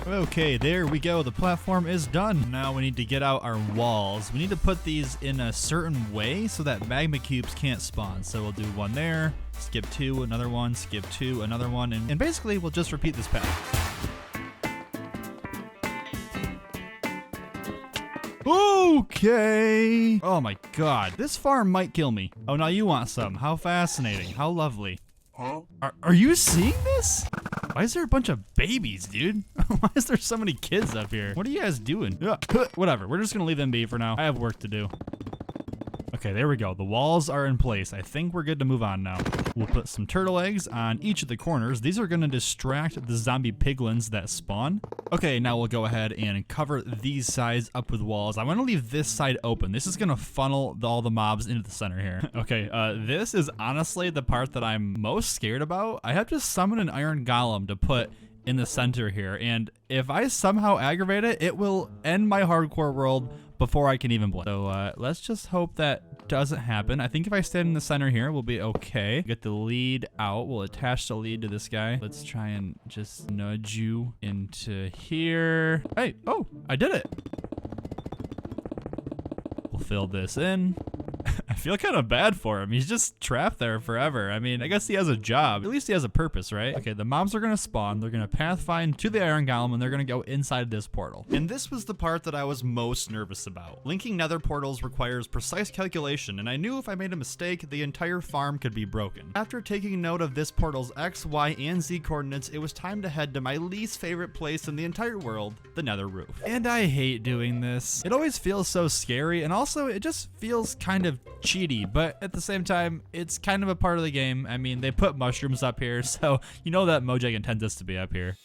Okay, there we go. The platform is done. Now we need to get out our walls. We need to put these in a certain way so that magma cubes can't spawn. So we'll do one there, skip 2, another one, skip 2, another one, and basically we'll just repeat this path. Okay. Oh my god. This farm might kill me. Oh, now you want some. How fascinating. How lovely. Huh? Are you seeing this? Why is there a bunch of babies, dude? Why is there so many kids up here? What are you guys doing? Whatever. We're just gonna leave them be for now. I have work to do. Okay, there we go. The walls are in place. I think we're good to move on now. We'll put some turtle eggs on each of the corners. These are gonna distract the zombie piglins that spawn. Okay, now we'll go ahead and cover these sides up with walls. I wanna leave this side open. This is gonna funnel all the mobs into the center here. Okay, this is honestly the part that I'm most scared about. I have to summon an iron golem to put in the center here, and if I somehow aggravate it, it will end my hardcore world before I can even blink. So let's just hope that doesn't happen. I think if I stand in the center here, we'll be okay. Get the lead out. We'll attach the lead to this guy. Let's try and just nudge you into here. Hey, oh, I did it. fill this in. I feel kind of bad for him. He's just trapped there forever. I mean, I guess he has a job. At least he has a purpose, right? Okay, the mobs are gonna spawn. They're gonna pathfind to the iron golem, and they're gonna go inside this portal. And this was the part that I was most nervous about. Linking nether portals requires precise calculation, and I knew if I made a mistake, the entire farm could be broken. After taking note of this portal's X, Y, and Z coordinates, it was time to head to my least favorite place in the entire world, the nether roof. And I hate doing this. It always feels so scary, and also it just feels kind of cheaty, but at the same time, it's kind of a part of the game. I mean, they put mushrooms up here, so you know that Mojang intends us to be up here.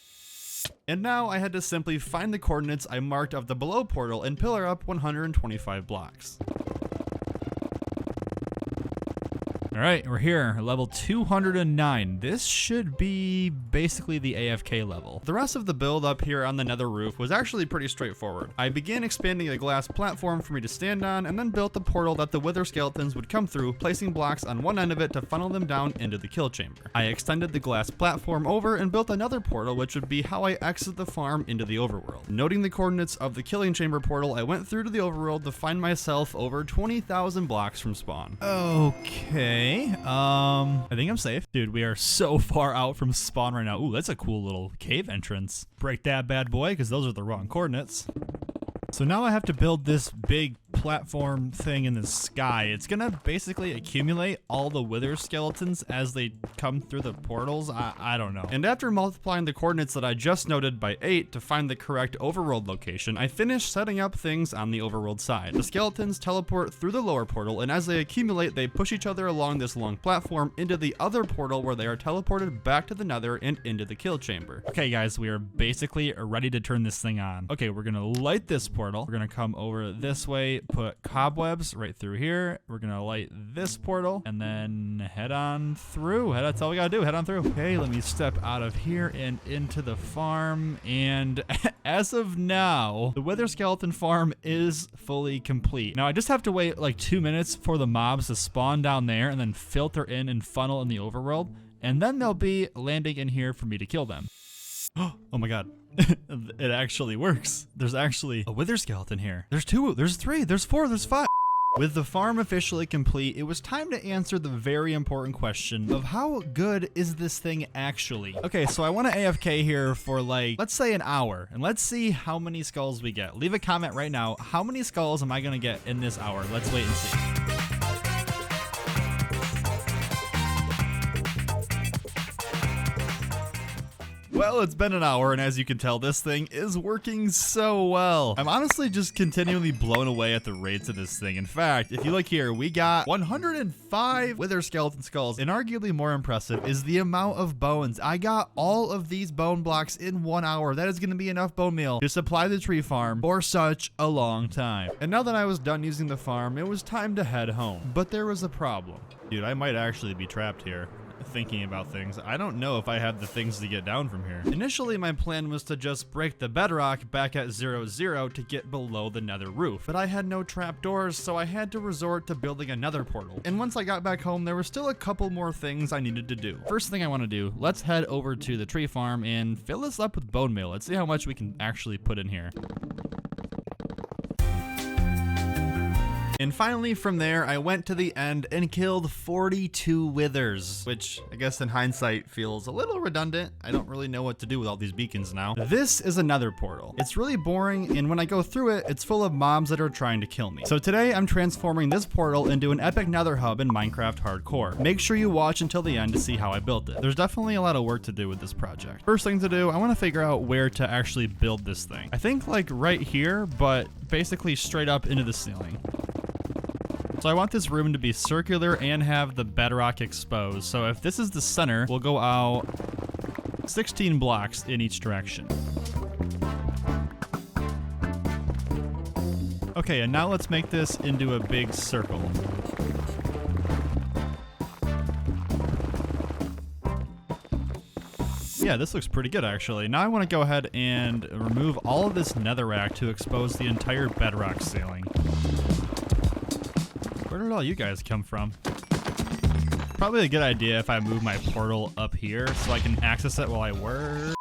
And now I had to simply find the coordinates I marked of the below portal and pillar up 125 blocks. All right, we're here, level 209. This should be basically the AFK level. The rest of the build up here on the nether roof was actually pretty straightforward. I began expanding a glass platform for me to stand on, and then built the portal that the wither skeletons would come through, placing blocks on one end of it to funnel them down into the kill chamber. I extended the glass platform over and built another portal, which would be how I exit the farm into the overworld. Noting the coordinates of the killing chamber portal, I went through to the overworld to find myself over 20,000 blocks from spawn. Okay. I think I'm safe. Dude, we are so far out from spawn right now. Ooh, that's a cool little cave entrance. Break that bad boy, because those are the wrong coordinates. So now I have to build this big platform thing in the sky. It's gonna basically accumulate all the wither skeletons as they come through the portals. I don't know. And after multiplying the coordinates that I just noted by 8 to find the correct overworld location, I finished setting up things on the overworld side. The skeletons teleport through the lower portal, and as they accumulate, they push each other along this long platform into the other portal where they are teleported back to the nether and into the kill chamber. Okay guys, we are basically ready to turn this thing on. Okay, we're gonna light this portal. We're gonna come over this way, put cobwebs right through here. We're gonna light this portal and then head on through. That's all we gotta do, head on through. Okay, let me step out of here and into the farm. And as of now, the wither skeleton farm is fully complete. Now I just have to wait like 2 minutes for the mobs to spawn down there and then filter in and funnel in the overworld. And then they'll be landing in here for me to kill them. Oh my god. It actually works. There's actually a wither skeleton here. There's 2, there's 3, there's 4, there's 5. With the farm officially complete, it was time to answer the very important question of how good is this thing actually? Okay, so I want to AFK here for like, let's say an hour, and let's see how many skulls we get. Leave a comment right now. How many skulls am I gonna get in this hour? Let's wait and see. Well, it's been an hour, and as you can tell, this thing is working so well. I'm honestly just continually blown away at the rates of this thing. In fact, if you look here, we got 105 wither skeleton skulls, and arguably more impressive is the amount of bones. I got all of these bone blocks in 1 hour. That is going to be enough bone meal to supply the tree farm for such a long time. And now that I was done using the farm, it was time to head home. But there was a problem. Dude, I might actually be trapped here. Thinking about things, I don't know if I have the things to get down from here. Initially, my plan was to just break the bedrock back at 0, to get below the nether roof, but I had no trapdoors, so I had to resort to building another portal. And once I got back home, there were still a couple more things I needed to do. First thing I want to do, let's head over to the tree farm and fill this up with bone meal. Let's see how much we can actually put in here. And finally from there, I went to the end and killed 42 withers, which I guess in hindsight feels a little redundant. I don't really know what to do with all these beacons now. This is another portal. It's really boring, and when I go through it, it's full of mobs that are trying to kill me. So today I'm transforming this portal into an epic nether hub in Minecraft Hardcore. Make sure you watch until the end to see how I built it. There's definitely a lot of work to do with this project. First thing to do, I want to figure out where to actually build this thing. I think like right here, but basically straight up into the ceiling. So I want this room to be circular and have the bedrock exposed. So if this is the center, we'll go out 16 blocks in each direction. Okay, and now let's make this into a big circle. Yeah, this looks pretty good actually. Now I want to go ahead and remove all of this netherrack to expose the entire bedrock ceiling. Where did all you guys come from? Probably a good idea if I move my portal up here so I can access it while I work.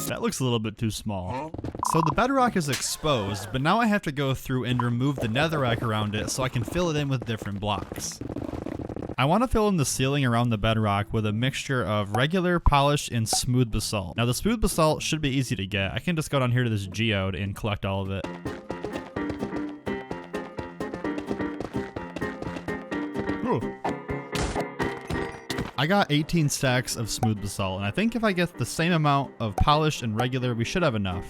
That That looks a little bit too small. So the bedrock is exposed, but now I have to go through and remove the netherrack around it so I can fill it in with different blocks. I want to fill in the ceiling around the bedrock with a mixture of regular, polished, and smooth basalt. Now the smooth basalt should be easy to get. I can just go down here to this geode and collect all of it. Ooh. I got 18 stacks of smooth basalt, and I think if I get the same amount of polished and regular, we should have enough.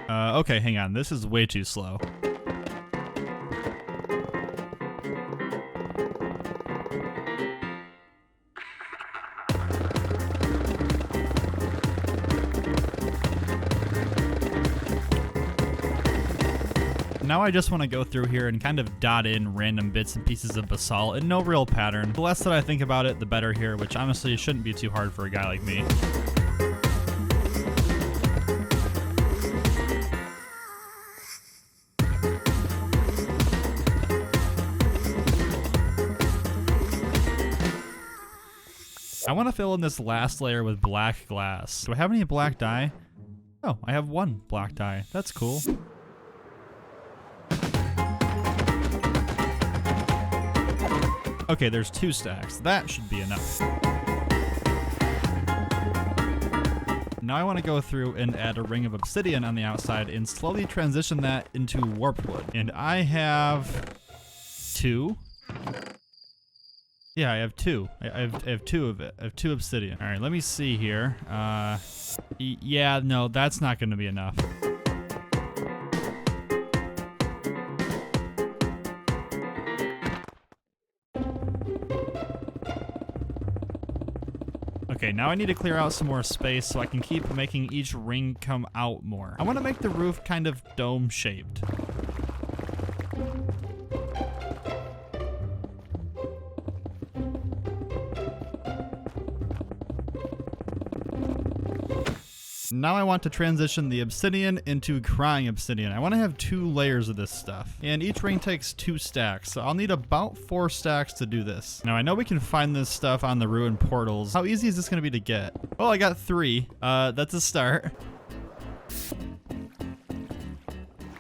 Okay, hang on. This is way too slow. Now I just want to go through here and kind of dot in random bits and pieces of basalt and no real pattern. The less that I think about it, the better here, which honestly shouldn't be too hard for a guy like me. I want to fill in this last layer with black glass. Do I have any black dye? Oh, I have one black dye. That's cool. Okay, there's 2 stacks. That should be enough. Now I want to go through and add a ring of obsidian on the outside and slowly transition that into warped wood. And I have 2. Yeah, I have 2. I have 2 of it. I have 2 obsidian. All right, let me see here. Yeah, no, that's not going to be enough. Okay, now I need to clear out some more space so I can keep making each ring come out more. I want to make the roof kind of dome-shaped. Now I want to transition the obsidian into crying obsidian. I want to have 2 layers of this stuff. And each ring takes 2 stacks, so I'll need about 4 stacks to do this. Now I know we can find this stuff on the ruined portals. How easy is this going to be to get? Oh, I got 3. That's a start.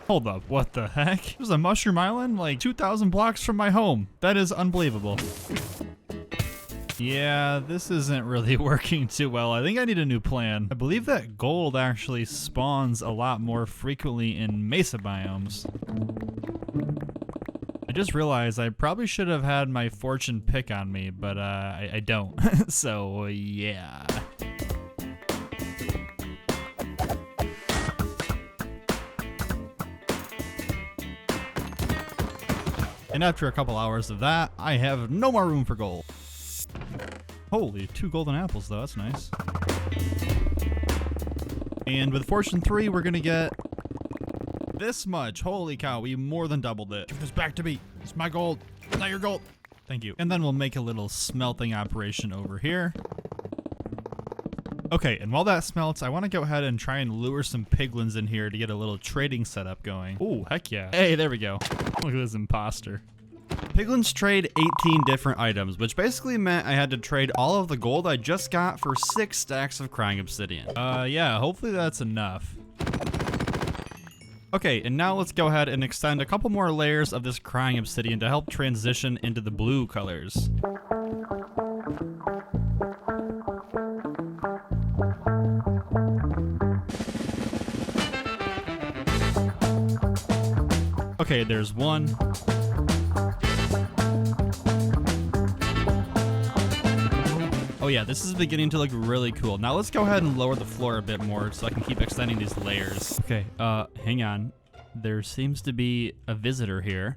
Hold up, what the heck? There's a mushroom island like 2,000 blocks from my home. That is unbelievable. Yeah, this isn't really working too well. I think I need a new plan. I believe that gold actually spawns a lot more frequently in mesa biomes. I just realized I probably should have had my fortune pick on me, but I don't. So, yeah. And after a couple hours of that, I have no more room for gold. Holy, 2 golden apples though, that's nice. And with Fortune 3, we're gonna get this much. Holy cow, we more than doubled it. Give this back to me. It's my gold, not your gold. Thank you. And then we'll make a little smelting operation over here. Okay, and while that smelts, I want to go ahead and try and lure some piglins in here to get a little trading setup going. Oh, heck yeah. Hey, there we go. Look at this imposter. Piglins trade 18 different items, which basically meant I had to trade all of the gold I just got for 6 stacks of crying obsidian. Yeah, hopefully that's enough. Okay, and now let's go ahead and extend a couple more layers of this crying obsidian to help transition into the blue colors. Okay, there's 1. Oh yeah, this is beginning to look really cool. Now let's go ahead and lower the floor a bit more so I can keep extending these layers. Okay, hang on. There seems to be a visitor here.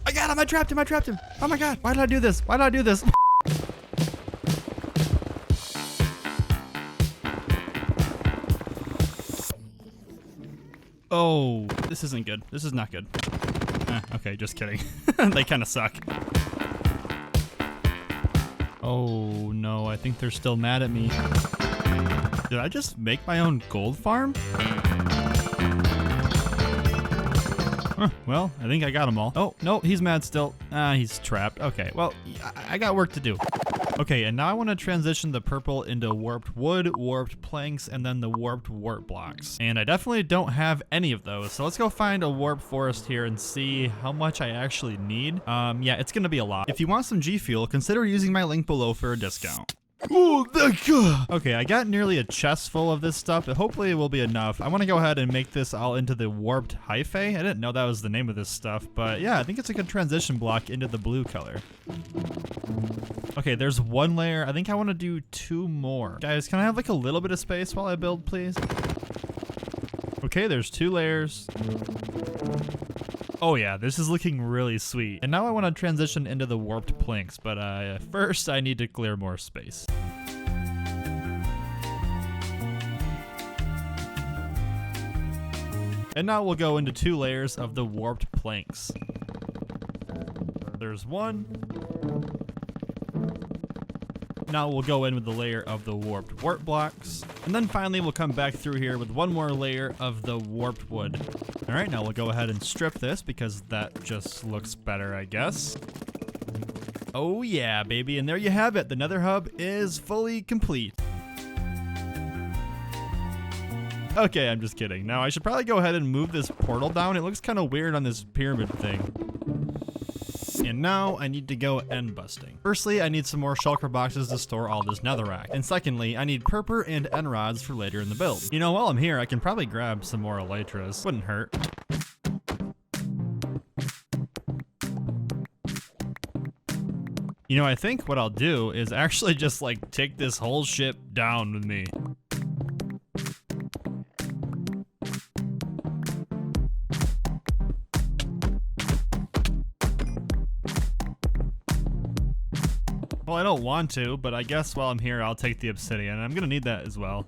I got him, I trapped him, I trapped him. Oh my god, why did I do this? Why did I do this? Oh, this isn't good. This is not good. Okay, just kidding. They kind of suck. Oh no, I think they're still mad at me. Did I just make my own gold farm? Huh, well, I think I got them all. Oh, no, he's mad still. He's trapped. Okay, well, I got work to do. Okay, and now I want to transition the purple into warped wood, warped planks, and then the warped warp blocks. And I definitely don't have any of those, so let's go find a warp forest here and see how much I actually need. Yeah, it's gonna be a lot. If you want some G Fuel, consider using my link below for a discount. Oh, okay, I got nearly a chest full of this stuff, but hopefully it will be enough. I want to go ahead and make this all into the warped hyphae. I didn't know that was the name of this stuff, but yeah, I think it's a good transition block into the blue color. Okay, there's one layer. I think I want to do 2 more. Guys, can I have like a little bit of space while I build, please? Okay, there's 2 layers. Oh yeah, this is looking really sweet. And now I want to transition into the warped planks, but first I need to clear more space. And now we'll go into 2 layers of the warped planks. There's 1. Now we'll go in with the layer of the warped warp blocks. And then finally we'll come back through here with 1 more layer of the warped wood. All right, now we'll go ahead and strip this because that just looks better, I guess. Oh yeah, baby, and there you have it. The Nether hub is fully complete. Okay, I'm just kidding. Now I should probably go ahead and move this portal down. It looks kind of weird on this pyramid thing. And now I need to go end busting. Firstly, I need some more shulker boxes to store all this netherrack. And secondly, I need purper and end rods for later in the build. You know, while I'm here, I can probably grab some more elytras. Wouldn't hurt. You know, I think what I'll do is actually just like take this whole ship down with me. Well, I don't want to, but I guess while I'm here, I'll take the obsidian. I'm gonna need that as well.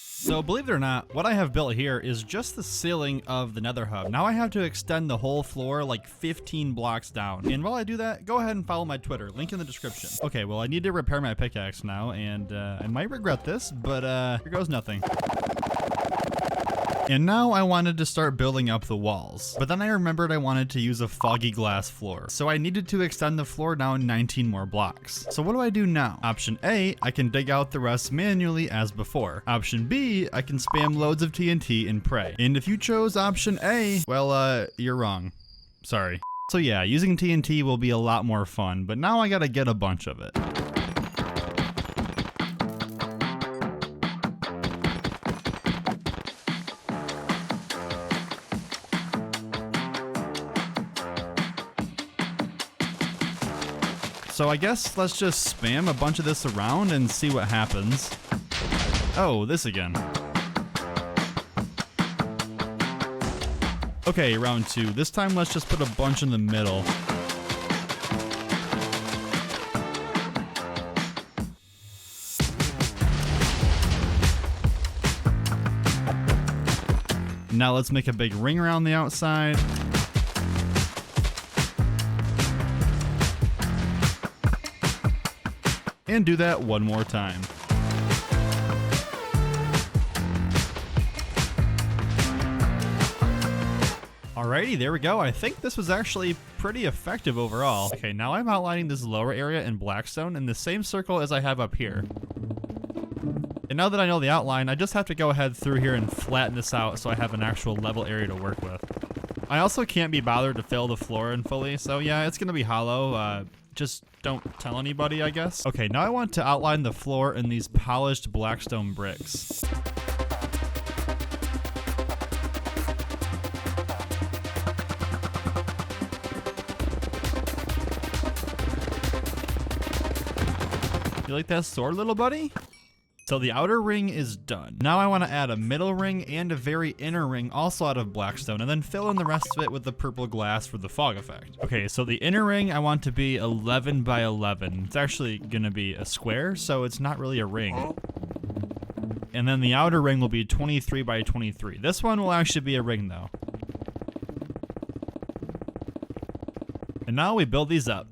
So believe it or not, what I have built here is just the ceiling of the Nether hub. Now I have to extend the whole floor like 15 blocks down. And while I do that, go ahead and follow my Twitter, link in the description. Okay, well I need to repair my pickaxe now, and I might regret this, but here goes nothing. And now I wanted to start building up the walls, but then I remembered I wanted to use a foggy glass floor. So I needed to extend the floor down 19 more blocks. So what do I do now? Option A, I can dig out the rest manually as before. Option B, I can spam loads of TNT and pray. And if you chose option A, well, you're wrong. Sorry. So yeah, using TNT will be a lot more fun, but now I gotta get a bunch of it. So I guess let's just spam a bunch of this around and see what happens. Oh, this again. Okay, round 2. This time let's just put a bunch in the middle. Now let's make a big ring around the outside. And do that one more time. Alrighty, there we go. I think this was actually pretty effective overall. Okay, now I'm outlining this lower area in blackstone in the same circle as I have up here. And now that I know the outline, I just have to go ahead through here and flatten this out so I have an actual level area to work with. I also can't be bothered to fill the floor in fully, so yeah, it's gonna be hollow. Just don't tell anybody, I guess. Okay, now I want to outline the floor in these polished blackstone bricks. You like that sword, little buddy? So the outer ring is done. Now I want to add a middle ring and a very inner ring also out of blackstone, and then fill in the rest of it with the purple glass for the fog effect. Okay, so the inner ring I want to be 11 by 11. It's actually gonna be a square, so it's not really a ring. And then the outer ring will be 23 by 23. This one will actually be a ring though. And now we build these up.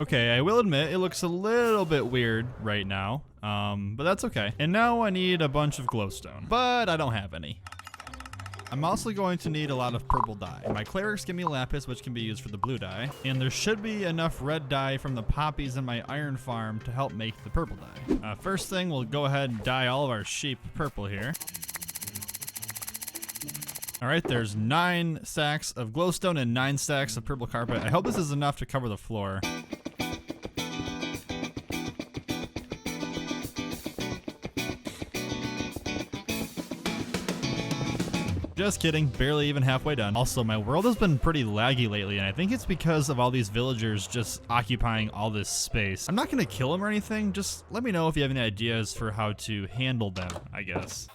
Okay, I will admit, it looks a little bit weird right now, but that's okay. And now I need a bunch of glowstone, but I don't have any. I'm also going to need a lot of purple dye. My clerics give me lapis, which can be used for the blue dye. And there should be enough red dye from the poppies in my iron farm to help make the purple dye. First thing, we'll go ahead and dye all of our sheep purple here. All right, there's 9 stacks of glowstone and 9 stacks of purple carpet. I hope this is enough to cover the floor. Just kidding, barely even halfway done. Also, my world has been pretty laggy lately, and I think it's because of all these villagers just occupying all this space. I'm not gonna kill them or anything, just let me know if you have any ideas for how to handle them, I guess.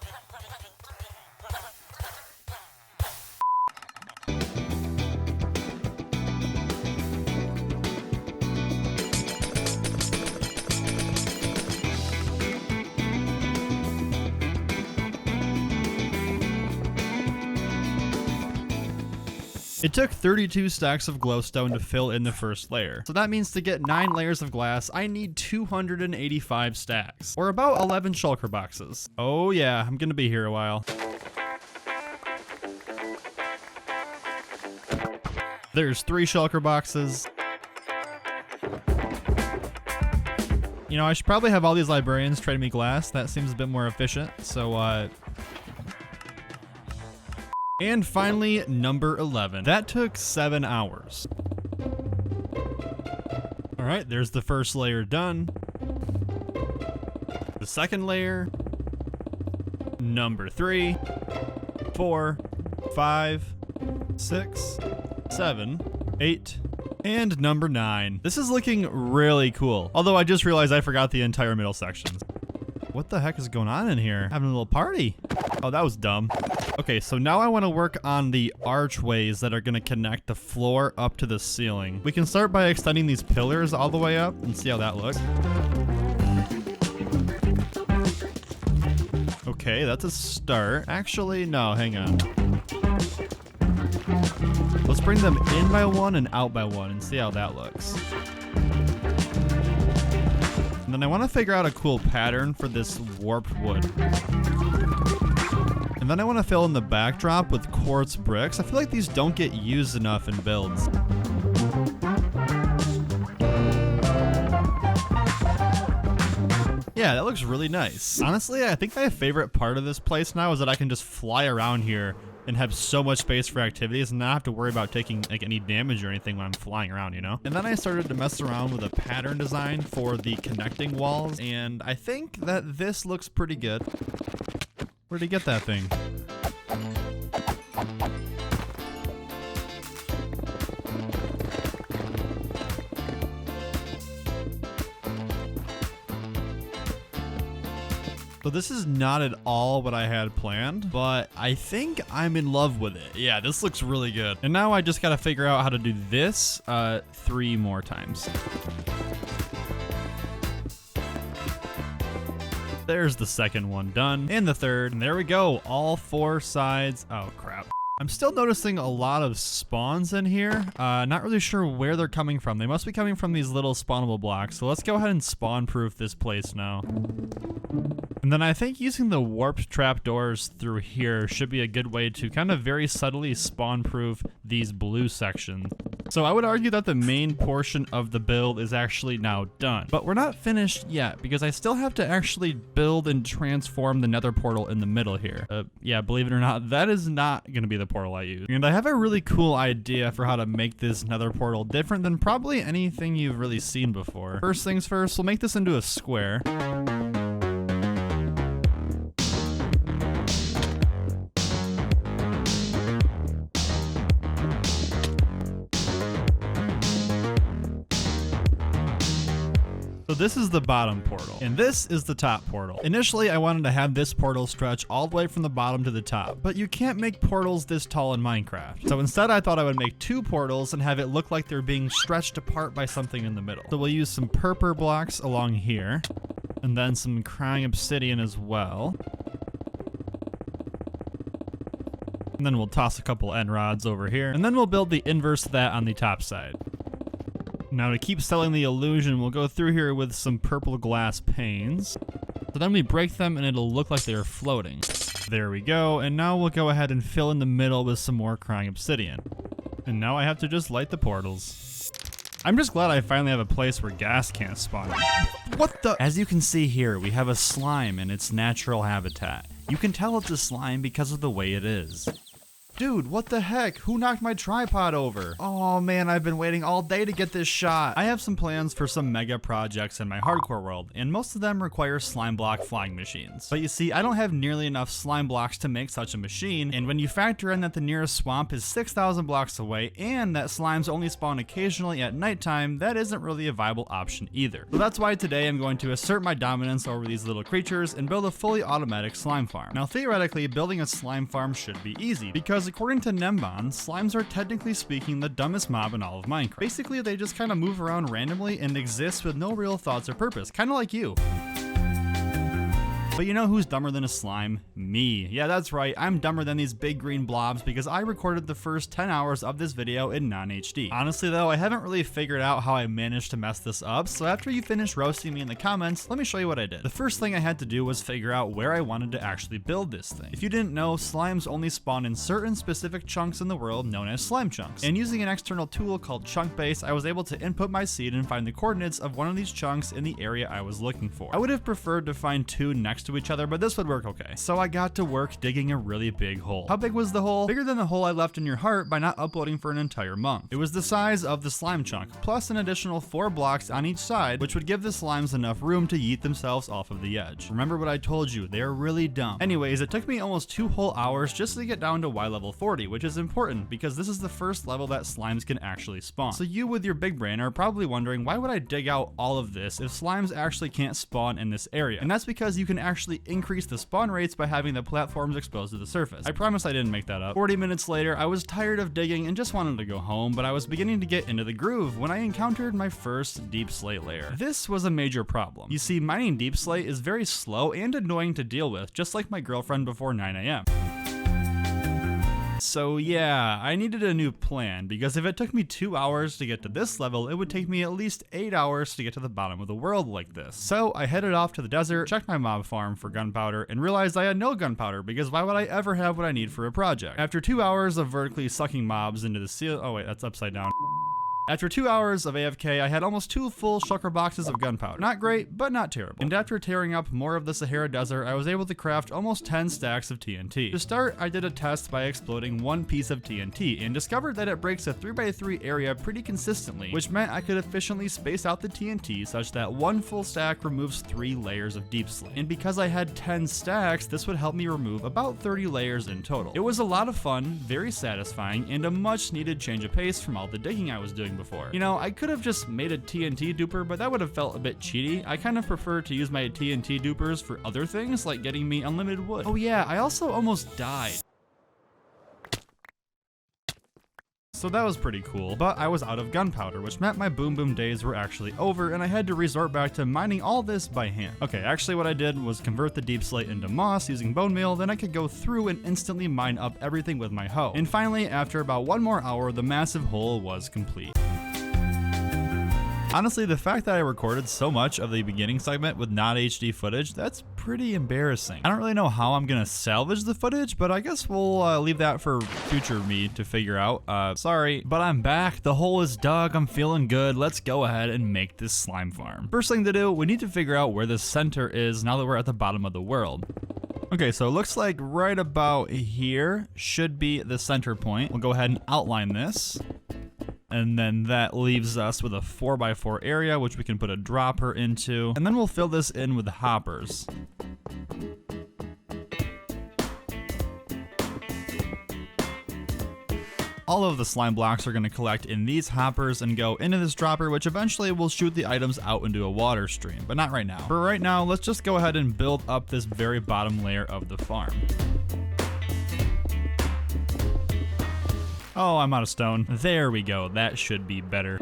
It took 32 stacks of glowstone to fill in the first layer. So that means to get 9 layers of glass, I need 285 stacks, or about 11 shulker boxes. Oh yeah, I'm gonna be here a while. There's 3 shulker boxes. You know, I should probably have all these librarians trade me glass. That seems a bit more efficient. So, and finally, number 11. That took 7 hours. All right, there's the first layer done. The second layer. Number 3, 4, 5, 6, 7, 8, and number 9. This is looking really cool. Although I just realized I forgot the entire middle sections. What the heck is going on in here? Having a little party. Oh, that was dumb. Okay, so now I want to work on the archways that are going to connect the floor up to the ceiling. We can start by extending these pillars all the way up and see how that looks. Okay, that's a start. Actually, no, hang on. Let's bring them in by 1 and out by 1 and see how that looks. And then I want to figure out a cool pattern for this warped wood. And then I want to fill in the backdrop with quartz bricks. I feel like these don't get used enough in builds. Yeah, that looks really nice. Honestly, I think my favorite part of this place now is that I can just fly around here and have so much space for activities and not have to worry about taking like any damage or anything when I'm flying around, you know? And then I started to mess around with a pattern design for the connecting walls, and I think that this looks pretty good. Where'd he get that thing? So this is not at all what I had planned, but I think I'm in love with it. Yeah, this looks really good. And now I just gotta figure out how to do this 3 more times. There's the second one done, and the third, and there we go, all 4 sides. Oh crap. I'm still noticing a lot of spawns in here. Not really sure where they're coming from. They must be coming from these little spawnable blocks. So let's go ahead and spawn proof this place now. And then I think using the warped trapdoors through here should be a good way to kind of very subtly spawn proof these blue sections. So I would argue that the main portion of the build is actually now done. But we're not finished yet because I still have to actually build and transform the nether portal in the middle here. Yeah, believe it or not, that is not going to be the portal I use. And I have a really cool idea for how to make this nether portal different than probably anything you've really seen before. First things first, we'll make this into a square. So this is the bottom portal, and this is the top portal. Initially, I wanted to have this portal stretch all the way from the bottom to the top, but you can't make portals this tall in Minecraft. So instead, I thought I would make 2 portals and have it look like they're being stretched apart by something in the middle. So we'll use some purple blocks along here, and then some crying obsidian as well. And then we'll toss a couple end rods over here, and then we'll build the inverse of that on the top side. Now to keep selling the illusion, we'll go through here with some purple glass panes. So then we break them and it'll look like they're floating. There we go, and now we'll go ahead and fill in the middle with some more crying obsidian. And now I have to just light the portals. I'm just glad I finally have a place where gas can't spawn. What the? As you can see here, we have a slime in its natural habitat. You can tell it's a slime because of the way it is. Dude, what the heck? Who knocked my tripod over? Oh man, I've been waiting all day to get this shot. I have some plans for some mega projects in my hardcore world, and most of them require slime block flying machines. But you see, I don't have nearly enough slime blocks to make such a machine, and when you factor in that the nearest swamp is 6,000 blocks away, and that slimes only spawn occasionally at nighttime, that isn't really a viable option either. So that's why today I'm going to assert my dominance over these little creatures and build a fully automatic slime farm. Now theoretically, building a slime farm should be easy, because according to Nembon, slimes are technically speaking the dumbest mob in all of Minecraft. Basically, they just kind of move around randomly and exist with no real thoughts or purpose, kind of like you. But you know who's dumber than a slime? Me. Yeah, that's right, I'm dumber than these big green blobs because I recorded the first 10 hours of this video in non-HD. Honestly though, I haven't really figured out how I managed to mess this up, so after you finish roasting me in the comments, let me show you what I did. The first thing I had to do was figure out where I wanted to actually build this thing. If you didn't know, slimes only spawn in certain specific chunks in the world known as slime chunks. And using an external tool called ChunkBase, I was able to input my seed and find the coordinates of one of these chunks in the area I was looking for. I would have preferred to find two next to each other, but this would work okay. So I got to work digging a really big hole. How big was the hole? Bigger than the hole I left in your heart by not uploading for an entire month. It was the size of the slime chunk, plus an additional 4 blocks on each side, which would give the slimes enough room to yeet themselves off of the edge. Remember what I told you, they are really dumb. Anyways, it took me almost 2 whole hours just to get down to Y level 40, which is important because this is the first level that slimes can actually spawn. So you with your big brain are probably wondering, why would I dig out all of this if slimes actually can't spawn in this area? And that's because you can actually increase the spawn rates by having the platforms exposed to the surface. I promise I didn't make that up. 40 minutes later, I was tired of digging and just wanted to go home, but I was beginning to get into the groove when I encountered my first deep slate layer. This was a major problem. You see, mining deep slate is very slow and annoying to deal with, just like my girlfriend before 9 AM. So yeah, I needed a new plan, because if it took me 2 hours to get to this level, it would take me at least 8 hours to get to the bottom of the world like this. So I headed off to the desert, checked my mob farm for gunpowder, and realized I had no gunpowder, because why would I ever have what I need for a project? After 2 hours of vertically sucking mobs into the seal— oh wait, that's upside down. After 2 hours of AFK, I had almost 2 full shulker boxes of gunpowder. Not great, but not terrible. And after tearing up more of the Sahara Desert, I was able to craft almost 10 stacks of TNT. To start, I did a test by exploding 1 piece of TNT and discovered that it breaks a 3x3 area pretty consistently, which meant I could efficiently space out the TNT such that 1 full stack removes 3 layers of deep slate. And because I had 10 stacks, this would help me remove about 30 layers in total. It was a lot of fun, very satisfying, and a much needed change of pace from all the digging I was doing before. You know, I could have just made a TNT duper, but that would have felt a bit cheaty. I kind of prefer to use my TNT dupers for other things, like getting me unlimited wood. Oh yeah, I also almost died. So that was pretty cool, but I was out of gunpowder, which meant my boom boom days were actually over, and I had to resort back to mining all this by hand. Okay, actually what I did was convert the deep slate into moss using bone meal, then I could go through and instantly mine up everything with my hoe. And finally, after about 1 more hour, the massive hole was complete. Honestly, the fact that I recorded so much of the beginning segment with not HD footage, that's pretty embarrassing. I don't really know how I'm gonna salvage the footage, but I guess we'll leave that for future me to figure out. Sorry, but I'm back. The hole is dug. I'm feeling good. Let's go ahead and make this slime farm. First thing to do, we need to figure out where the center is now that we're at the bottom of the world. Okay, so it looks like right about here should be the center point. We'll go ahead and outline this. And then that leaves us with a 4x4 area, which we can put a dropper into. And then we'll fill this in with hoppers. All of the slime blocks are going to collect in these hoppers and go into this dropper, which eventually will shoot the items out into a water stream, but not right now. For right now, let's just go ahead and build up this very bottom layer of the farm. Oh, I'm out of stone. There we go, that should be better.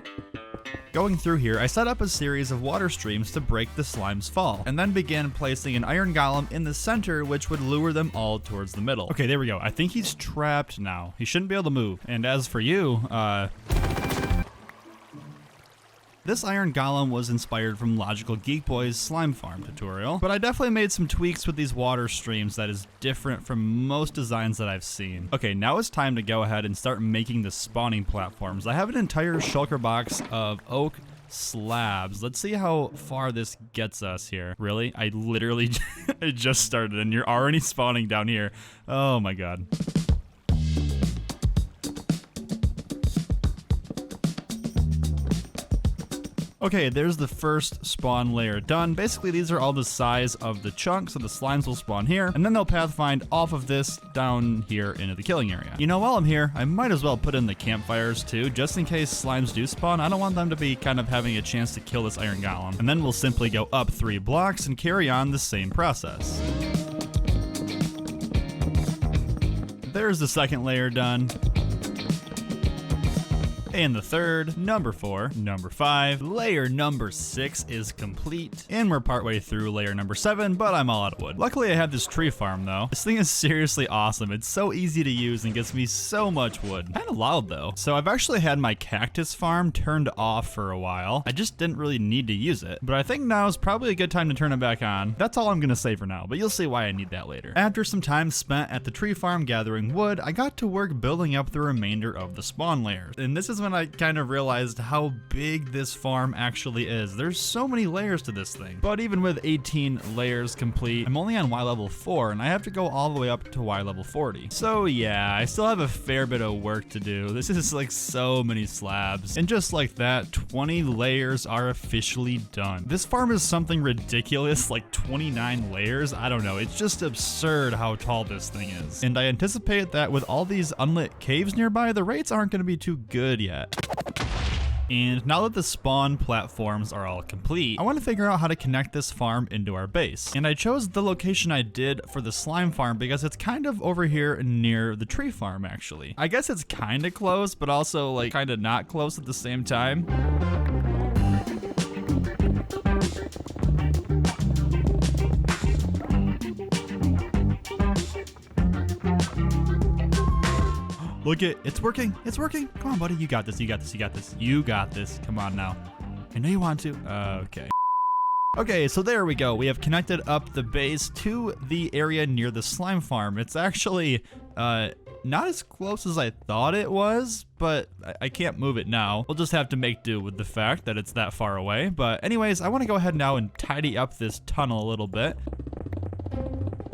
Going through here, I set up a series of water streams to break the slime's fall, and then began placing an iron golem in the center, which would lure them all towards the middle. Okay, there we go. I think he's trapped now. He shouldn't be able to move. And as for you, This iron golem was inspired from Logical Geek Boy's slime farm tutorial, but I definitely made some tweaks with these water streams that is different from most designs that I've seen. Okay, now it's time to go ahead and start making the spawning platforms. I have an entire shulker box of oak slabs. Let's see how far this gets us here. Really? I literally I just started and you're already spawning down here. Oh my god. Okay, there's the first spawn layer done. Basically, these are all the size of the chunks, so the slimes will spawn here, and then they'll pathfind off of this down here into the killing area. You know, while I'm here, I might as well put in the campfires too, just in case slimes do spawn. I don't want them to be kind of having a chance to kill this iron golem. And then we'll simply go up 3 blocks and carry on the same process. There's the second layer done. And the third, number 4, number 5, layer number 6 is complete. And we're partway through layer number 7, but I'm all out of wood. Luckily I have this tree farm though. This thing is seriously awesome. It's so easy to use and gets me so much wood. Kinda loud though. So I've actually had my cactus farm turned off for a while. I just didn't really need to use it. But I think now is probably a good time to turn it back on. That's all I'm gonna say for now, but you'll see why I need that later. After some time spent at the tree farm gathering wood, I got to work building up the remainder of the spawn layers. And this is when I kind of realized how big this farm actually is. There's so many layers to this thing. But even with 18 layers complete, I'm only on Y level 4 and I have to go all the way up to Y level 40. So yeah, I still have a fair bit of work to do. This is like so many slabs. And just like that, 20 layers are officially done. This farm is something ridiculous, like 29 layers. I don't know, it's just absurd how tall this thing is. And I anticipate that with all these unlit caves nearby, the rates aren't gonna be too good yet. And now that the spawn platforms are all complete, I want to figure out how to connect this farm into our base. And I chose the location I did for the slime farm because it's kind of over here near the tree farm actually. I guess it's kind of close, but also like kind of not close at the same time. Look it's working, it's working. Come on, buddy, you got this, you got this, you got this, you got this. Come on now. I know you want to. Okay. Okay, so there we go. We have connected up the base to the area near the slime farm. It's actually not as close as I thought it was, but I can't move it now. We'll just have to make do with the fact that it's that far away. But anyways, I want to go ahead now and tidy up this tunnel a little bit.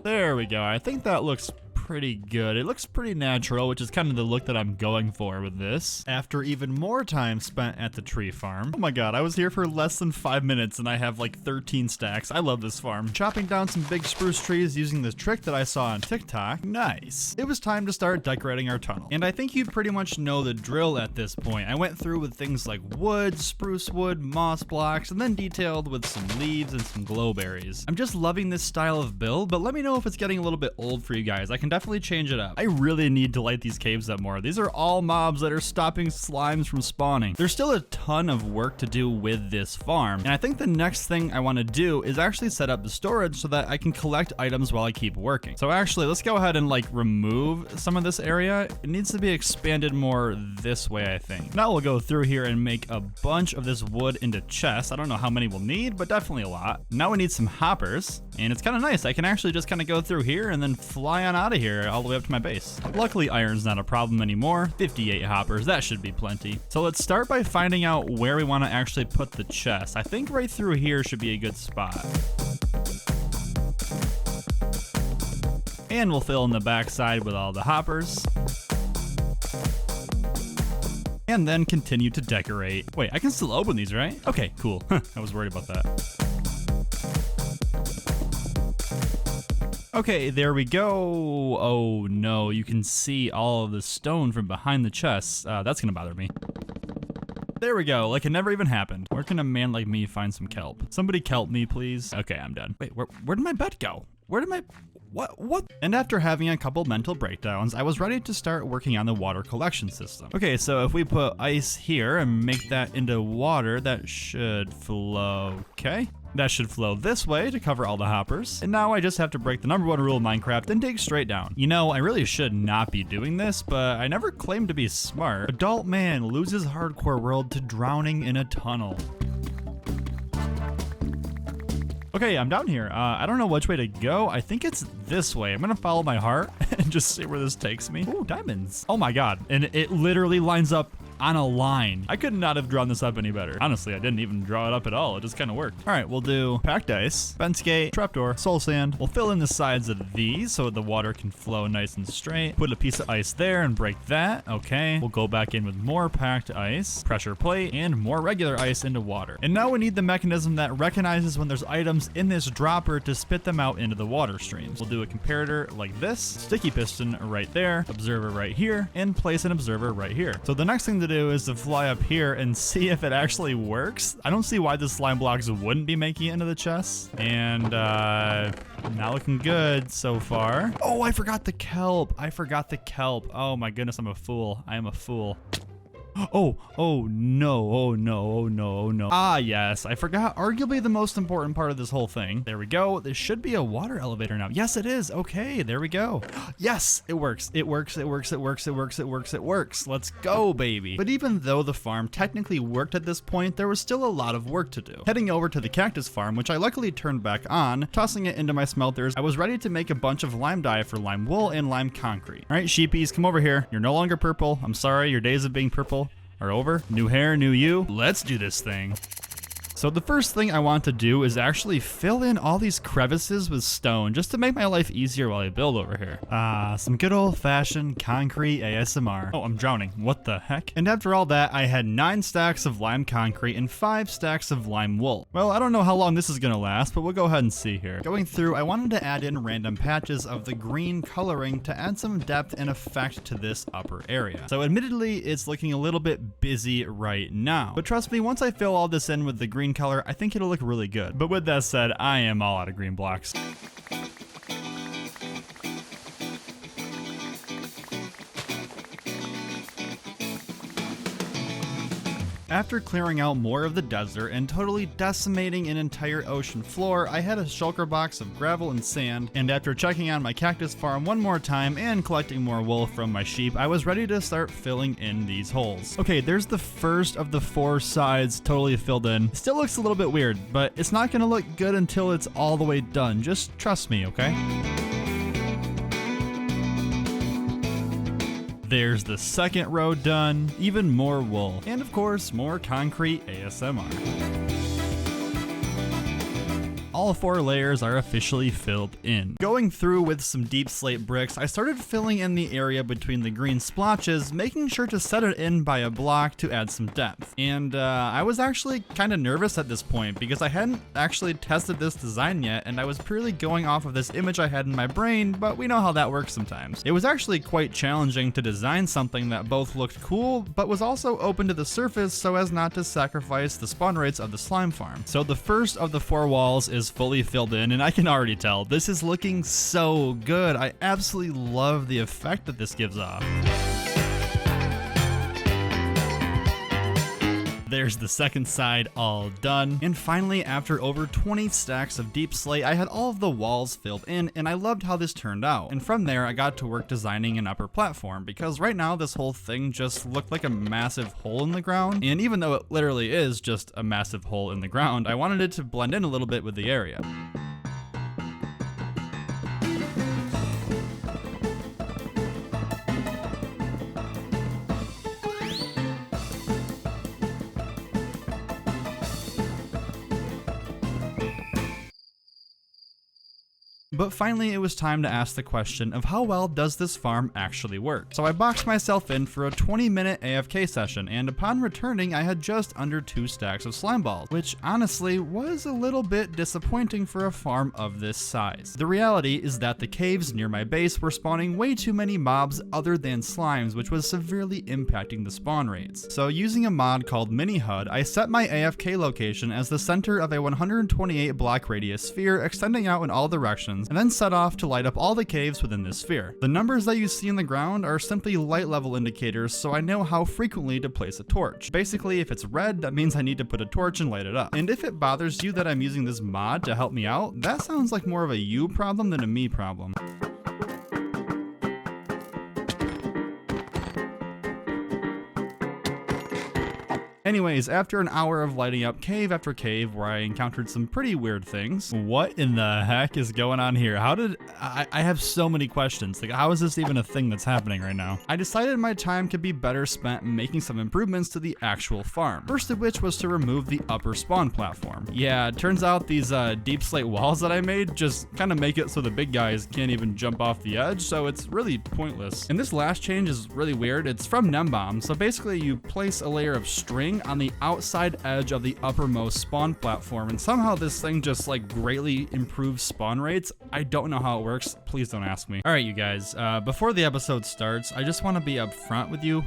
There we go. I think that looks pretty good. It looks pretty natural, which is kind of the look that I'm going for with this. After even more time spent at the tree farm. Oh my god, I was here for less than 5 minutes and I have like 13 stacks. I love this farm. Chopping down some big spruce trees using this trick that I saw on TikTok. Nice. It was time to start decorating our tunnel. And I think you pretty much know the drill at this point. I went through with things like wood, spruce wood, moss blocks, and then detailed with some leaves and some glowberries. I'm just loving this style of build, but let me know if it's getting a little bit old for you guys. I can definitely change it up. I really need to light these caves up more. These are all mobs that are stopping slimes from spawning. There's still a ton of work to do with this farm, and I think the next thing I want to do is actually set up the storage so that I can collect items while I keep working. So actually, let's go ahead and like remove some of this area. It needs to be expanded more this way, I think. Now we'll go through here and make a bunch of this wood into chests. I don't know how many we'll need, but definitely a lot. Now we need some hoppers, and it's kind of nice. I can actually just kind of go through here and then fly on out of here all the way up to my base. Luckily, iron's not a problem anymore. 58 hoppers, that should be plenty. So let's start by finding out where we want to actually put the chest. I think right through here should be a good spot. And we'll fill in the backside with all the hoppers. And then continue to decorate. Wait, I can still open these, right? Okay, cool. I was worried about that. Okay, there we go. Oh no, you can see all of the stone from behind the chests. That's gonna bother me. There we go, like it never even happened. Where can a man like me find some kelp? Somebody kelp me, please. Okay, I'm done. Wait, where did my bed go? Where did my... What? And after having a couple mental breakdowns, I was ready to start working on the water collection system. Okay, so if we put ice here and make that into water, that should flow. Okay. That should flow this way to cover all the hoppers. And now I just have to break the #1 rule of Minecraft and dig straight down. You know, I really should not be doing this, but I never claimed to be smart. Adult man loses hardcore world to drowning in a tunnel. Okay, I'm down here. I don't know which way to go. I think it's this way. I'm gonna follow my heart and just see where this takes me. Ooh, diamonds. Oh my god. And it literally lines up on a line. I could not have drawn this up any better. Honestly, I didn't even draw it up at all. It just kind of worked. All right, we'll do packed ice, fence gate, trapdoor, soul sand. We'll fill in the sides of these so the water can flow nice and straight. Put a piece of ice there and break that. Okay, we'll go back in with more packed ice, pressure plate, and more regular ice into water. And now we need the mechanism that recognizes when there's items in this dropper to spit them out into the water streams. We'll do a comparator like this, sticky piston right there, observer right here, and place an observer right here. So the next thing to do is to fly up here and see if it actually works. I don't see why the slime blocks wouldn't be making it into the chest. And not looking good so far. Oh, I forgot the kelp. Oh my goodness, I'm a fool. I am a fool. Oh no. Ah, yes, I forgot arguably the most important part of this whole thing. There we go. This should be a water elevator now. Yes, it is. Okay, there we go. Yes, it works. It works. Let's go, baby. But even though the farm technically worked at this point, there was still a lot of work to do. Heading over to the cactus farm, which I luckily turned back on, tossing it into my smelters, I was ready to make a bunch of lime dye for lime wool and lime concrete. All right, sheepies, come over here. You're no longer purple. I'm sorry, your days of being purple are over. New hair, new you. Let's do this thing. So the first thing I want to do is actually fill in all these crevices with stone just to make my life easier while I build over here. Some good old-fashioned concrete ASMR. Oh, I'm drowning. What the heck? And after all that, I had 9 stacks of lime concrete and 5 stacks of lime wool. Well, I don't know how long this is gonna last, but we'll go ahead and see here. Going through, I wanted to add in random patches of the green coloring to add some depth and effect to this upper area. So admittedly, it's looking a little bit busy right now. But trust me, once I fill all this in with the green color, I think it'll look really good. But with that said, I am all out of green blocks. After clearing out more of the desert and totally decimating an entire ocean floor, I had a shulker box of gravel and sand, and after checking on my cactus farm one more time and collecting more wool from my sheep, I was ready to start filling in these holes. Okay, there's the first of the 4 sides totally filled in. Still looks a little bit weird, but it's not gonna look good until it's all the way done. Just trust me, okay? There's the second row done, even more wool, and of course, more concrete ASMR. All 4 layers are officially filled in. Going through with some deep slate bricks, I started filling in the area between the green splotches, making sure to set it in by a block to add some depth. And I was actually kind of nervous at this point because I hadn't actually tested this design yet, and I was purely going off of this image I had in my brain, but we know how that works sometimes. It was actually quite challenging to design something that both looked cool, but was also open to the surface so as not to sacrifice the spawn rates of the slime farm. So the first of the 4 walls is fully filled in, and I can already tell this is looking so good. I absolutely love the effect that this gives off. There's the second side all done. And finally, after over 20 stacks of deep slate, I had all of the walls filled in, and I loved how this turned out. And from there, I got to work designing an upper platform, because right now this whole thing just looked like a massive hole in the ground. And even though it literally is just a massive hole in the ground, I wanted it to blend in a little bit with the area. But finally, it was time to ask the question of how well does this farm actually work? So I boxed myself in for a 20-minute AFK session, and upon returning, I had just under 2 stacks of slime balls, which honestly was a little bit disappointing for a farm of this size. The reality is that the caves near my base were spawning way too many mobs other than slimes, which was severely impacting the spawn rates. So using a mod called Mini HUD, I set my AFK location as the center of a 128 block radius sphere extending out in all directions, and then set off to light up all the caves within this sphere. The numbers that you see in the ground are simply light level indicators, so I know how frequently to place a torch. Basically, if it's red, that means I need to put a torch and light it up. And if it bothers you that I'm using this mod to help me out, that sounds like more of a you problem than a me problem. Anyways, after an hour of lighting up cave after cave where I encountered some pretty weird things. What in the heck is going on here? How did I have so many questions. Like, how is this even a thing that's happening right now? I decided my time could be better spent making some improvements to the actual farm. First of which was to remove the upper spawn platform. Yeah, it turns out these deep slate walls that I made just kind of make it so the big guys can't even jump off the edge, so it's really pointless. And this last change is really weird. It's from NotNotBrock, so basically you place a layer of string on the outside edge of the uppermost spawn platform, and somehow this thing just like greatly improves spawn rates. I don't know how it works. Please don't ask me. All right, you guys, before the episode starts, I just want to be upfront with you.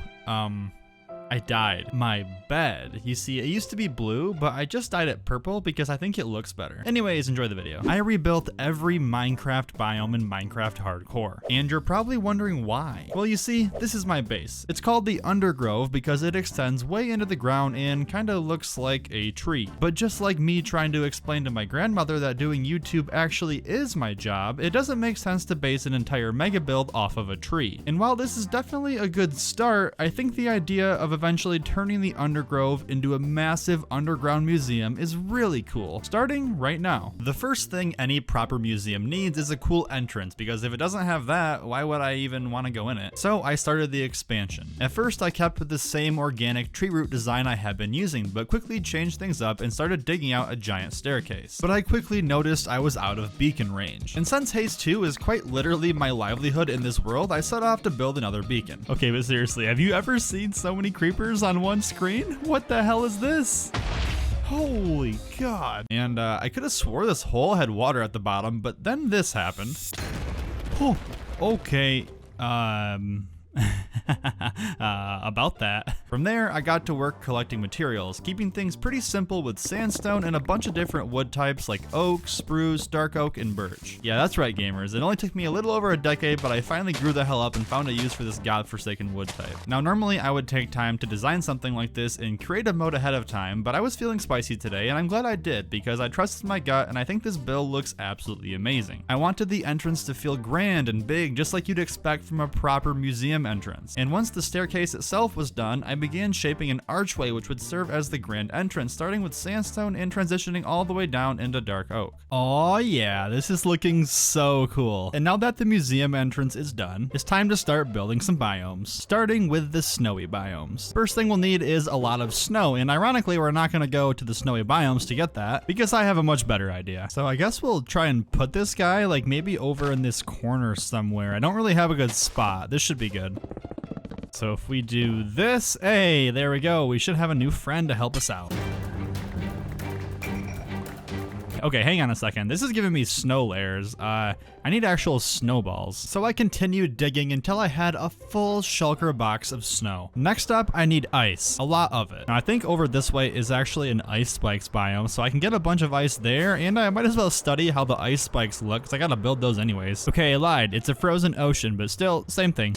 I dyed my bed. You see, it used to be blue, but I just dyed it purple because I think it looks better. Anyways, enjoy the video. I rebuilt every Minecraft biome in Minecraft Hardcore, and you're probably wondering why. Well, you see, this is my base. It's called the Undergrove because it extends way into the ground and kind of looks like a tree. But just like me trying to explain to my grandmother that doing YouTube actually is my job, it doesn't make sense to base an entire mega build off of a tree. And while this is definitely a good start, I think the idea of eventually turning the Undergrove into a massive underground museum is really cool, starting right now. The first thing any proper museum needs is a cool entrance, because if it doesn't have that, why would I even want to go in it? So I started the expansion. At first I kept with the same organic tree root design I had been using, but quickly changed things up and started digging out a giant staircase. But I quickly noticed I was out of beacon range. And since Haze 2 is quite literally my livelihood in this world, I set off to build another beacon. Okay, but seriously, have you ever seen so many creepers on one screen? What the hell is this? Holy God. And I could have swore this hole had water at the bottom, but then this happened. Oh, okay. About that. From there, I got to work collecting materials, keeping things pretty simple with sandstone and a bunch of different wood types like oak, spruce, dark oak, and birch. Yeah, that's right, gamers. It only took me a little over a decade, but I finally grew the hell up and found a use for this godforsaken wood type. Now, normally I would take time to design something like this in creative mode ahead of time, but I was feeling spicy today, and I'm glad I did, because I trusted my gut, and I think this build looks absolutely amazing. I wanted the entrance to feel grand and big, just like you'd expect from a proper museum entrance. And once the staircase itself was done, I began shaping an archway which would serve as the grand entrance, starting with sandstone and transitioning all the way down into dark oak. Oh yeah, this is looking so cool. And now that the museum entrance is done, it's time to start building some biomes, starting with the snowy biomes. First thing we'll need is a lot of snow, and ironically we're not going to go to the snowy biomes to get that, because I have a much better idea. So I guess we'll try and put this guy like maybe over in this corner somewhere. I don't really have a good spot. This should be good. So if we do this, hey, there we go. We should have a new friend to help us out. Okay, hang on a second. This is giving me snow layers. I need actual snowballs. So I continued digging until I had a full shulker box of snow. Next up, I need ice. A lot of it. Now, I think over this way is actually an ice spikes biome, so I can get a bunch of ice there, and I might as well study how the ice spikes look, because I gotta build those anyways. Okay, I lied. It's a frozen ocean, but still, same thing.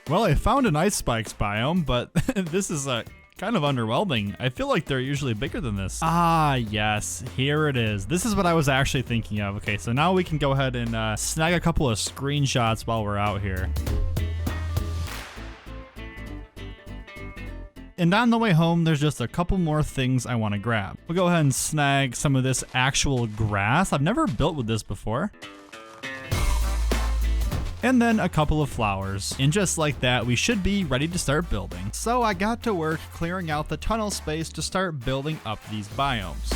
Well, I found an ice spikes biome, but this is kind of underwhelming. I feel like they're usually bigger than this. Ah, yes, here it is. This is what I was actually thinking of. Okay, so now we can go ahead and snag a couple of screenshots while we're out here. And on the way home, there's just a couple more things I want to grab. We'll go ahead and snag some of this actual grass. I've never built with this before. And then a couple of flowers. And just like that, we should be ready to start building. So I got to work clearing out the tunnel space to start building up these biomes.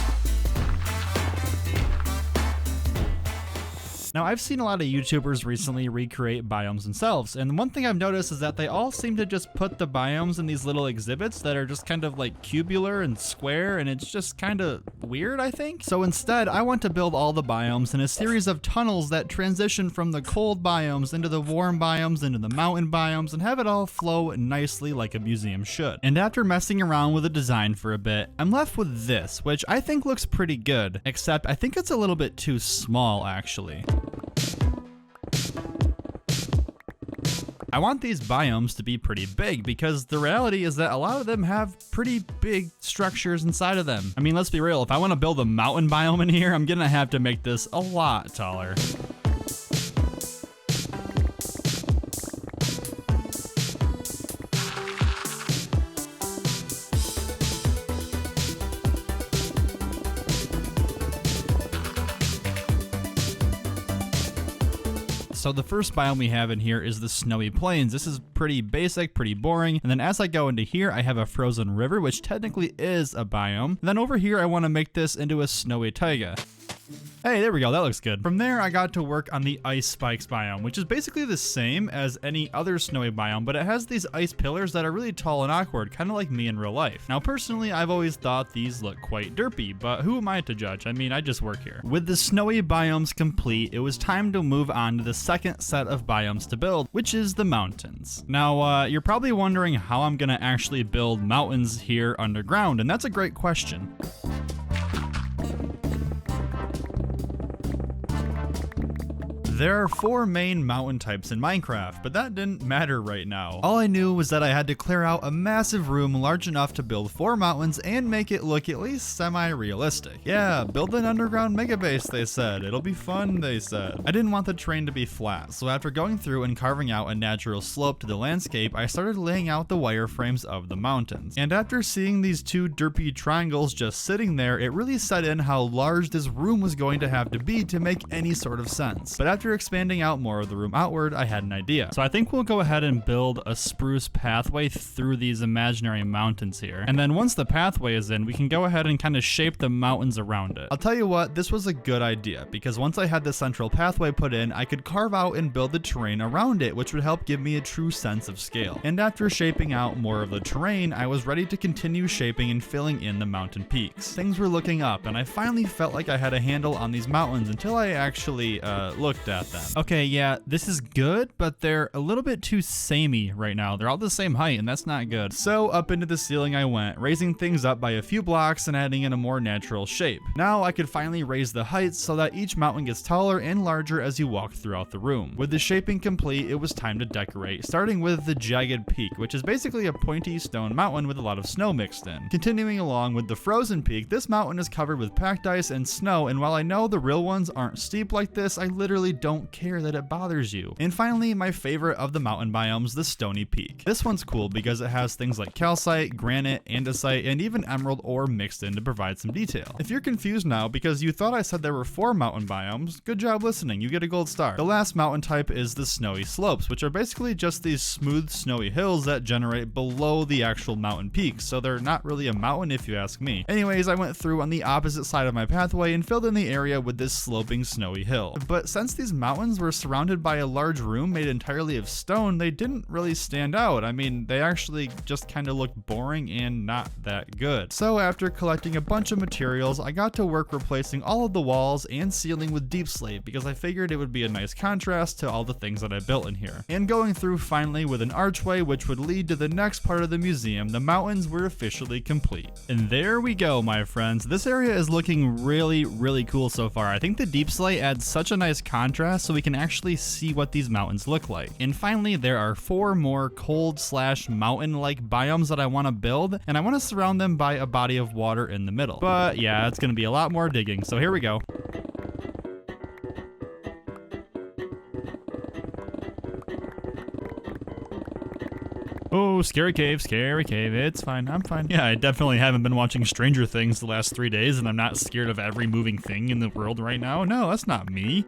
Now, I've seen a lot of YouTubers recently recreate biomes themselves, and one thing I've noticed is that they all seem to just put the biomes in these little exhibits that are just kind of like cubular and square, and it's just kind of weird, I think. So instead, I want to build all the biomes in a series of tunnels that transition from the cold biomes into the warm biomes into the mountain biomes and have it all flow nicely like a museum should. And after messing around with the design for a bit, I'm left with this, which I think looks pretty good, except I think it's a little bit too small actually. I want these biomes to be pretty big because the reality is that a lot of them have pretty big structures inside of them. I mean, let's be real, if I want to build a mountain biome in here, I'm gonna have to make this a lot taller. So the first biome we have in here is the snowy plains. This is pretty basic, pretty boring. And then as I go into here, I have a frozen river, which technically is a biome. And then over here, I want to make this into a snowy taiga. Hey, there we go, that looks good. From there, I got to work on the ice spikes biome, which is basically the same as any other snowy biome, but it has these ice pillars that are really tall and awkward, kind of like me in real life. Now, personally, I've always thought these look quite derpy, but who am I to judge? I mean, I just work here. With the snowy biomes complete, it was time to move on to the second set of biomes to build, which is the mountains. Now, you're probably wondering how I'm gonna actually build mountains here underground, and that's a great question. There are 4 main mountain types in Minecraft, but that didn't matter right now. All I knew was that I had to clear out a massive room large enough to build 4 mountains and make it look at least semi-realistic. Yeah, build an underground mega base, they said. It'll be fun, they said. I didn't want the terrain to be flat, so after going through and carving out a natural slope to the landscape, I started laying out the wireframes of the mountains. And after seeing these 2 derpy triangles just sitting there, it really set in how large this room was going to have to be to make any sort of sense. But after expanding out more of the room outward, I had an idea. So I think we'll go ahead and build a spruce pathway through these imaginary mountains here. And then once the pathway is in, we can go ahead and kind of shape the mountains around it. I'll tell you what, this was a good idea because once I had the central pathway put in, I could carve out and build the terrain around it, which would help give me a true sense of scale. And after shaping out more of the terrain, I was ready to continue shaping and filling in the mountain peaks. Things were looking up, and I finally felt like I had a handle on these mountains until I actually looked at them. Okay, yeah, this is good, but they're a little bit too samey right now. They're all the same height, and that's not good. So up into the ceiling I went, raising things up by a few blocks and adding in a more natural shape. Now I could finally raise the heights so that each mountain gets taller and larger as you walk throughout the room. With the shaping complete, it was time to decorate, starting with the jagged peak, which is basically a pointy stone mountain with a lot of snow mixed in. Continuing along with the frozen peak, this mountain is covered with packed ice and snow, and while I know the real ones aren't steep like this, I literally don't care that it bothers you. And finally, my favorite of the mountain biomes, the stony peak. This one's cool because it has things like calcite, granite, andesite, and even emerald ore mixed in to provide some detail. If you're confused now because you thought I said there were 4 mountain biomes, good job listening, you get a gold star. The last mountain type is the snowy slopes, which are basically just these smooth snowy hills that generate below the actual mountain peaks, so they're not really a mountain if you ask me. Anyways, I went through on the opposite side of my pathway and filled in the area with this sloping snowy hill. But since these mountains were surrounded by a large room made entirely of stone, they didn't really stand out. I mean, they actually just kind of looked boring and not that good. So after collecting a bunch of materials, I got to work replacing all of the walls and ceiling with deep slate because I figured it would be a nice contrast to all the things that I built in here. And going through finally with an archway which would lead to the next part of the museum, the mountains were officially complete. And there we go, my friends. This area is looking really cool so far. I think the deep slate adds such a nice contrast so we can actually see what these mountains look like. And finally, there are 4 more cold/mountain-like biomes that I want to build, and I want to surround them by a body of water in the middle. But yeah, it's going to be a lot more digging, so here we go. Oh, scary cave, it's fine, I'm fine. Yeah, I definitely haven't been watching Stranger Things the last 3 days, and I'm not scared of every moving thing in the world right now. No, that's not me.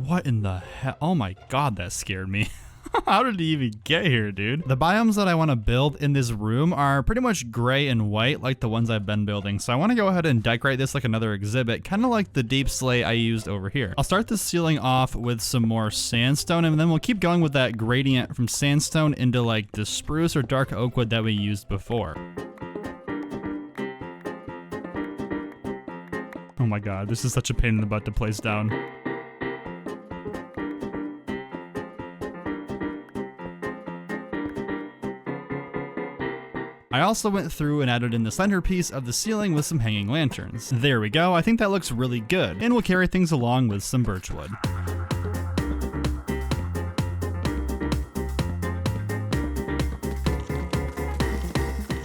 What in the hell? Oh my god, that scared me. How did he even get here, dude? The biomes that I want to build in this room are pretty much gray and white like the ones I've been building. So I want to go ahead and decorate this like another exhibit, kind of like the deep slate I used over here. I'll start the ceiling off with some more sandstone, and then we'll keep going with that gradient from sandstone into like the spruce or dark oak wood that we used before. Oh my god, this is such a pain in the butt to place down. I also went through and added in the centerpiece of the ceiling with some hanging lanterns. There we go, I think that looks really good, and we'll carry things along with some birchwood.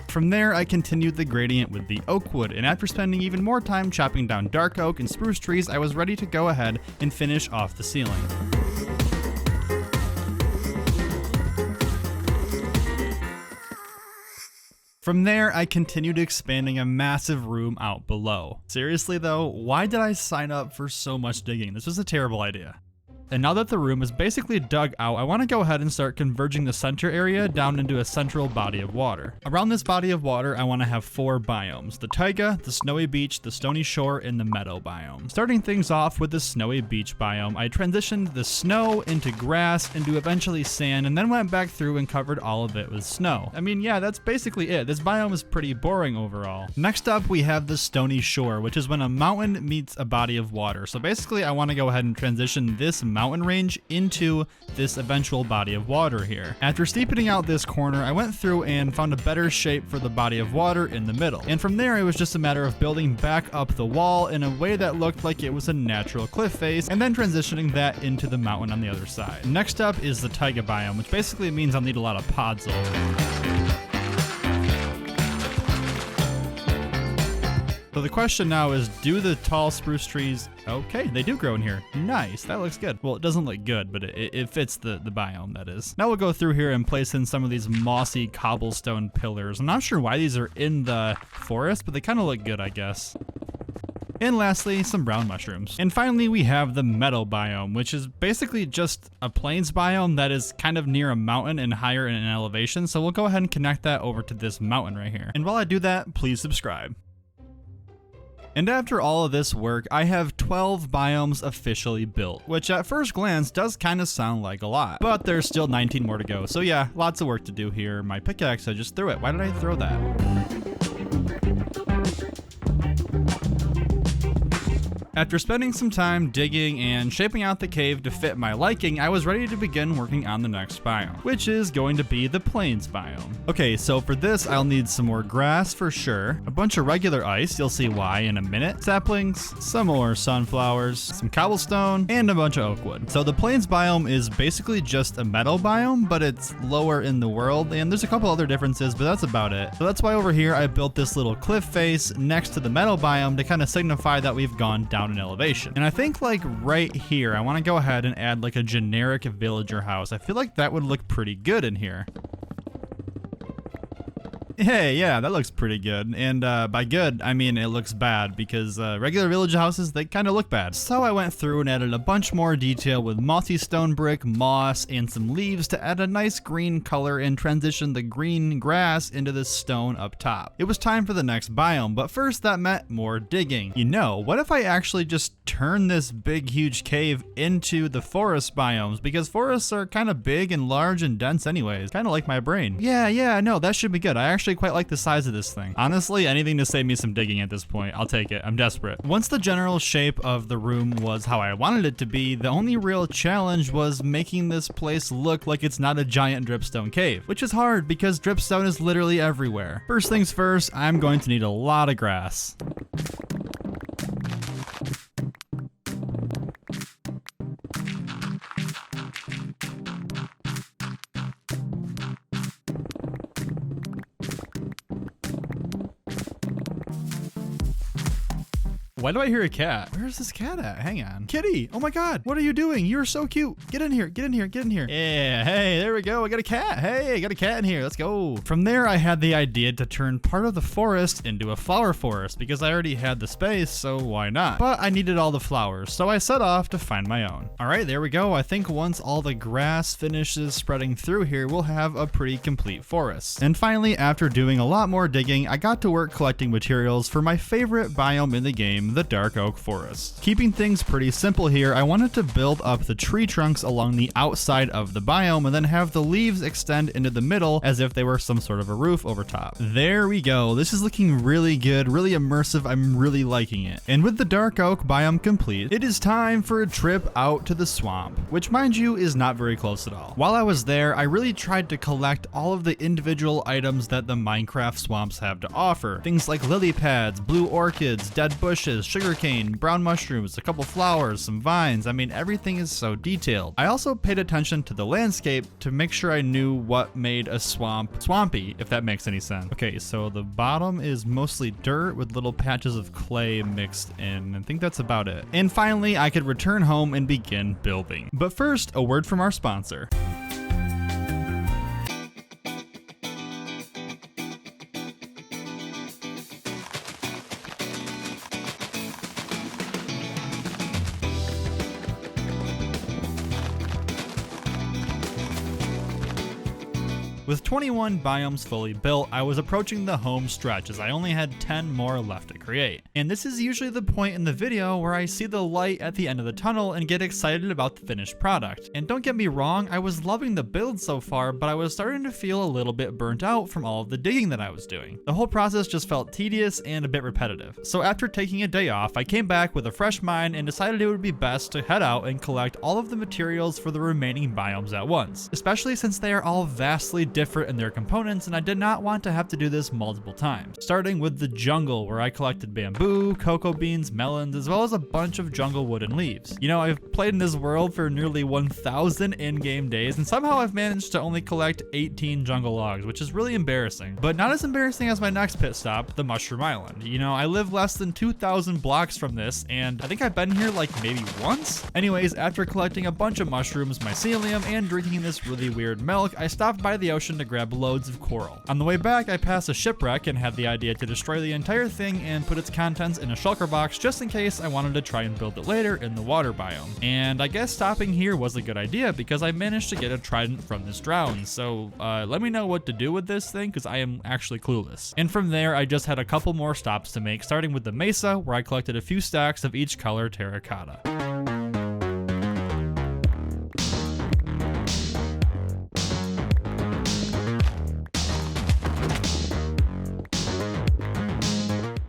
From there, I continued the gradient with the oak wood, and after spending even more time chopping down dark oak and spruce trees, I was ready to go ahead and finish off the ceiling. From there, I continued expanding a massive room out below. Seriously though, why did I sign up for so much digging? This was a terrible idea. And now that the room is basically dug out, I want to go ahead and start converging the center area down into a central body of water. Around this body of water, I want to have 4 biomes: the taiga, the snowy beach, the stony shore, and the meadow biome. Starting things off with the snowy beach biome, I transitioned the snow into grass, into eventually sand, and then went back through and covered all of it with snow. I mean, yeah, that's basically it. This biome is pretty boring overall. Next up, we have the stony shore, which is when a mountain meets a body of water. So basically, I want to go ahead and transition this mountain range into this eventual body of water here. After steepening out this corner, I went through and found a better shape for the body of water in the middle. And from there, it was just a matter of building back up the wall in a way that looked like it was a natural cliff face, and then transitioning that into the mountain on the other side. Next up is the taiga biome, which basically means I'll need a lot of podzol. So the question now is, do the tall spruce trees, okay, they do grow in here. Nice, that looks good. Well, it doesn't look good, but it fits the biome, that is. Now we'll go through here and place in some of these mossy cobblestone pillars. I'm not sure why these are in the forest, but they kind of look good, I guess. And lastly, some brown mushrooms. And finally, we have the meadow biome, which is basically just a plains biome that is kind of near a mountain and higher in elevation. So we'll go ahead and connect that over to this mountain right here. And while I do that, please subscribe. And after all of this work, I have 12 biomes officially built, which at first glance does kind of sound like a lot, but there's still 19 more to go. So yeah, lots of work to do here. My pickaxe, I just threw it. Why did I throw that? After spending some time digging and shaping out the cave to fit my liking, I was ready to begin working on the next biome, which is going to be the plains biome. Okay, so for this, I'll need some more grass for sure, a bunch of regular ice, you'll see why in a minute, saplings, some more sunflowers, some cobblestone, and a bunch of oak wood. So the plains biome is basically just a meadow biome, but it's lower in the world, and there's a couple other differences, but that's about it. So that's why over here I built this little cliff face next to the meadow biome to kind of signify that we've gone down in elevation. And I think like right here, I want to go ahead and add like a generic villager house. I feel like that would look pretty good in here. Hey, yeah, that looks pretty good. And by good, I mean it looks bad because regular village houses, they kind of look bad. So I went through and added a bunch more detail with mossy stone brick, moss, and some leaves to add a nice green color and transition the green grass into the stone up top. It was time for the next biome, but first that meant more digging. You know, what if I actually just turn this big, huge cave into the forest biomes? Because forests are kind of big and large and dense anyways, kind of like my brain. Yeah, no, that should be good. I actually quite like the size of this thing. Honestly, anything to save me some digging at this point. I'll take it. I'm desperate. Once the general shape of the room was how I wanted it to be, the only real challenge was making this place look like it's not a giant dripstone cave, which is hard because dripstone is literally everywhere. First things first, I'm going to need a lot of grass. Why do I hear a cat? Where's this cat at? Hang on. Kitty! Oh my god! What are you doing? You're so cute! Get in here! Get in here! Get in here! Yeah, hey, there we go. I got a cat. Hey, I got a cat in here. Let's go. From there, I had the idea to turn part of the forest into a flower forest because I already had the space, so why not? But I needed all the flowers, so I set off to find my own. Alright, there we go. I think once all the grass finishes spreading through here, we'll have a pretty complete forest. And finally, after doing a lot more digging, I got to work collecting materials for my favorite biome in the game, the dark oak forest. Keeping things pretty simple here, I wanted to build up the tree trunks along the outside of the biome and then have the leaves extend into the middle as if they were some sort of a roof over top. There we go. This is looking really good, really immersive. I'm really liking it. And with the dark oak biome complete, it is time for a trip out to the swamp, which mind you is not very close at all. While I was there, I really tried to collect all of the individual items that the Minecraft swamps have to offer. Things like lily pads, blue orchids, dead bushes, sugarcane, brown mushrooms, a couple flowers, some vines. I mean, everything is so detailed. I also paid attention to the landscape to make sure I knew what made a swamp swampy, if that makes any sense. Okay, so the bottom is mostly dirt with little patches of clay mixed in. I think that's about it. And finally, I could return home and begin building. But first, a word from our sponsor. With 21 biomes fully built, I was approaching the home stretch as I only had 10 more left to create. And this is usually the point in the video where I see the light at the end of the tunnel and get excited about the finished product. And don't get me wrong, I was loving the build so far, but I was starting to feel a little bit burnt out from all of the digging that I was doing. The whole process just felt tedious and a bit repetitive. So after taking a day off, I came back with a fresh mind and decided it would be best to head out and collect all of the materials for the remaining biomes at once, especially since they are all vastly different in their components and I did not want to have to do this multiple times. Starting with the jungle, where I collected bamboo, cocoa beans, melons, as well as a bunch of jungle wood and leaves. You know, I've played in this world for nearly 1,000 in-game days and somehow I've managed to only collect 18 jungle logs, which is really embarrassing. But not as embarrassing as my next pit stop, the Mushroom Island. You know, I live less than 2,000 blocks from this and I think I've been here like maybe once. Anyways, after collecting a bunch of mushrooms, mycelium, and drinking this really weird milk, I stopped by the ocean to grab loads of coral. On the way back, I passed a shipwreck and had the idea to destroy the entire thing and put its contents in a shulker box just in case I wanted to try and build it later in the water biome. And I guess stopping here was a good idea because I managed to get a trident from this drown. So let me know what to do with this thing because I am actually clueless. And from there, I just had a couple more stops to make, starting with the mesa, where I collected a few stacks of each color terracotta.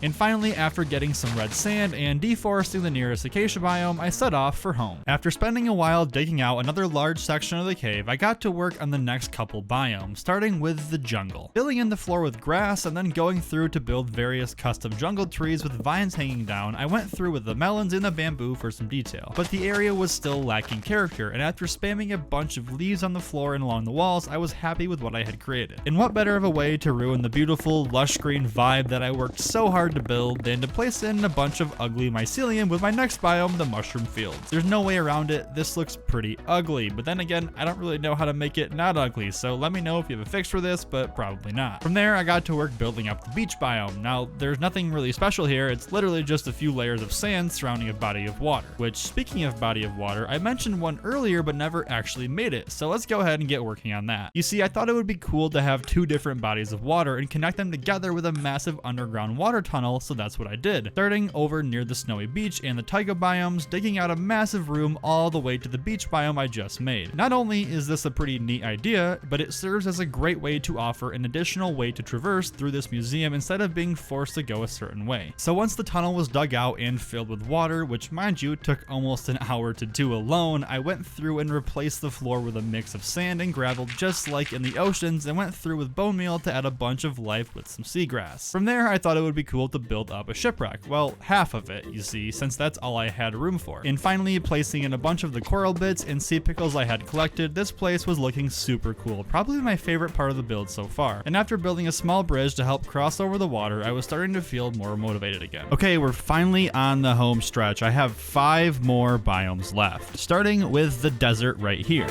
And finally, after getting some red sand and deforesting the nearest acacia biome, I set off for home. After spending a while digging out another large section of the cave, I got to work on the next couple biomes, starting with the jungle. Filling in the floor with grass and then going through to build various custom jungle trees with vines hanging down, I went through with the melons and the bamboo for some detail. But the area was still lacking character, and after spamming a bunch of leaves on the floor and along the walls, I was happy with what I had created. And what better of a way to ruin the beautiful, lush green vibe that I worked so hard to build than to place in a bunch of ugly mycelium with my next biome, the mushroom fields. There's no way around it. This looks pretty ugly, but then again, I don't really know how to make it not ugly, so let me know if you have a fix for this, but probably not. From there, I got to work building up the beach biome. Now, there's nothing really special here. It's literally just a few layers of sand surrounding a body of water, which, speaking of body of water, I mentioned one earlier but never actually made it, so let's go ahead and get working on that. You see, I thought it would be cool to have two different bodies of water and connect them together with a massive underground water tunnel, so that's what I did. Starting over near the snowy beach and the taiga biomes, digging out a massive room all the way to the beach biome I just made. Not only is this a pretty neat idea, but it serves as a great way to offer an additional way to traverse through this museum instead of being forced to go a certain way. So once the tunnel was dug out and filled with water, which mind you took almost an hour to do alone, I went through and replaced the floor with a mix of sand and gravel just like in the oceans, and went through with bone meal to add a bunch of life with some seagrass. From there, I thought it would be cool able to build up a shipwreck. Well, half of it, you see, since that's all I had room for. And finally, placing in a bunch of the coral bits and sea pickles I had collected, this place was looking super cool. Probably my favorite part of the build so far. And after building a small bridge to help cross over the water, I was starting to feel more motivated again. Okay, we're finally on the home stretch. I have 5 more biomes left, starting with the desert right here.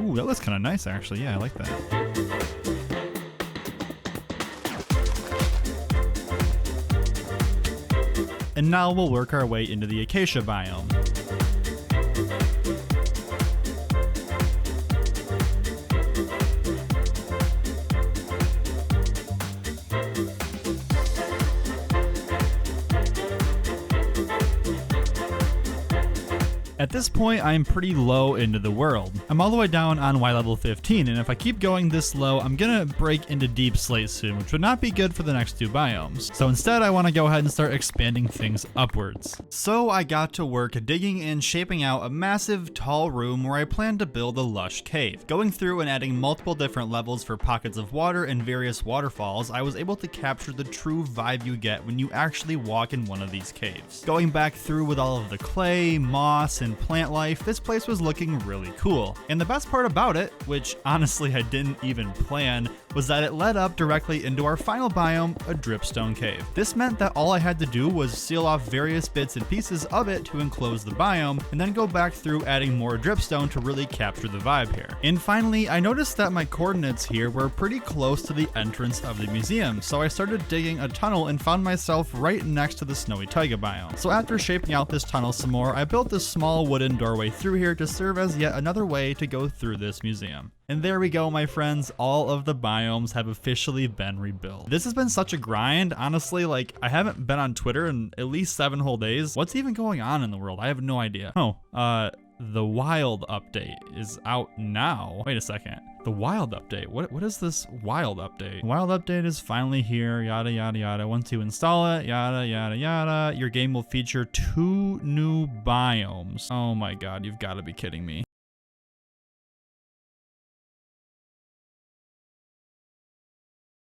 Ooh, that looks kind of nice actually. Yeah, I like that. And now we'll work our way into the acacia biome. At this point, I'm pretty low into the world. I'm all the way down on Y level 15, and if I keep going this low, I'm gonna break into deep slate soon, which would not be good for the next 2 biomes. So instead, I want to go ahead and start expanding things upwards. So I got to work digging and shaping out a massive, tall room where I plan to build a lush cave. Going through and adding multiple different levels for pockets of water and various waterfalls, I was able to capture the true vibe you get when you actually walk in one of these caves. Going back through with all of the clay, moss, and plant life, this place was looking really cool. And the best part about it, which honestly I didn't even plan, was that it led up directly into our final biome, a dripstone cave. This meant that all I had to do was seal off various bits and pieces of it to enclose the biome, and then go back through adding more dripstone to really capture the vibe here. And finally, I noticed that my coordinates here were pretty close to the entrance of the museum, so I started digging a tunnel and found myself right next to the snowy taiga biome. So after shaping out this tunnel some more, I built this small wooden doorway through here to serve as yet another way to go through this museum. And there we go, my friends, all of the biomes have officially been rebuilt. This has been such a grind, honestly. Like, I haven't been on Twitter in at least 7 whole days. What's even going on in the world? I have no idea. Oh, the wild update is out now. Wait a second. The wild update. What is this wild update? Wild update is finally here. Yada yada yada. Once you install it, yada yada yada, your game will feature 2 new biomes. Oh my god, you've got to be kidding me.